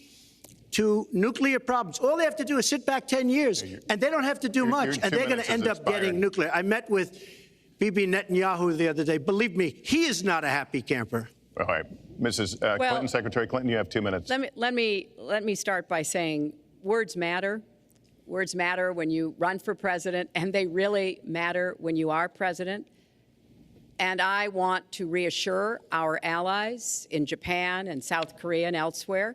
to nuclear problems. All they have to do is sit back 10 years, and they don't have to do much, and they're going to end up getting nuclear. I met with Bibi Netanyahu the other day. Believe me, he is not a happy camper. All right. Mrs. Clinton, Secretary Clinton, you have 2 minutes. Let me start by saying words matter. Words matter when you run for president, and they really matter when you are president. And I want to reassure our allies in Japan and South Korea and elsewhere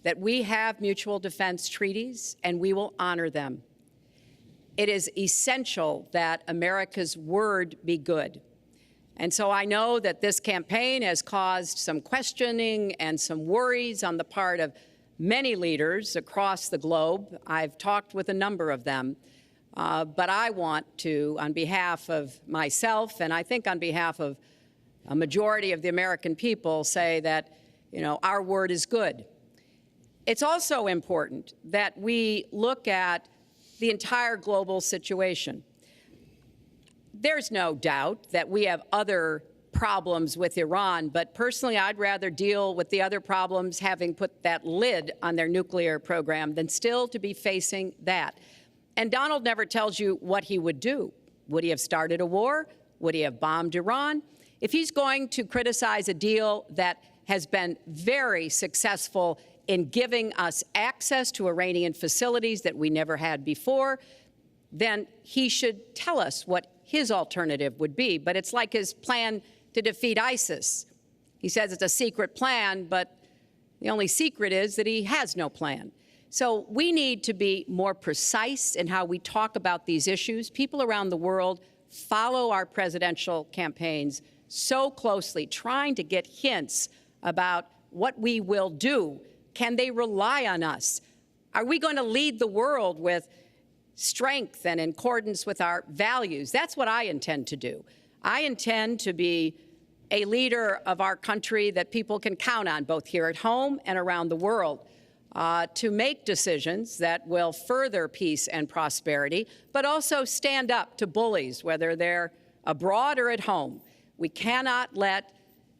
that we have mutual defense treaties and we will honor them. It is essential that America's word be good. And so I know that this campaign has caused some questioning and some worries on the part of many leaders across the globe. I've talked with a number of them. But I want to, on behalf of myself and I think on behalf of a majority of the American people, say that, our word is good. It's also important that we look at the entire global situation. There's no doubt that we have other problems with Iran, but personally, I'd rather deal with the other problems having put that lid on their nuclear program than still to be facing that. And Donald never tells you what he would do. Would he have started a war? Would he have bombed Iran? If he's going to criticize a deal that has been very successful in giving us access to Iranian facilities that we never had before, then he should tell us what his alternative would be. But it's like his plan to defeat ISIS. He says it's a secret plan, but the only secret is that he has no plan. So we need to be more precise in how we talk about these issues. People around the world follow our presidential campaigns so closely, trying to get hints about what we will do. Can they rely on us? Are we going to lead the world with strength and in accordance with our values? That's what I intend to do. I intend to be a leader of our country that people can count on, both here at home and around the world, to make decisions that will further peace and prosperity, but also stand up to bullies, whether they're abroad or at home. We cannot let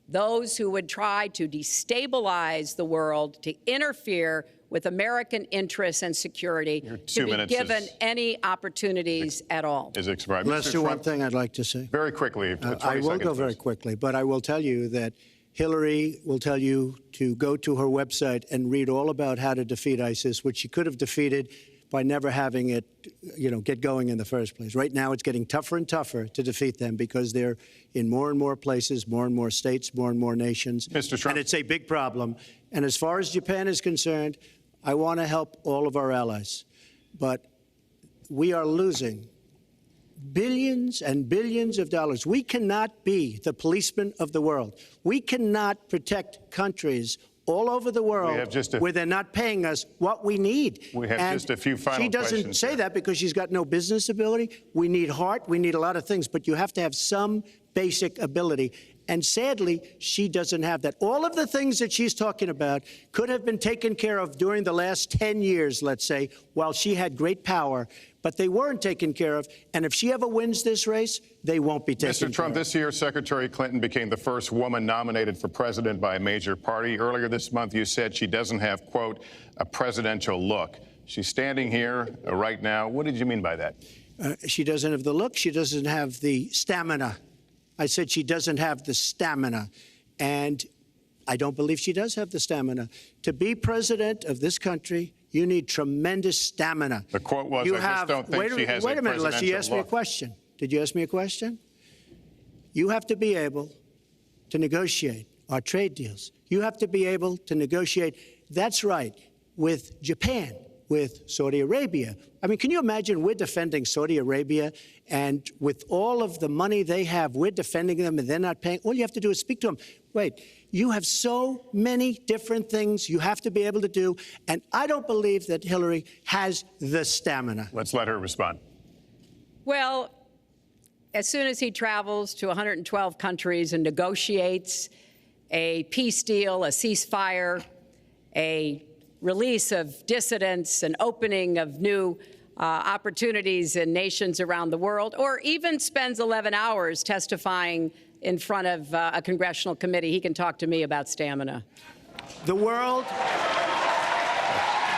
those who would try to destabilize the world, to interfere with American interests and security, to be given any opportunities at all. Is expired. Lester, one thing I'd like to say. Very quickly. 20 I will seconds, go very please. quickly, but I will tell you that Hillary will tell you to go to her website and read all about how to defeat ISIS, which she could have defeated by never having it, get going in the first place. Right now, it's getting tougher and tougher to defeat them because they're in more and more places, more and more states, more and more nations. Mr. Trump. And it's a big problem. And as far as Japan is concerned, I want to help all of our allies. But we are losing billions and billions of dollars. We cannot be the policeman of the world. We cannot protect countries all over the world where they're not paying us what we need. We have just a few final questions. She doesn't questions say here. that because she's got no business ability. We need heart. We need a lot of things. But you have to have some basic ability. And sadly, she doesn't have that. All of the things that she's talking about could have been taken care of during the last 10 years, let's say, while she had great power. But they weren't taken care of. And if she ever wins this race, they won't be taken care of. Mr. Trump, this year, Secretary Clinton became the first woman nominated for president by a major party. Earlier this month, you said she doesn't have, quote, a presidential look. She's standing here right now. What did you mean by that? She doesn't have the look. She doesn't have the stamina. I said she doesn't have the stamina. And I don't believe she does have the stamina. To be president of this country, you need tremendous stamina. The quote was, I just don't think she has a Wait a minute, Leslie, you asked me a look. question. Did you ask me a question? You have to be able to negotiate our trade deals. You have to be able to negotiate, that's right, with Japan, with Saudi Arabia. I mean, can you imagine we're defending Saudi Arabia, and with all of the money they have, we're defending them and they're not paying? All you have to do is speak to them. Wait, you have so many different things you have to be able to do, and I don't believe that Hillary has the stamina. Let's let her respond. Well, as soon as he travels to 112 countries and negotiates a peace deal, a ceasefire, a release of dissidents, an opening of new opportunities in nations around the world, or even spends 11 hours testifying in front of a congressional committee, he can talk to me about stamina. The world,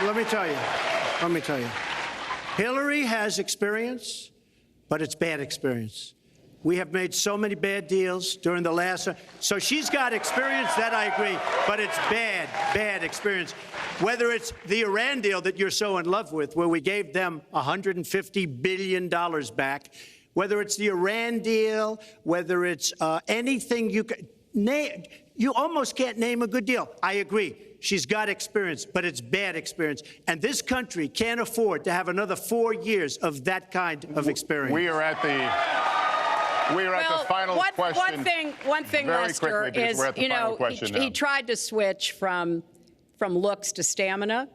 let me tell you, Hillary has experience, but it's bad experience. We have made so many bad deals during the last, so she's got experience, that I agree, but it's bad experience. Whether it's the Iran deal that you're so in love with, where we gave them $150 billion back, whether it's the Iran deal, whether it's anything you can name, you almost can't name a good deal. I agree. She's got experience, but it's bad experience. And this country can't afford to have another 4 years of that kind of experience. We are at the final question. One thing, Very Lester, quickly, because is, we're at the final question now. he tried to switch from looks to stamina.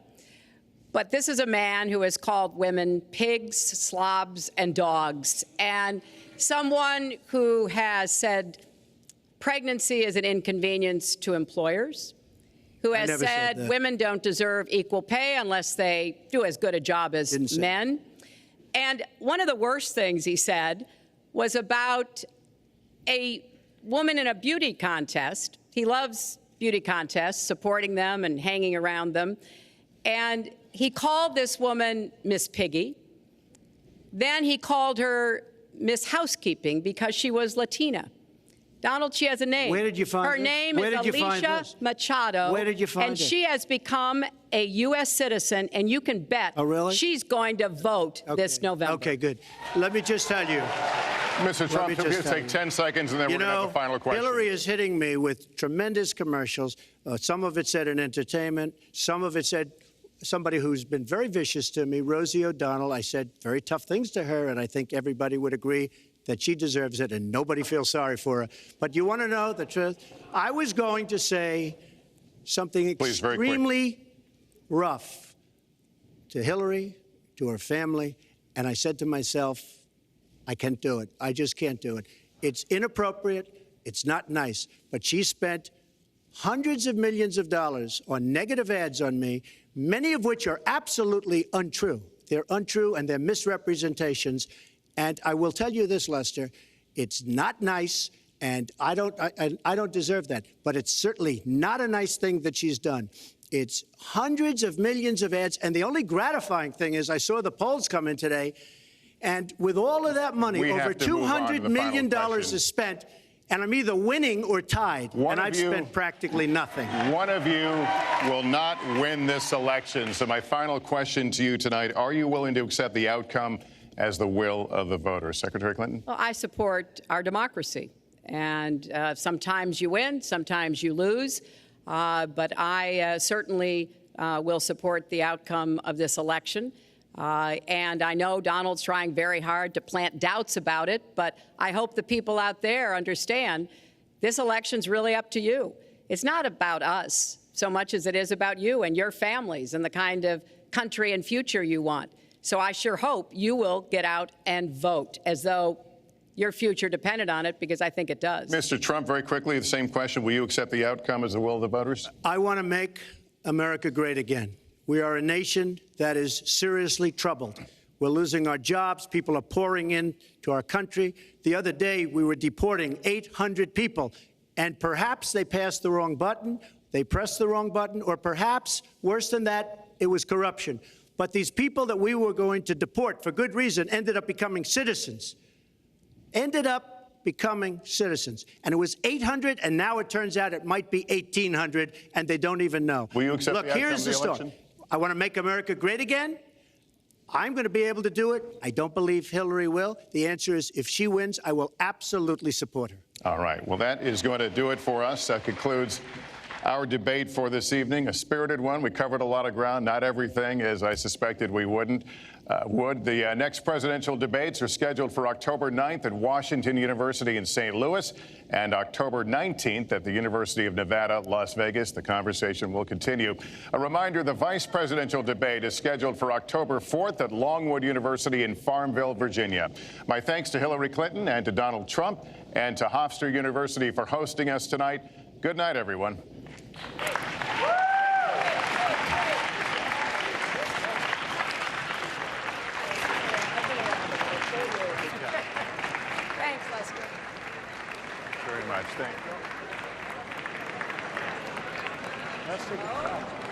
But this is a man who has called women pigs, slobs, and dogs, and someone who has said pregnancy is an inconvenience to employers, who has said women don't deserve equal pay unless they do as good a job as men. And one of the worst things he said was about a woman in a beauty contest. He loves beauty contests, supporting them and hanging around them. And he called this woman Miss Piggy. Then he called her Miss Housekeeping because she was Latina. Donald, she has a name. Where did you find her this? name Where is did you find Alicia this? Machado. Where did you find and it? she has become a U.S. citizen, and you can bet she's going to vote this November. Okay, good. Let me just tell you. Mr. Trump, we're going to take 10 seconds, and then we're going to have the final question. Hillary is hitting me with tremendous commercials. Some of it said in entertainment. Some of it said somebody who's been very vicious to me, Rosie O'Donnell. I said very tough things to her, and I think everybody would agree that she deserves it, and nobody feels sorry for her. But you want to know the truth? I was going to say something extremely rough to Hillary, to her family, and I said to myself, I can't do it. I just can't do it. It's inappropriate. It's not nice. But she spent hundreds of millions of dollars on negative ads on me, many of which are absolutely untrue. They're untrue and they're misrepresentations. And I will tell you this, Lester, it's not nice, And I don't deserve that. But it's certainly not a nice thing that she's done. It's hundreds of millions of ads. And the only gratifying thing is I saw the polls come in today. And with all of that money, over $200 million is spent. And I'm either winning or tied. And I've spent practically nothing. One of you will not win this election. So my final question to you tonight, are you willing to accept the outcome as the will of the voters? Secretary Clinton? Well, I support our democracy. And sometimes you win, sometimes you lose. But I certainly will support the outcome of this election. And I know Donald's trying very hard to plant doubts about it, but I hope the people out there understand this election's really up to you. It's not about us so much as it is about you and your families and the kind of country and future you want. So I sure hope you will get out and vote as though your future depended on it, because I think it does. Mr. Trump, very quickly, the same question. Will you accept the outcome as the will of the voters? I want to make America great again. We are a nation that is seriously troubled. We're losing our jobs. People are pouring into our country. The other day, we were deporting 800 people, and perhaps they passed the wrong button, they pressed the wrong button, or perhaps, worse than that, it was corruption. But these people that we were going to deport for good reason ended up becoming citizens. And it was 800, and now it turns out it might be 1,800, and they don't even know. Will you accept Look, the outcome here's of the the story. election? I want to make America great again. I'm going to be able to do it. I don't believe Hillary will. The answer is, if she wins, I will absolutely support her. All right. Well, that is going to do it for us. That concludes our debate for this evening. A spirited one. We covered a lot of ground, not everything, as I suspected we would. The next presidential debates are scheduled for October 9th at Washington University in St. Louis and October 19th at the University of Nevada, Las Vegas. The conversation will continue. A reminder, the vice presidential debate is scheduled for October 4th at Longwood University in Farmville, Virginia. My thanks to Hillary Clinton and to Donald Trump and to Hofstra University for hosting us tonight. Good night, everyone. Thanks, Lester. Very much. Thank you.